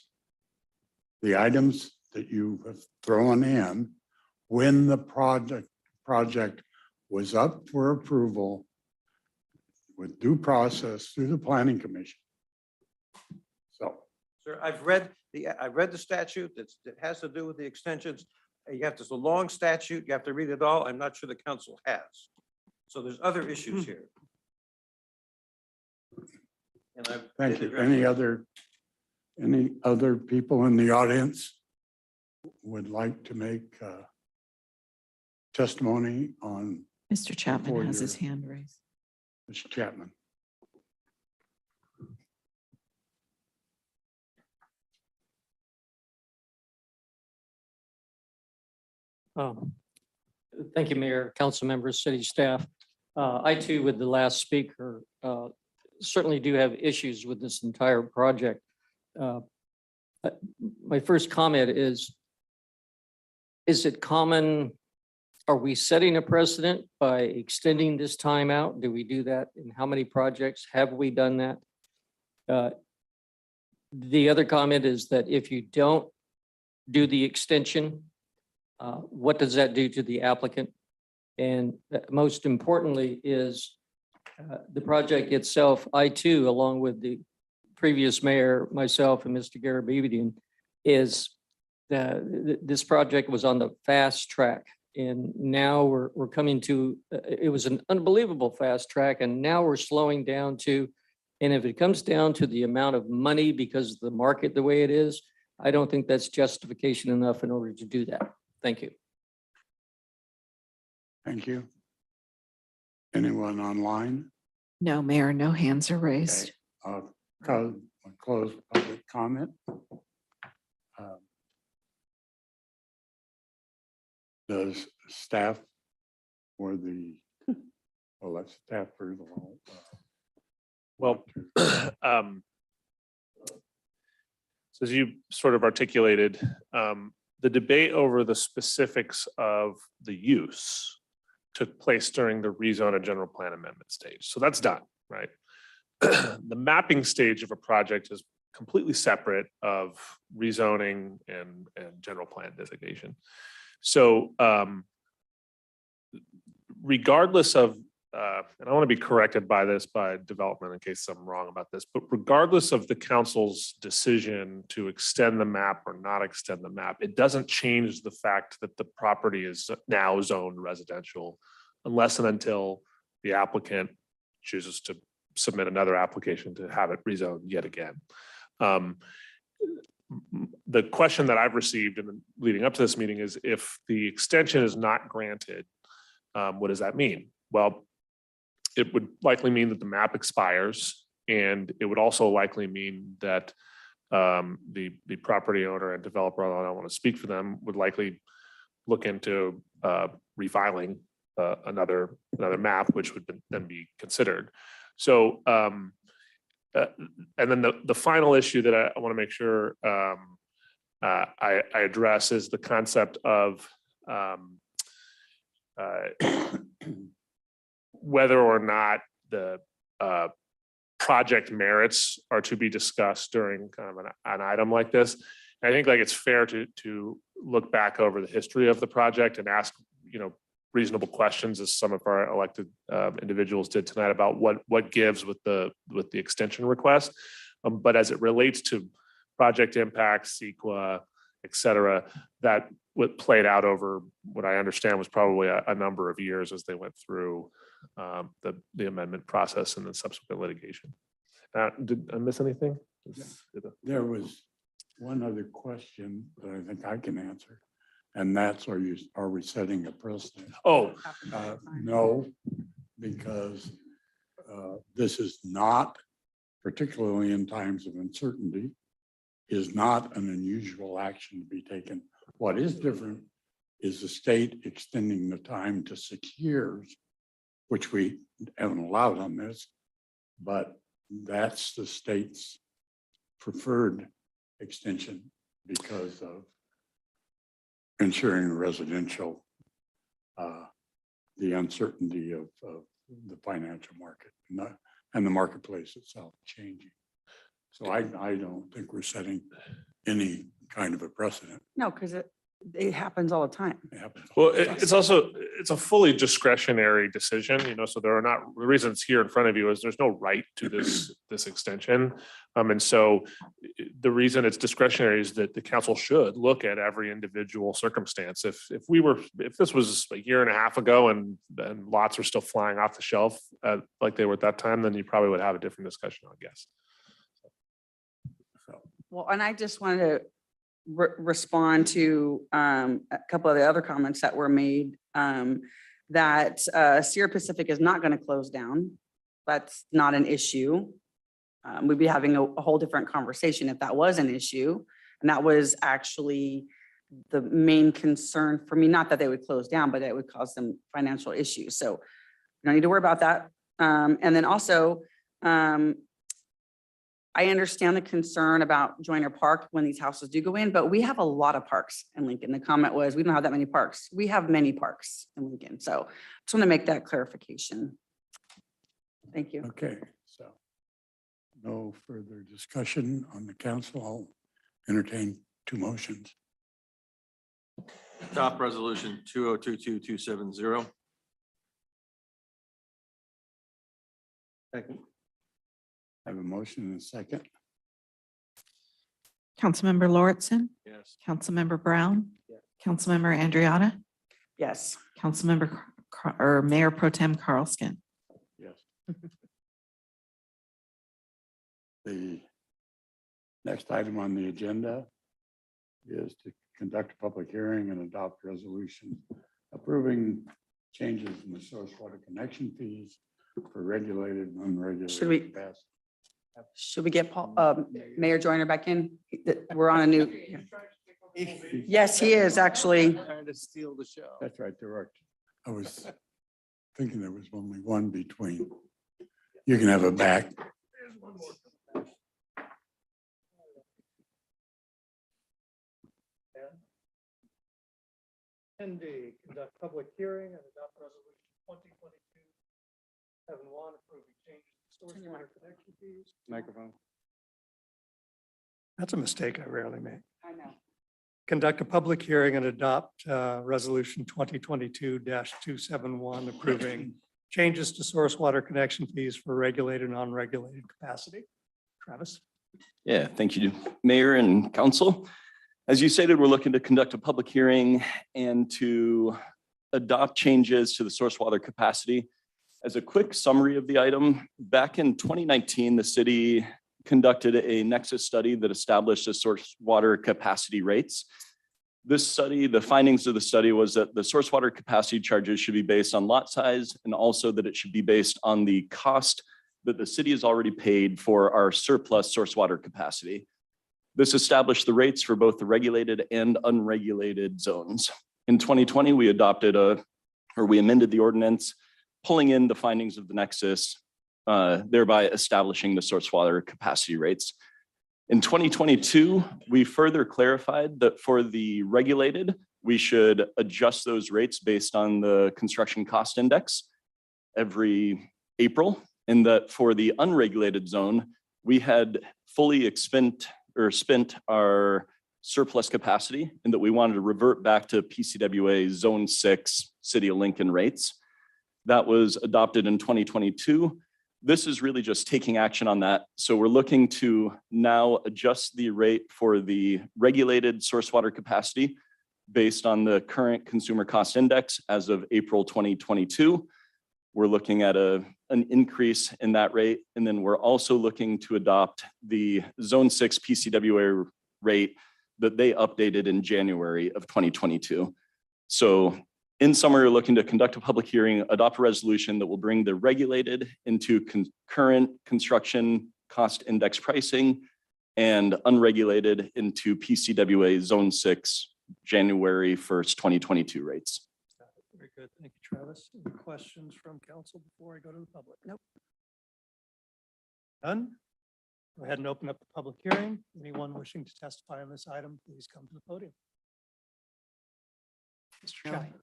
the items that you have thrown in when the project was up for approval with due process through the planning commission. So. Sir, I've read the statute that has to do with the extensions. There's a long statute. You have to read it all. I'm not sure the council has. So there's other issues here. And Thank you. Any other people in the audience would like to make testimony on? Mr. Chapman has his hand raised. Mr. Chapman. Thank you, Mayor, council members, city staff. I too, with the last speaker, certainly do have issues with this entire project. My first comment is it common? Are we setting a precedent by extending this time out? Do we do that? In how many projects have we done that? The other comment is that if you don't do the extension, what does that do to the applicant? And most importantly is the project itself. I too, along with the previous mayor, myself and Mr. Garabedian, is this project was on the fast track. And now we're coming to, it was an unbelievable fast track, and now we're slowing down to, and if it comes down to the amount of money because of the market the way it is, I don't think that's justification enough in order to do that. Thank you. Thank you. Anyone online? No, Mayor, no hands are raised. Close public comment. Does staff or the, well, let's staff for the whole. Well, so as you sort of articulated, the debate over the specifics of the use took place during the rezone and general plan amendment stage. So that's done, right? The mapping stage of a project is completely separate of rezoning and general plan designation. So regardless of, and I want to be corrected by this by development in case I'm wrong about this, but regardless of the council's decision to extend the map or not extend the map, it doesn't change the fact that the property is now zoned residential unless and until the applicant chooses to submit another application to have it rezoned yet again. the question that I've received in the leading up to this meeting is if the extension is not granted, what does that mean? Well, it would likely mean that the map expires, and it would also likely mean that the property owner and developer, although I don't want to speak for them, would likely look into refiling another map, which would then be considered. So, and then the final issue that I want to make sure I address is the concept of whether or not the project merits are to be discussed during kind of an item like this. And I think like it's fair to look back over the history of the project and ask, reasonable questions, as some of our elected individuals did tonight, about what gives with the extension request. But as it relates to project impacts, CEQA, et cetera, that what played out over what I understand was probably a number of years as they went through the amendment process and then subsequent litigation. Did I miss anything? There was one other question that I think I can answer, and that's, are we setting a precedent? Oh, no, because this is not, particularly in times of uncertainty, is not an unusual action to be taken. What is different is the state extending the time to 6 years, which we haven't allowed on this, but that's the state's preferred extension because of ensuring residential, the uncertainty of the financial market and the marketplace itself changing. So I don't think we're setting any kind of a precedent. No, because it happens all the time. It happens. well, it's a fully discretionary decision, so there are not, the reason it's here in front of you is there's no right to this extension. And so the reason it's discretionary is that the council should look at every individual circumstance. If this was a year and a half ago and lots are still flying off the shelf like they were at that time, then you probably would have a different discussion, I guess. Well, and I just wanted to respond to a couple of the other comments that were made, that Sierra Pacific is not going to close down. That's not an issue. We'd be having a whole different conversation if that was an issue. And that was actually the main concern for me, not that they would close down, but it would cause some financial issues. So you don't need to worry about that. And then also, I understand the concern about Joyner Park when these houses do go in, but we have a lot of parks in Lincoln. The comment was, we don't have that many parks. We have many parks in Lincoln. So just want to make that clarification. Thank you. Okay, so no further discussion on the council. I'll entertain 2 motions. Adopt resolution 2022-270. Second. I have a motion and a second. Councilmember Lauritsen, Yes. Councilmember Brown, Councilmember Andriotta, Yes. Councilmember or Mayor Pro Tem Carlskin. Yes. The next item on the agenda is to conduct a public hearing and adopt resolution approving changes in the source water connection fees for regulated and unregulated capacity. Should we get Mayor Joyner back in? We're on a new. Yes, he is actually. Trying to steal the show. That's right, there are. I was thinking there was only one between. You can have it back. Conduct public hearing and adopt resolution 2022-71 approving changes to source water connection fees. Microphone. That's a mistake I rarely make. I know. Conduct a public hearing and adopt resolution 2022-271 approving changes to source water connection fees for regulated and unregulated capacity. Travis? Yeah, thank you, Mayor and Council. As you stated, we're looking to conduct a public hearing and to adopt changes to the source water capacity. As a quick summary of the item, back in 2019, the city conducted a nexus study that established the source water capacity rates. This study, the findings of the study was that the source water capacity charges should be based on lot size and also that it should be based on the cost that the city has already paid for our surplus source water capacity. This established the rates for both the regulated and unregulated zones. In 2020, we amended the ordinance, pulling in the findings of the nexus, thereby establishing the source water capacity rates. In 2022, we further clarified that for the regulated, we should adjust those rates based on the construction cost index every April, and that for the unregulated zone, we had fully spent our surplus capacity and that we wanted to revert back to PCWA Zone 6 City of Lincoln rates. That was adopted in 2022. This is really just taking action on that. So we're looking to now adjust the rate for the regulated source water capacity based on the current consumer cost index as of April 2022. We're looking at an increase in that rate. And then we're also looking to adopt the Zone 6 PCWA rate that they updated in January of 2022. So in summary, we're looking to conduct a public hearing, adopt a resolution that will bring the regulated into current construction cost index pricing and unregulated into PCWA Zone 6, January 1st, 2022 rates. Very good. Thank you, Travis. Any questions from council before I go to the public? Nope. None? Go ahead and open up the public hearing. Anyone wishing to testify on this item, please come to the podium. Mr. Chapman.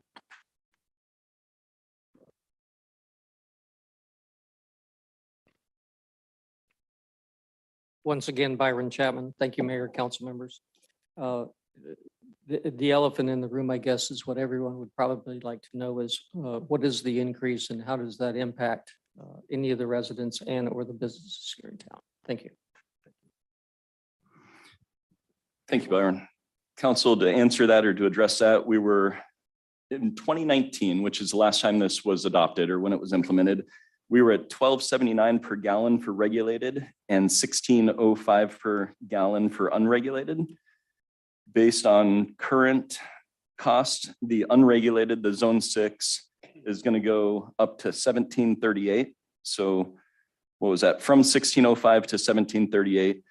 Once again, Byron Chapman. Thank you, Mayor, council members. The elephant in the room, I guess, is what everyone would probably like to know is what is the increase and how does that impact any of the residents and or the businesses here in town? Thank you. Thank you, Byron. Council, to answer that or to address that, we were in 2019, which is the last time this was adopted or when it was implemented, we were at $12.79 per gallon for regulated and $16.05 per gallon for unregulated. Based on current cost, the unregulated, the Zone 6 is going to go up to $17.38. So what was that? From $16.05 to $17.38.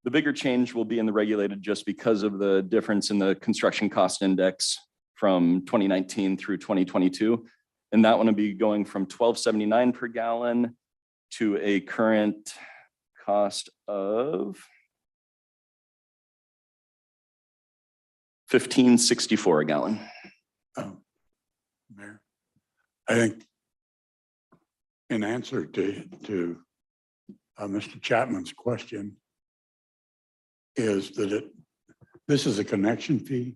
The bigger change will be in the regulated just because of the difference in the construction cost index from 2019 through 2022. And that one will be going from $12.79 per gallon to a current cost of $15.64 a gallon. Mayor, I think in answer to Mr. Chapman's question is that this is a connection fee.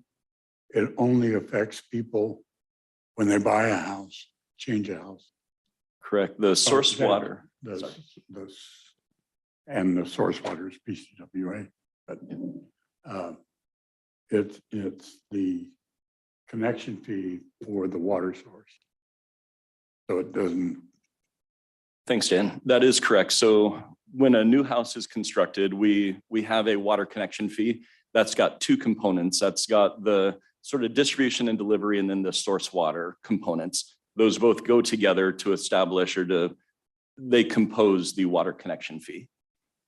It only affects people when they buy a house, change a house. Correct. The source water. And the source water is PCWA, but it's the connection fee for the water source. So it doesn't. Thanks, Dan. That is correct. So when a new house is constructed, we have a water connection fee. That's got two components. That's got the sort of distribution and delivery and then the source water components. Those both go together to establish they compose the water connection fee.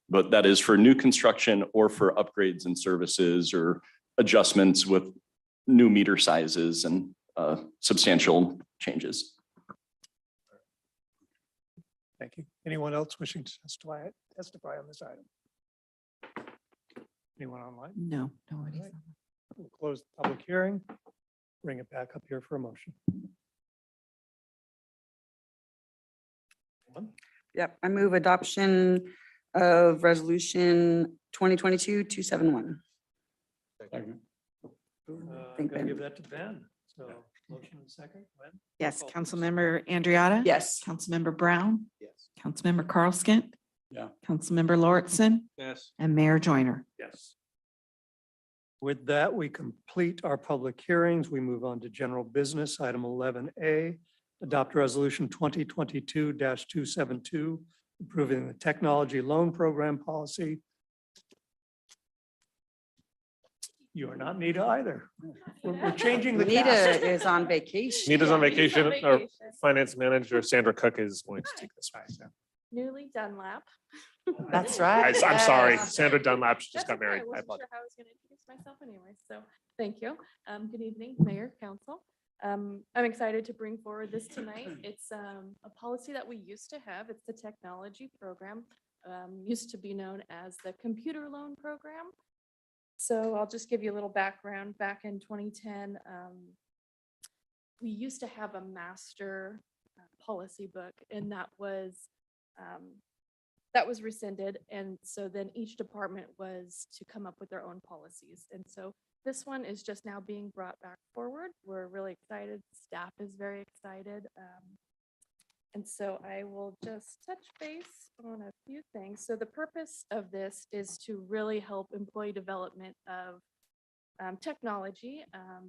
But that is for new construction or for upgrades and services or adjustments with new meter sizes and substantial changes. Thank you. Anyone else wishing to testify on this item? Anyone online? No, nobody. All right. We'll close the public hearing. Bring it back up here for a motion. Yep, I move adoption of resolution 2022-271. I'm Think going to Ben. give that to Ben. So motion and second, Ben? Yes, Councilmember Andriotta? Yes. Councilmember Brown? Yes. Councilmember Carlskent? Yeah. Councilmember Lauritsen? Yes. And Mayor Joyner? Yes. With that, we complete our public hearings. We move on to general business. Item 11A, adopt resolution 2022-272, approving the technology loan program policy You are not Nita either. We're changing the Nita cast. is on vacation. Nita's on Yeah, he's on vacation. Our vacation. finance manager, Sandra Cook, is going to take this one. Newly Dunlap. That's right. I'm sorry, Yes. Sandra Dunlap just That's got okay. married. I I wasn't apologize. sure how I was going to introduce myself anyway, so thank you. Good evening, Mayor, Council. I'm excited to bring forward this tonight. It's a policy that we used to have. It's the technology program, used to be known as the computer loan program. So I'll just give you a little background. Back in 2010, we used to have a master policy book, and that was rescinded. And so then each department was to come up with their own policies. And so this one is just now being brought back forward. We're really excited. Staff is very excited. And so I will just touch base on a few things. So the purpose of this is to really help employee development of technology.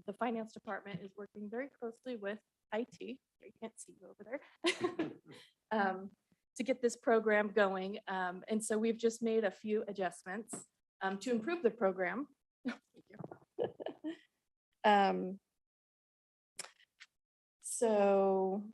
The finance department is working very closely with IT. You can't see you over there. To get this program going. And so we've just made a few adjustments to improve the program. So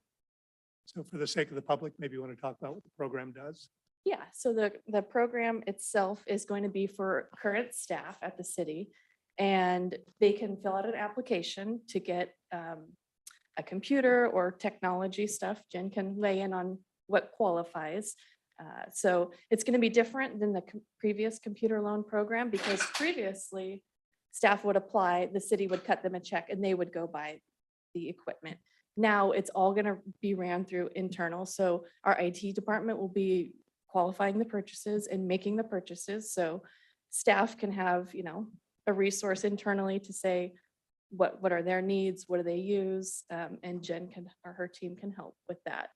So for the sake of the public, maybe you want to talk about what the program does? yeah, so the program itself is going to be for current staff at the city. And they can fill out an application to get a computer or technology stuff. Jen can lay in on what qualifies. So it's going to be different than the previous computer loan program, because previously staff would apply, the city would cut them a check and they would go buy the equipment. Now it's all going to be ran through internal. So our IT department will be qualifying the purchases and making the purchases. So staff can have, a resource internally to say, what are their needs? What do they use? And Jen or her team can help with that.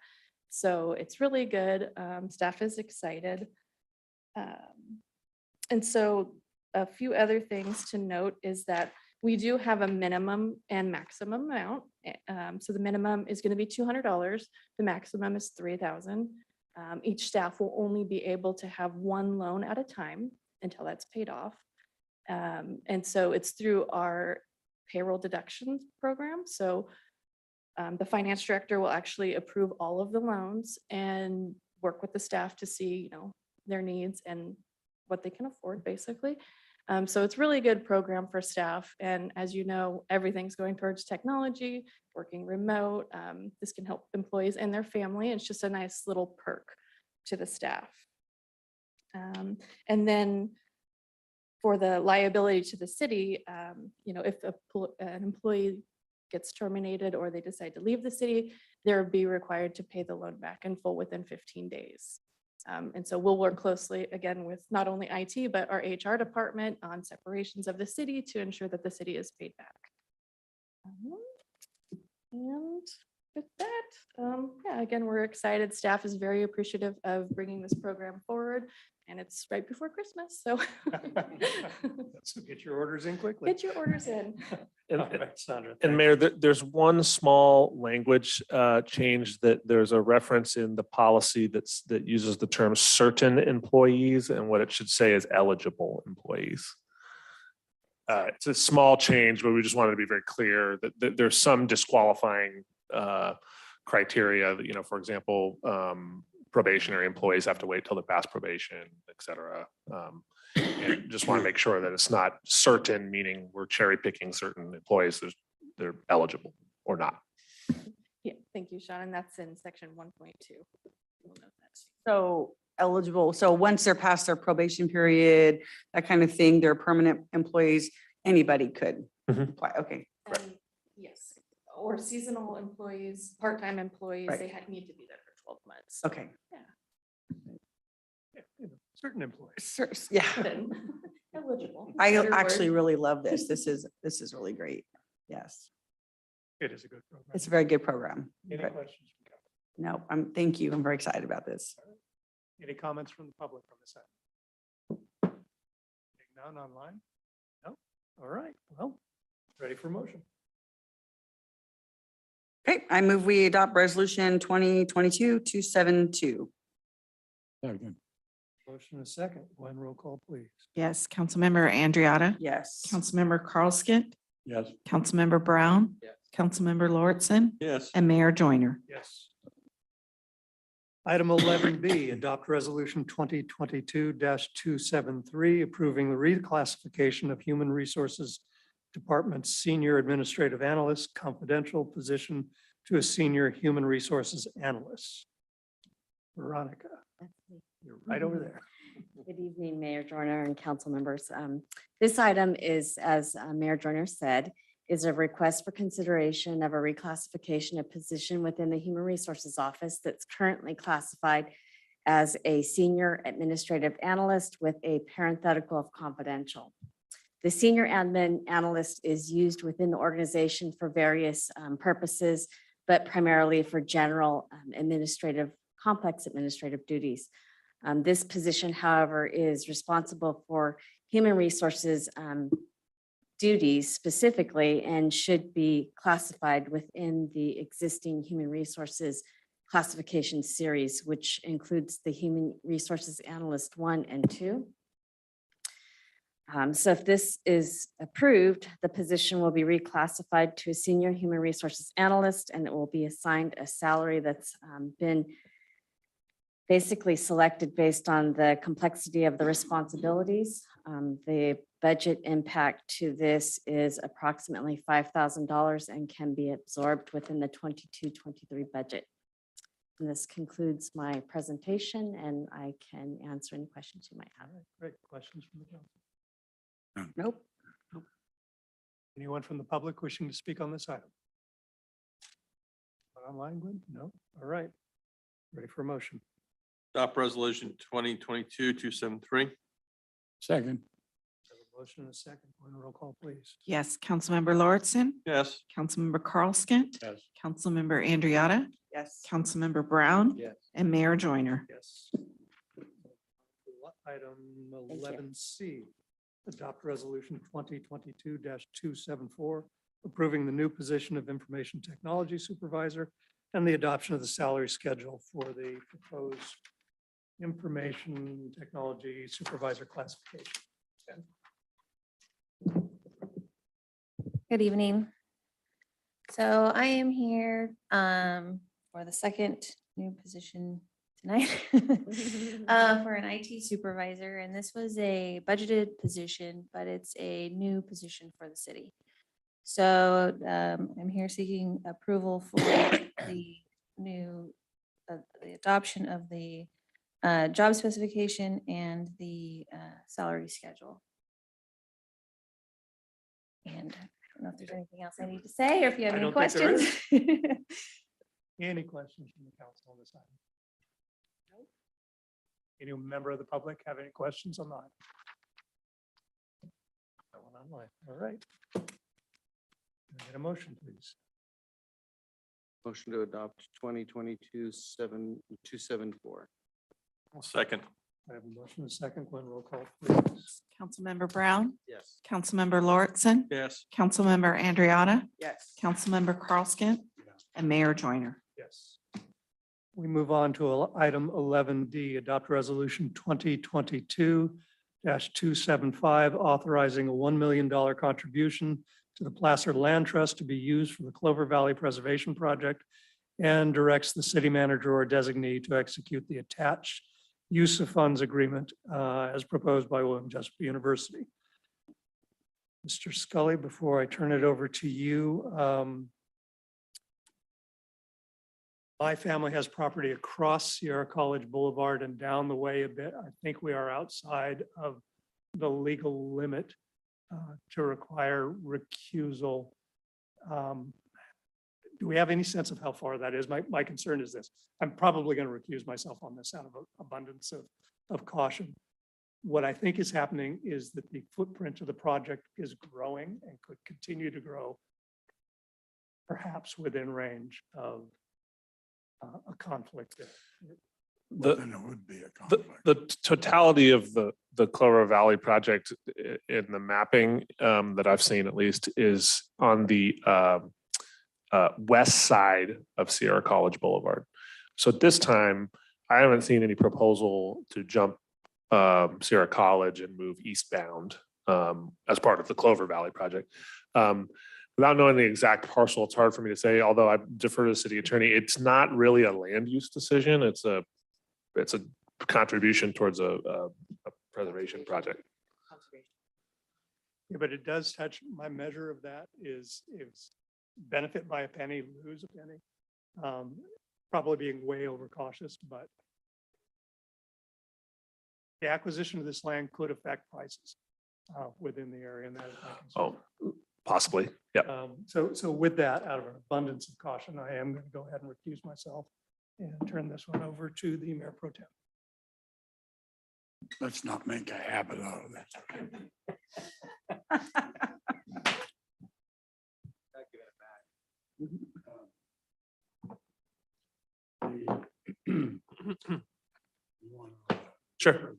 So it's really good. Staff is excited. And so a few other things to note is that we do have a minimum and maximum amount. So the minimum is going to be $200. The maximum is $3,000. Each staff will only be able to have one loan at a time until that's paid off. And so it's through our payroll deductions program. So the finance director will actually approve all of the loans and work with the staff to see, their needs and what they can afford, basically. So it's really a good program for staff. And as you know, everything's going towards technology, working remote. This can help employees and their family. It's just a nice little perk to the staff. And then for the liability to the city, if an employee gets terminated or they decide to leave the city, they'll be required to pay the loan back in full within 15 days. And so we'll work closely again with not only IT, but our HR department on separations of the city to ensure that the city is paid back. And with that, again, we're excited. Staff is very appreciative of bringing this program forward, and it's right before Christmas, so. So get your orders in quickly. Get your orders in. And- All right, Sandra. And Mayor, there's one small language change that there's a reference in the policy that uses the term certain employees, and what it should say is eligible employees. It's a small change, but we just wanted to be very clear that there's some disqualifying criteria that, for example, probationary employees have to wait till they pass probation, et cetera. And just want to make sure that it's not certain, meaning we're cherry picking certain employees, they're eligible or not. Yeah, thank you, Sean, and that's in section 1.2. So eligible, so once they're past their probation period, that kind of thing, they're permanent employees, anybody could apply. Okay. Yes, or seasonal employees, part-time employees, Right. they need to be there for 12 months. Okay. Certain employees. Yeah. Eligible. I better actually word. really love this. This is really great. Yes. It is a good program. It's a very good program. Any But questions? no, thank you. I'm very excited about this. Any comments from the public on this item? None online? No? All right, well, ready for motion. Okay, I move we adopt resolution 2022-272. Motion and a second. Gwen, roll call, please. Yes, Councilmember Andriotta. Yes. Councilmember Carlskent. Yes. Councilmember Brown. Yes. Councilmember Lauritsen. Yes. And Mayor Joyner. Yes. Item 11B, adopt resolution 2022-273, approving the reclassification of Human Resources Department's Senior Administrative Analyst confidential position to a Senior Human Resources Analyst. Veronica, you're right over there. Good evening, Mayor Joyner and council members. This item is, as Mayor Joyner said, is a request for consideration of a reclassification of position within the Human Resources Office that's currently classified as a Senior Administrative Analyst with a parenthetical of confidential. The Senior Admin Analyst is used within the organization for various purposes, but primarily for general complex administrative duties. This position, however, is responsible for human resources duties specifically and should be classified within the existing human resources classification series, which includes the Human Resources Analyst 1 and 2. So if this is approved, the position will be reclassified to a Senior Human Resources Analyst, and it will be assigned a salary that's been basically selected based on the complexity of the responsibilities. The budget impact to this is approximately $5,000 and can be absorbed within the 22-23 budget. And this concludes my presentation, and I can answer any questions you might have. Great. Questions from the council? Nope. Anyone from the public wishing to speak on this item? Online, Gwen? No? All right. Ready for a motion? Adopt resolution 2022-273. Second. Have a motion and a second. Gwen, roll call, please. Yes, Councilmember Lauritsen. Yes. Councilmember Carlskent. Yes. Councilmember Andriotta. Yes. Councilmember Brown. Yes. And Mayor Joyner. Yes. Item Thank you. 11C, adopt resolution 2022-274, approving the new position of Information Technology Supervisor and the adoption of the salary schedule for the proposed Information Technology Supervisor classification. Good evening. So I am here for the second new position tonight for an IT supervisor, and this was a budgeted position, but it's a new position for the city. So I'm here seeking approval for the new, the adoption of the job specification and the salary schedule. And I don't know if there's anything else I need to say, or if you have I any don't think there questions. Any questions from the council on this item? Any member of the public have any questions on that? No one online. All right. Can I get a motion, please? Motion to adopt 2022-274. Second. I have a motion and a second. Gwen, roll call, please. Councilmember Brown. Yes. Councilmember Lauritsen. Yes. Councilmember Andriotta. Yes. Councilmember Carlskent. And Mayor Joyner. Yes. We move on to item 11D, adopt resolution 2022-275, authorizing a $1 million contribution to the Placer Land Trust to be used for the Clover Valley Preservation Project, and directs the city manager or designee to execute the attached use of funds agreement as proposed by William Jessup University. Mr. Scully, before I turn it over to you, my family has property across Sierra College Boulevard and down the way a bit. I think we are outside of the legal limit to require recusal. Do we have any sense of how far that is? My concern is this. I'm probably going to recuse myself on this out of abundance of caution. What I think is happening is that the footprint of the project is growing and could continue to grow, perhaps within range of a conflict. The- Then it would be a The, conflict. the totality of the Clover Valley project in the mapping that I've seen at least is on the west side of Sierra College Boulevard. So at this time, I haven't seen any proposal to jump Sierra College and move eastbound as part of the Clover Valley project. Without knowing the exact parcel, it's hard for me to say, although I defer to the city attorney. It's not really a land use decision. It's a contribution towards a preservation project. Yeah, but it does touch, my measure of that is benefit by a penny, lose a penny. Probably being way overcautious, but the acquisition of this land could affect prices within the area, and that is my concern. Oh, possibly. Yeah. So with that, out of an abundance of caution, I am going to go ahead and recuse myself and turn this one over to the Mayor Pro Tem. Let's not make a habit out of that. Sure.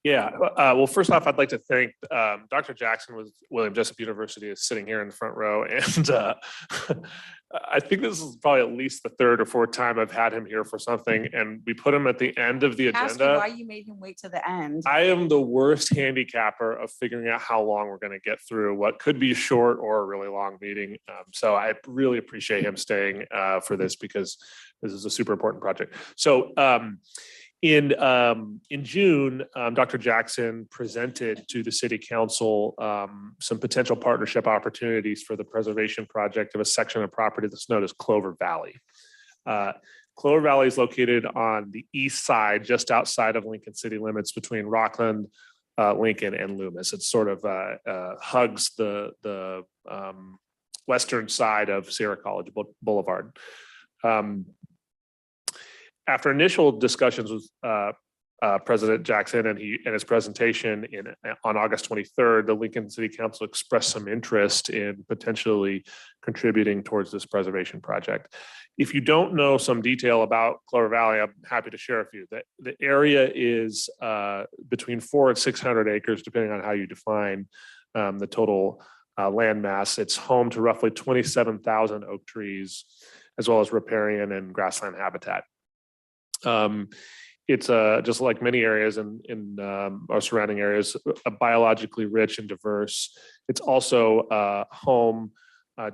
Yeah, well, first off, I'd like to thank Dr. Jackson with William Jessup University is sitting here in the front row. And I think this is probably at least the third or fourth time I've had him here for something. And we put him at the end of the Ask you why agenda. you made him wait to the end. I am the worst handicapper of figuring out how long we're going to get through what could be a short or a really long meeting. So I really appreciate him staying for this because this is a super important project. So in June, Dr. Jackson presented to the city council some potential partnership opportunities for the preservation project of a section of property that's known as Clover Valley. Clover Valley is located on the east side, just outside of Lincoln city limits between Rockland, Lincoln, and Loomis. It sort of hugs the western side of Sierra College Boulevard. After initial discussions with President Jackson and his presentation on August 23rd, the Lincoln City Council expressed some interest in potentially contributing towards this preservation project. If you don't know some detail about Clover Valley, I'm happy to share with you that the area is between 400 and 600 acres, depending on how you define the total land mass. It's home to roughly 27,000 oak trees, as well as riparian and grassland habitat. It's just like many areas in our surrounding areas, biologically rich and diverse. It's also home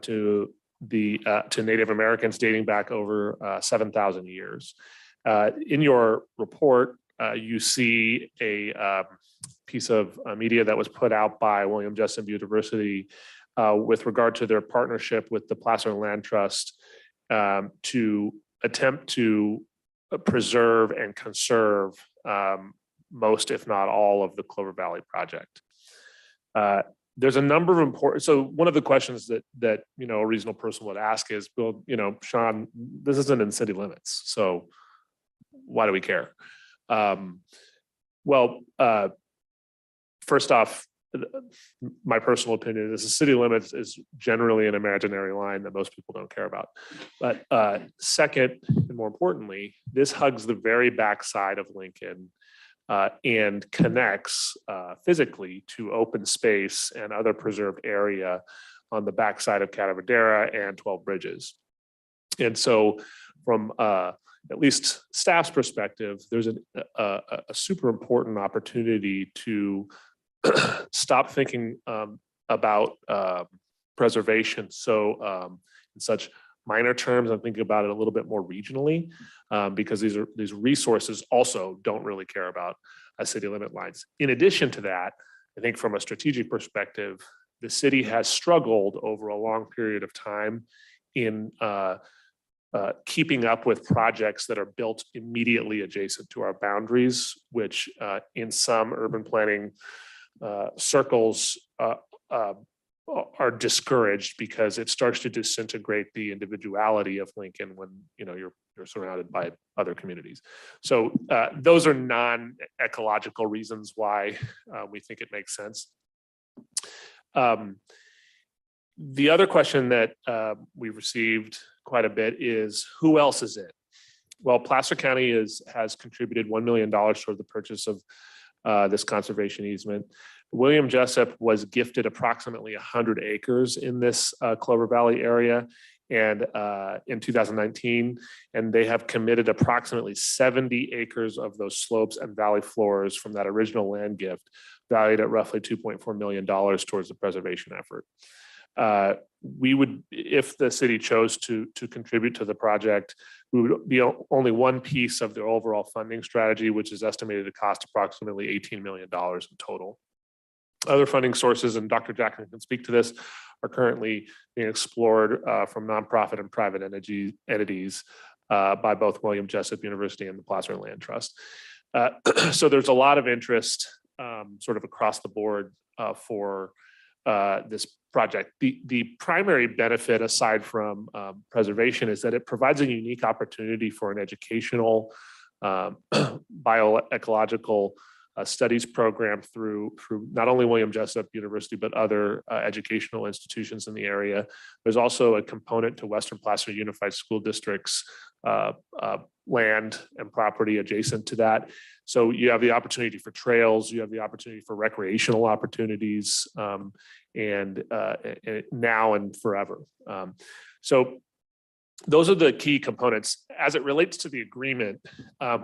to Native Americans dating back over 7,000 years. In your report, you see a piece of media that was put out by William Jessup University with regard to their partnership with the Placer Land Trust to attempt to preserve and conserve most, if not all, of the Clover Valley project. There's a number of important, so one of the questions that a reasonable person would ask is, well, Sean, this isn't in city limits, so why do we care? First off, my personal opinion is the city limits is generally an imaginary line that most people don't care about. But second, and more importantly, this hugs the very backside of Lincoln and connects physically to open space and other preserved area on the backside of Cataverdera and 12 Bridges. And so from at least staff's perspective, there's a super important opportunity to stop thinking about preservation in such minor terms and thinking about it a little bit more regionally, because these resources also don't really care about city limit lines. In addition to that, I think from a strategic perspective, the city has struggled over a long period of time in keeping up with projects that are built immediately adjacent to our boundaries, which in some urban planning circles are discouraged because it starts to disintegrate the individuality of Lincoln when you're surrounded by other communities. So those are non-ecological reasons why we think it makes sense. The other question that we received quite a bit is, who else is it? Well, Placer County has contributed $1 million toward the purchase of this conservation easement. William Jessup was gifted approximately 100 acres in this Clover Valley area. and in 2019, and they have committed approximately 70 acres of those slopes and valley floors from that original land gift, valued at roughly $2.4 million towards the preservation effort. We would, if the city chose to contribute to the project, we would be only one piece of the overall funding strategy, which is estimated to cost approximately $18 million in total. Other funding sources, and Dr. Jackson can speak to this, are currently being explored from nonprofit and private entities by both William Jessup University and the Placer Land Trust. So there's a lot of interest sort of across the board for this project. The primary benefit, aside from preservation, is that it provides a unique opportunity for an educational bioecological studies program through not only William Jessup University, but other educational institutions in the area. There's also a component to Western Placer Unified School District's land and property adjacent to that. So you have the opportunity for trails, you have the opportunity for recreational opportunities, and now and forever. So those are the key components. As it relates to the agreement,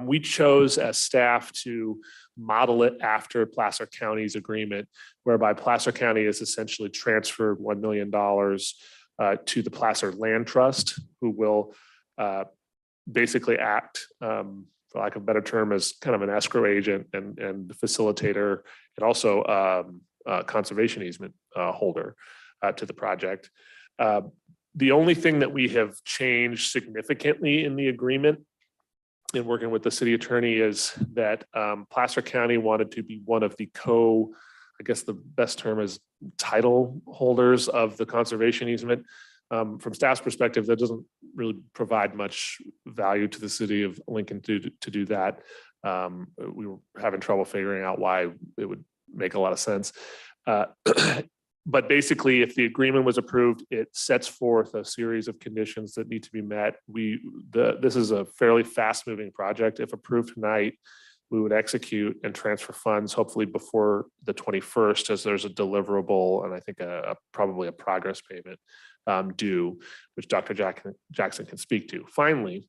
we chose as staff to model it after Placer County's agreement, whereby Placer County has essentially transferred $1 million to the Placer Land Trust, who will basically act, for lack of a better term, as kind of an escrow agent and facilitator, and also conservation easement holder to the project. The only thing that we have changed significantly in the agreement in working with the city attorney is that Placer County wanted to be one of the I guess the best term is title holders of the conservation easement. From staff's perspective, that doesn't really provide much value to the city of Lincoln to do that. We were having trouble figuring out why it would make a lot of sense. But basically, if the agreement was approved, it sets forth a series of conditions that need to be met. This is a fairly fast-moving project. If approved tonight, we would execute and transfer funds hopefully before the 21st, as there's a deliverable and I think probably a progress payment due, which Dr. Jackson can speak to. Finally,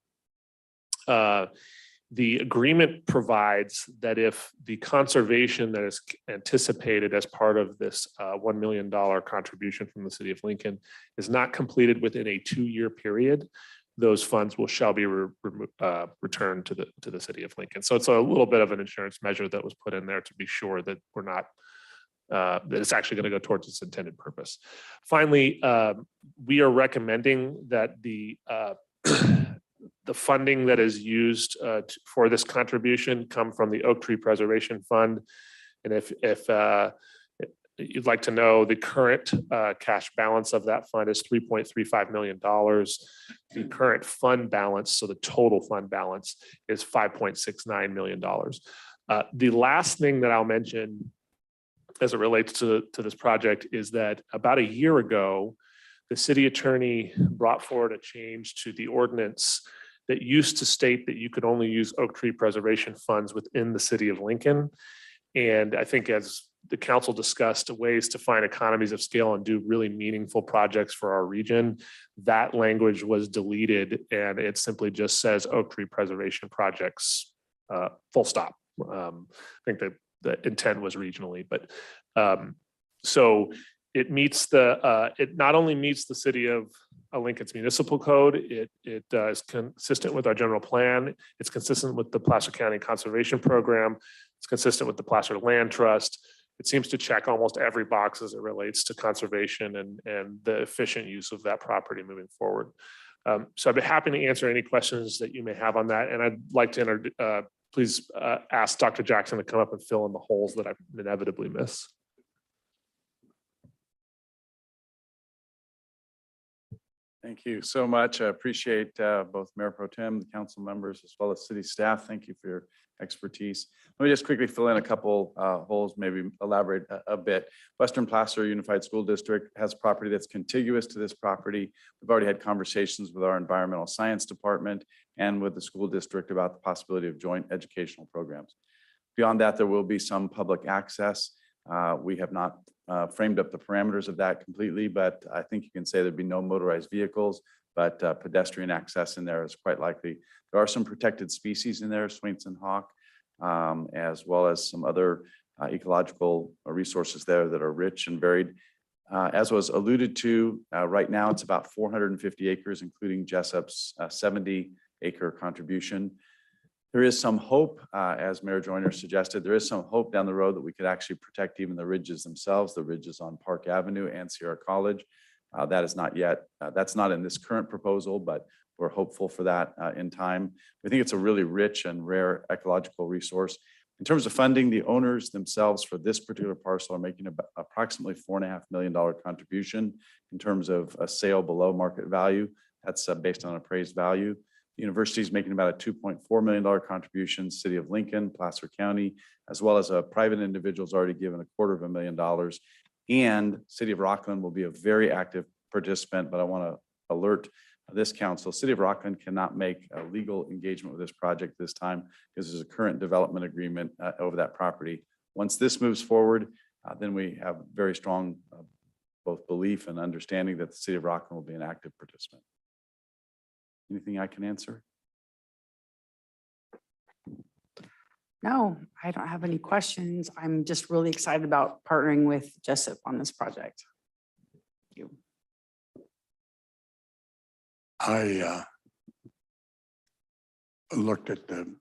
the agreement provides that if the conservation that is anticipated as part of this $1 million contribution from the city of Lincoln is not completed within a 2-year period, those funds shall be returned to the city of Lincoln. So it's a little bit of an insurance measure that was put in there to be sure that we're not that it's actually going to go towards its intended purpose. Finally, we are recommending that the funding that is used for this contribution come from the Oak Tree Preservation Fund. And if you'd like to know, the current cash balance of that fund is $3.35 million. The current fund balance, so the total fund balance, is $5.69 million. The last thing that I'll mention as it relates to this project is that about a year ago, the city attorney brought forward a change to the ordinance that used to state that you could only use Oak Tree Preservation funds within the city of Lincoln. And I think as the council discussed ways to find economies of scale and do really meaningful projects for our region, that language was deleted and it simply just says Oak Tree Preservation projects, full stop. I think that the intent was regionally, but so it meets it not only meets the city of Lincoln's municipal code, it is consistent with our general plan. It's consistent with the Placer County Conservation Program. It's consistent with the Placer Land Trust. It seems to check almost every box as it relates to conservation and the efficient use of that property moving forward. So I'd be happy to answer any questions that you may have on that. And I'd like to please ask Dr. Jackson to come up and fill in the holes that I inevitably miss. Thank you so much. I appreciate both Mayor Pro Tem, the council members, as well as city staff. Thank you for your expertise. Let me just quickly fill in a couple holes, maybe elaborate a bit. Western Placer Unified School District has property that's contiguous to this property. We've already had conversations with our environmental science department and with the school district about the possibility of joint educational programs. Beyond that, there will be some public access. We have not framed up the parameters of that completely, but I think you can say there'd be no motorized vehicles, but pedestrian access in there is quite likely. There are some protected species in there, Swainson hawk, as well as some other ecological resources there that are rich and varied. As was alluded to, right now it's about 450 acres, including Jessup's 70-acre contribution. There is some hope, as Mayor Joyner suggested, there is some hope down the road that we could actually protect even the ridges themselves, the ridges on Park Avenue and Sierra College. That is not yet, that's not in this current proposal, but we're hopeful for that in time. We think it's a really rich and rare ecological resource. In terms of funding, the owners themselves for this particular parcel are making about approximately $4.5 million contribution in terms of a sale below market value. That's based on appraised value. The university is making about a $2.4 million contribution, City of Lincoln, Placer County, as well as a private individual's already given $250,000. And City of Rockland will be a very active participant, but I want to alert this council, City of Rockland cannot make a legal engagement with this project this time because there's a current development agreement over that property. Once this moves forward, then we have very strong both belief and understanding that the City of Rockland will be an active participant. Anything I can answer? No, I don't have any questions. I'm just really excited about partnering with Jessup on this project. Thank you. I looked at the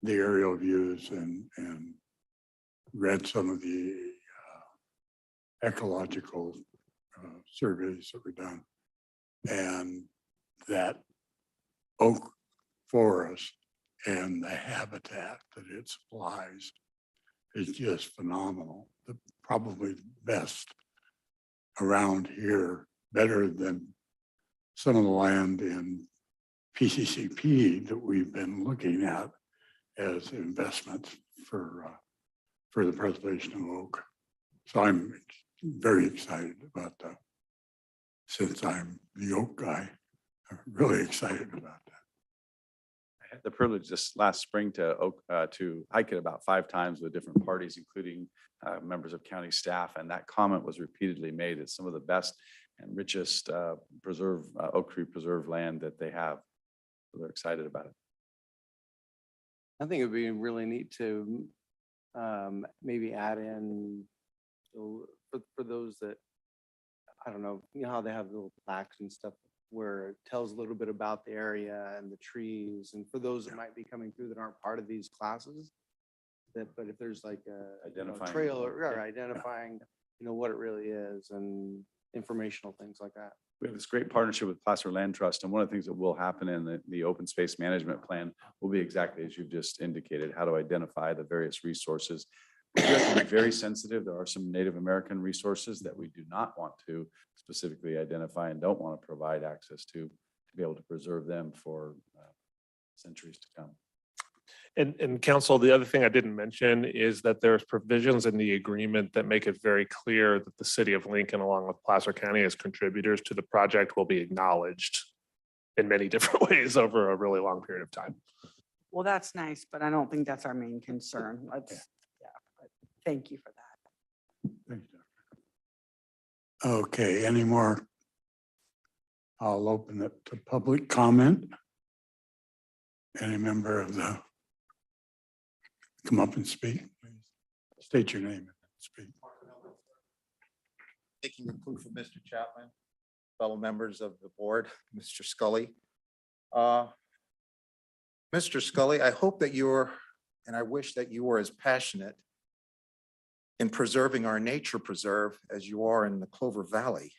aerial views and read some of the ecological surveys that were done. And that oak forest and the habitat that it supplies is just phenomenal. Probably the best around here, better than some of the land in PCCP that we've been looking at as investments for the preservation of oak. So I'm very excited about that. Since I'm the oak guy, I'm really excited about that. I had the privilege this last spring to hike it about 5 times with different parties, including members of county staff, and that comment was repeatedly made. It's some of the best and richest oak tree preserve land that they have. So they're excited about it. I think it'd be really neat to maybe add in for those that, I don't know, you know how they have little plaques and stuff where it tells a little bit about the area and the trees, and for those that might be coming through that aren't part of these classes, but if there's like a trail or identifying, what it really is and informational things like that. We have this great partnership with Placer Land Trust, and one of the things that will happen in the open space management plan will be exactly as you've just indicated, how to identify the various resources. We have to be very sensitive. There are some Native American resources that we do not want to specifically identify and don't want to provide access to be able to preserve them for centuries to come. And council, the other thing I didn't mention is that there's provisions in the agreement that make it very clear that the City of Lincoln, along with Placer County as contributors to the project, will be acknowledged in many different ways over a really long period of time. Well, that's nice, but I don't think that's our main concern. Let's, but thank you for that. Thank you. Okay, any more? I'll open it to public comment. Any member of the, come up and speak, please. State your name and speak. Taking your proof of Mr. Chapman, fellow members of the board, Mr. Scully. Mr. Scully, I hope that you're, and I wish that you were as passionate in preserving our nature preserve as you are in the Clover Valley.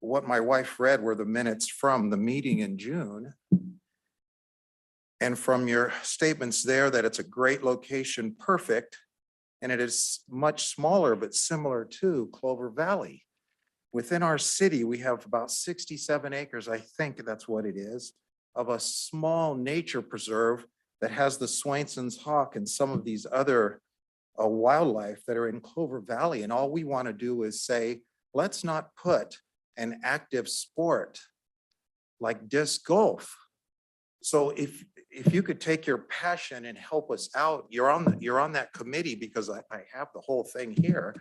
What my wife read were the minutes from the meeting in June. And from your statements there that it's a great location, perfect, and it is much smaller but similar to Clover Valley. Within our city, we have about 67 acres, I think that's what it is, of a small nature preserve that has the Swainson's hawk and some of these other wildlife that are in Clover Valley. And all we want to do is say, let's not put an active sport like disc golf. So if if you could take your passion and help us out, you're on that committee because I have the whole thing here,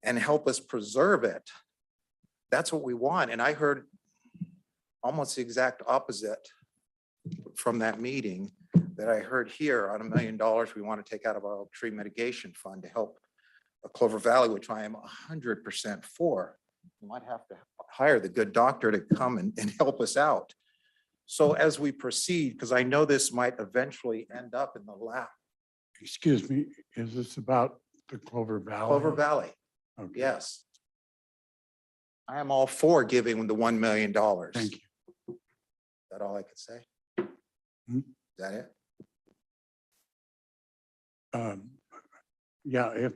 and help us preserve it. That's what we want. And I heard almost the exact opposite from that meeting that I heard here on $1 million we want to take out of our oak tree mitigation fund to help Clover Valley, which I am 100% for. You might have to hire the good doctor to come and help us out. So as we proceed, because I know this might eventually end up in the lap. Excuse me, is this about the Clover Valley? Clover Valley, Okay. yes. I am all for giving the $1 million. Thank you. Is that all I could say? Hmm? Is that it? Yeah, if,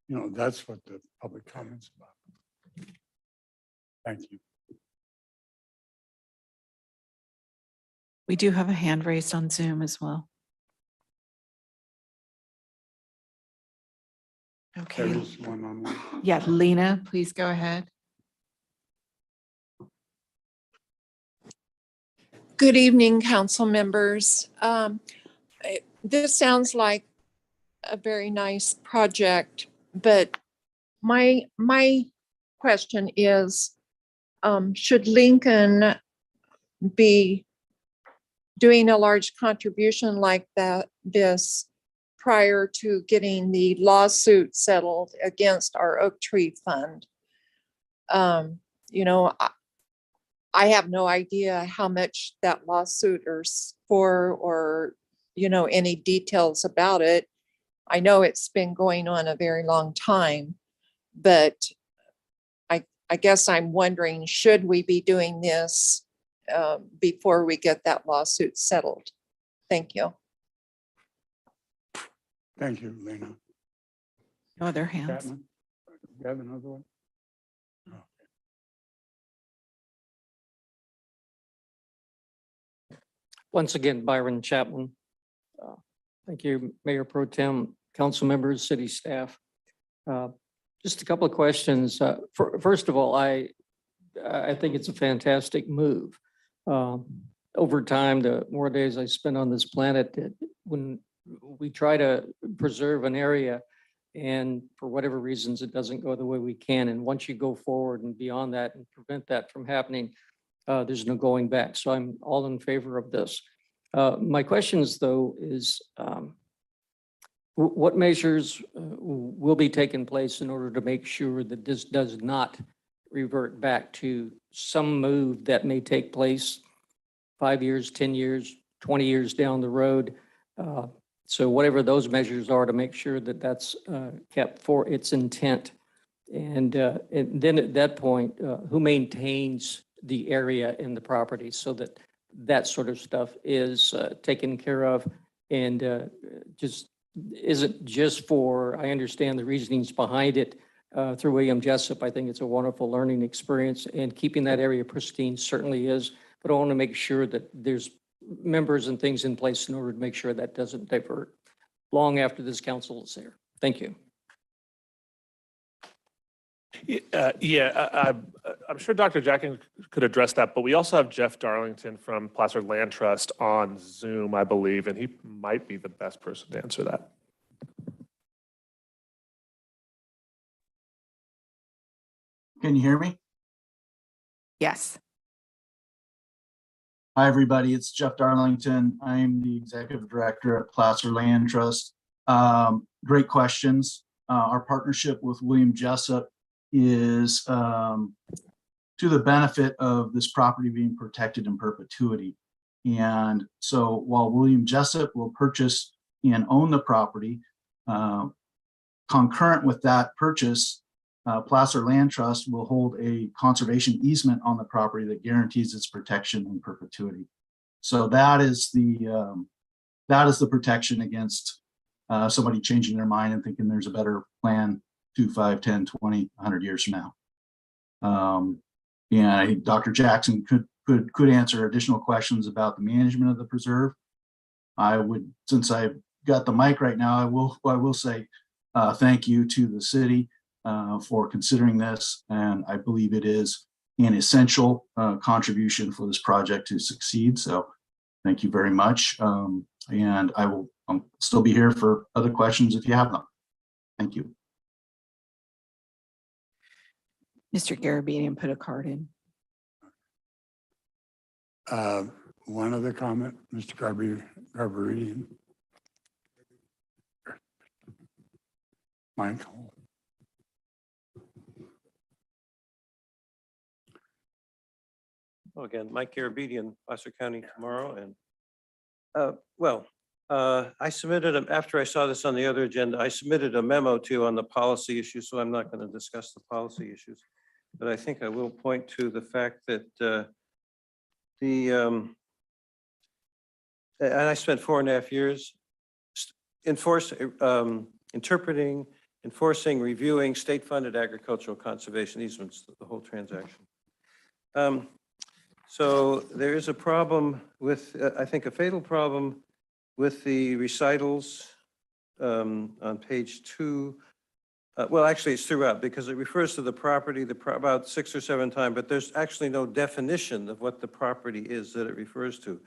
that's what the public comments about. Thank you. We do have a hand raised on Zoom as well. There Okay. is one on one. Yeah, Lena, please go ahead. Good evening, council members. This sounds like a very nice project, but my question is, should Lincoln be doing a large contribution like this prior to getting the lawsuit settled against our Oak Tree Fund? I have no idea how much that lawsuit is for, or, any details about it. I know it's been going on a very long time, but I guess I'm wondering, should we be doing this before we get that lawsuit settled? Thank you. Thank you, Lena. No other hands. Chapman, you have another one? Once again, Byron Chapman. Thank you, Mayor Pro Tem, council members, city staff. Just a couple of questions. First of all, I think it's a fantastic move. Over time, the more days I spend on this planet, when we try to preserve an area and for whatever reasons, it doesn't go the way we can. And once you go forward and beyond that and prevent that from happening, there's no going back. So I'm all in favor of this. My questions, though, is what measures will be taken place in order to make sure that this does not revert back to some move that may take place 5 years, 10 years, 20 years down the road? So whatever those measures are to make sure that that's kept for its intent. And then at that point, who maintains the area in the property so that that sort of stuff is taken care of, and just isn't just for, I understand the reasonings behind it through William Jessup. I think it's a wonderful learning experience, and keeping that area pristine certainly is, but I want to make sure that there's members and things in place in order to make sure that doesn't divert long after this council is there. Thank you. I'm sure Dr. Jackson could address that, but we also have Jeff Darlington from Placer Land Trust on Zoom, I believe, and he might be the best person to answer that. Can you hear me? Yes. Hi, everybody. It's Jeff Darlington. I'm the executive director at Placer Land Trust. Great questions. Our partnership with William Jessup is to the benefit of this property being protected in perpetuity. And so while William Jessup will purchase and own the property, concurrent with that purchase, Placer Land Trust will hold a conservation easement on the property that guarantees its protection in perpetuity. So that is the protection against somebody changing their mind and thinking there's a better plan 2, 5, 10, 20, 100 years from now. And I think Dr. Jackson could answer additional questions about the management of the preserve. I would, since I've got the mic right now, I will say thank you to the city for considering this, and I believe it is an essential contribution for this project to succeed. So Thank you very much. And I'll still be here for other questions if you have them. Thank you. Mr. Garabedian put a card in. One other comment, Mr. Garabedian. Michael. Again, Mike Garabedian, Placer County tomorrow, and I submitted, after I saw this on the other agenda, I submitted a memo to you on the policy issue, so I'm not going to discuss the policy issues. But I think I will point to the fact that and I spent 4.5 years interpreting, enforcing, reviewing state-funded agricultural conservation easements, the whole transaction. So there is a problem with, I think a fatal problem with the recitals on page 2. Well, actually, it's throughout because it refers to the property about 6 or 7 times, but there's actually no definition of what the property is that it refers to.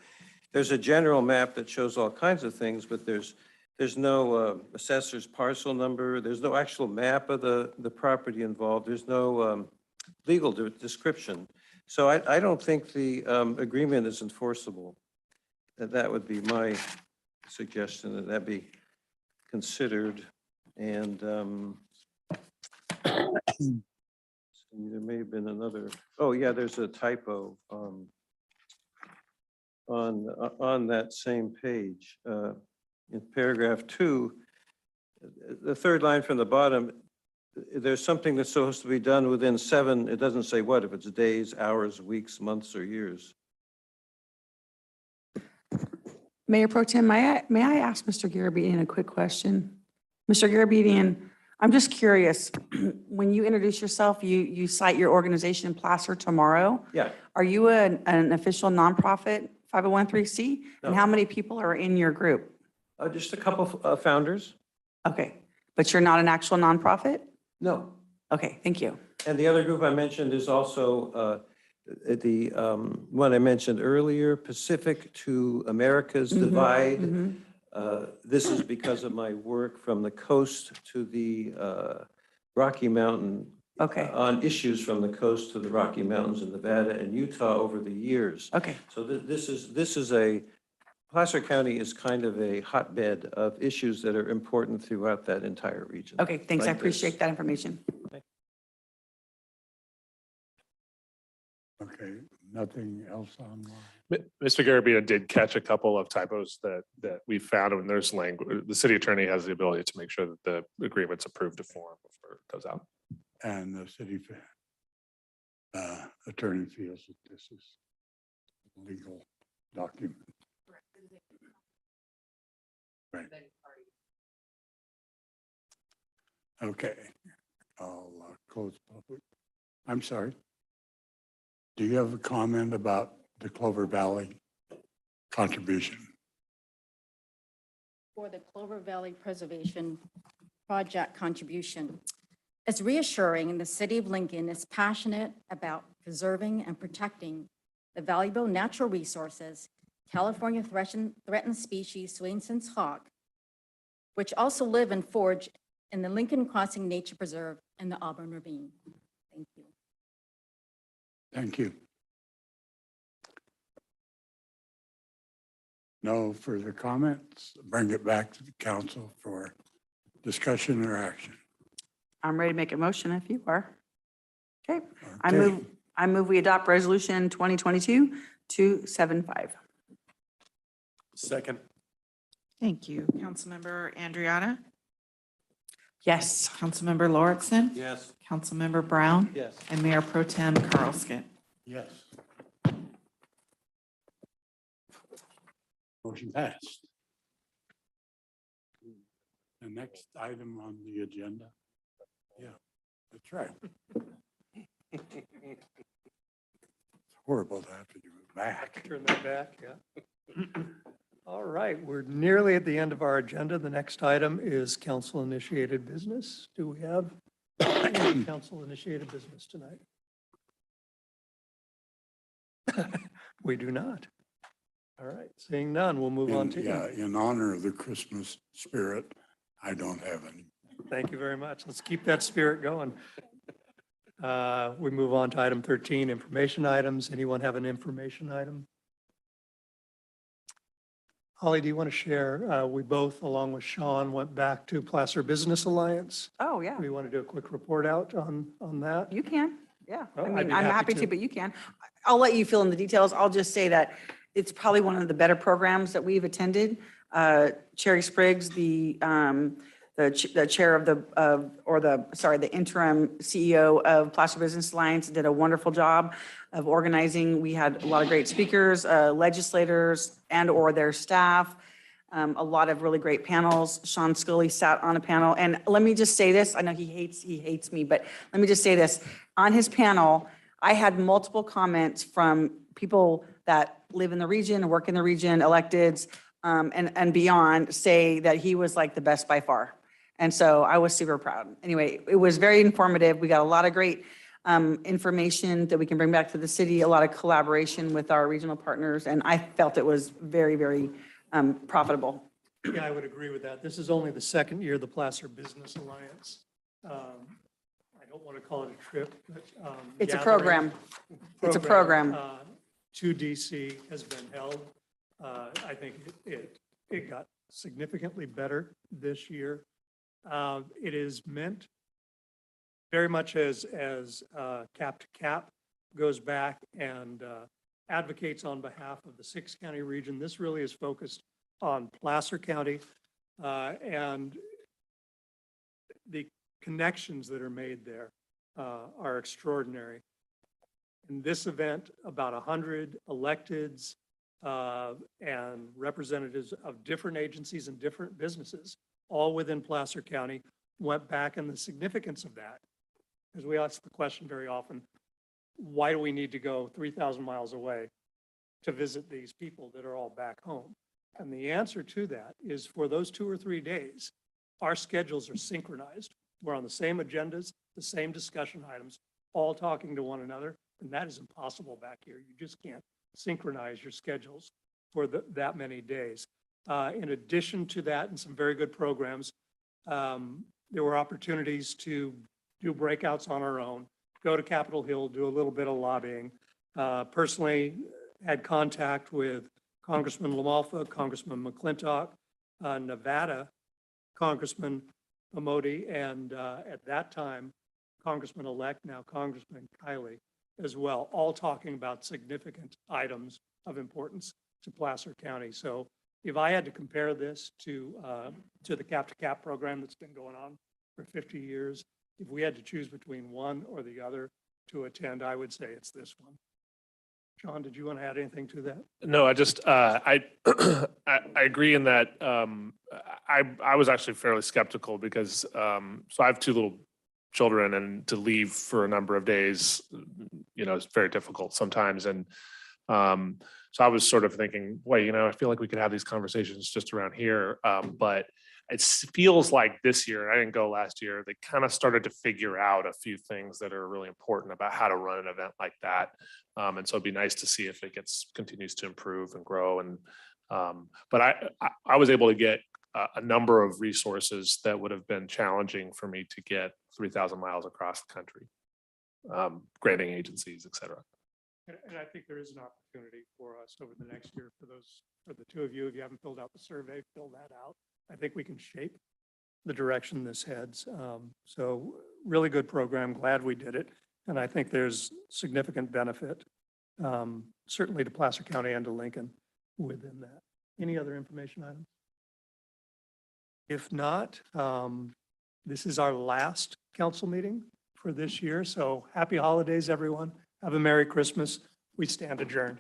There's a general map that shows all kinds of things, but there's no assessor's parcel number. There's no actual map of the property involved. There's no legal description. So I don't think the agreement is enforceable. That would be my suggestion, that be considered. And there may have been another, oh yeah, there's a typo on that same page. In paragraph 2, the third line from the bottom, there's something that's supposed to be done within 7, it doesn't say what, if it's days, hours, weeks, months, or years. Mayor Pro Tem, may I ask Mr. Garabedian a quick question? Mr. Garabedian, I'm just curious, when you introduce yourself, you cite your organization Placer Tomorrow. Yeah. Are you an official nonprofit 501(c)(3)? No. And how many people are in your group? Just a couple of founders. Okay, but you're not an actual nonprofit? No. Okay, thank you. And the other group I mentioned is also the one I mentioned earlier, Pacific to America's Divide. This is because of my work from the coast to the Rocky Mountain. Okay. On issues from the coast to the Rocky Mountains in Nevada and Utah over the years. Okay. So this is Placer County is kind of a hotbed of issues that are important throughout that entire region. Okay, thanks. I Like this. appreciate that information. Okay, nothing else online. Mr. Garabedian did catch a couple of typos that we found when there's language. The city attorney has the ability to make sure that the agreement's approved to form before it goes out. And the city attorney feels that this is a legal document. Right. Okay, I'll close public. I'm sorry. Do you have a comment about the Clover Valley contribution? For the Clover Valley Preservation Project contribution. It's reassuring the city of Lincoln is passionate about preserving and protecting the valuable natural resources, California threatened species Swainson's hawk, which also live and forage in the Lincoln Crossing Nature Preserve and the Auburn Ravine. Thank you. Thank you. No further comments. Bring it back to the council for discussion or action. I'm ready to make a motion if you are. Okay, Okay. I move we adopt resolution 2022-275. Second. Thank you. Councilmember Andriana, Yes. Councilmember Lorickson, Yes. Councilmember Brown, Yes. and Mayor Pro Tem Carlskit. Yes. Motion passed. The next item on the agenda. Yeah, that's right. It's horrible to have to do it back. Turn that back, yeah. All right, we're nearly at the end of our agenda. The next item is council-initiated business. Do we have any council-initiated business tonight? We do not. All right, seeing none, we'll move on to. Yeah, in honor of the Christmas spirit, I don't have any. Thank you very much. Let's keep that spirit going. We move on to item 13, information items. Anyone have an information item? Holly, do you want to share? We both, along with Sean, went back to Placer Business Alliance. Oh, yeah, We want to do a quick report out on that. you can. Yeah, Oh, I I'd mean, be I'm happy happy to. to, but you can. I'll let you fill in the details. I'll just say that it's probably one of the better programs that we've attended. Cherry Spriggs, the chair of the interim CEO of Placer Business Alliance, did a wonderful job of organizing. We had a lot of great speakers, legislators and/or their staff, a lot of really great panels. Sean Scully sat on a panel. And let me just say this, I know he hates me, but let me just say this. On his panel, I had multiple comments from people that live in the region, work in the region, electeds, and beyond, say that he was like the best by far. And so I was super proud. Anyway, it was very informative. We got a lot of great information that we can bring back to the city, a lot of collaboration with our regional partners, and I felt it was very, very profitable. Yeah, I would agree with that. This is only the second year of the Placer Business Alliance. I don't want to call it a trip, but. It's a gathering- program. It's a program. To DC has been held. I think it got significantly better this year. It is meant very much as Cap to Cap goes back and advocates on behalf of the 6-county region. This really is focused on Placer County and the connections that are made there are extraordinary. In this event, about 100 electeds and representatives of different agencies and different businesses, all within Placer County, went back, and the significance of that, because we ask the question very often, why do we need to go 3,000 miles away to visit these people that are all back home? And the answer to that is for those 2 or 3 days, our schedules are synchronized. We're on the same agendas, the same discussion items, all talking to one another, and that is impossible back here. You just can't synchronize your schedules for that many days. In addition to that, and some very good programs, there were opportunities to do breakouts on our own, go to Capitol Hill, do a little bit of lobbying. Personally, had contact with Congressman LaMalfa, Congressman McClintock, Nevada Congressman Amodi, and at that time, Congressman-elect, now Congressman Kiley as well, all talking about significant items of importance to Placer County. So if I had to compare this to the Cap to Cap program that's been going on for 50 years, if we had to choose between one or the other to attend, I would say it's this one. Sean, did you want to add anything to that? No, I just, I agree in that, I was actually fairly skeptical because, so I have 2 little children, and to leave for a number of days, it's very difficult sometimes. And so I was sort of thinking, wait, I feel like we could have these conversations just around here. But it feels like this year, I didn't go last year, they kind of started to figure out a few things that are really important about how to run an event like that. And so it'd be nice to see if it continues to improve and grow. And but I was able to get a number of resources that would have been challenging for me to get 3,000 miles across the country, granting agencies, et cetera. And I think there is an opportunity for us over the next year for the 2 of you, if you haven't filled out the survey, fill that out. I think we can shape the direction this heads. So really good program. Glad we did it. And I think there's significant benefit, certainly to Placer County and to Lincoln within that. Any other information items? If not, this is our last council meeting for this year. So happy holidays, everyone. Have a Merry Christmas. We stand adjourned.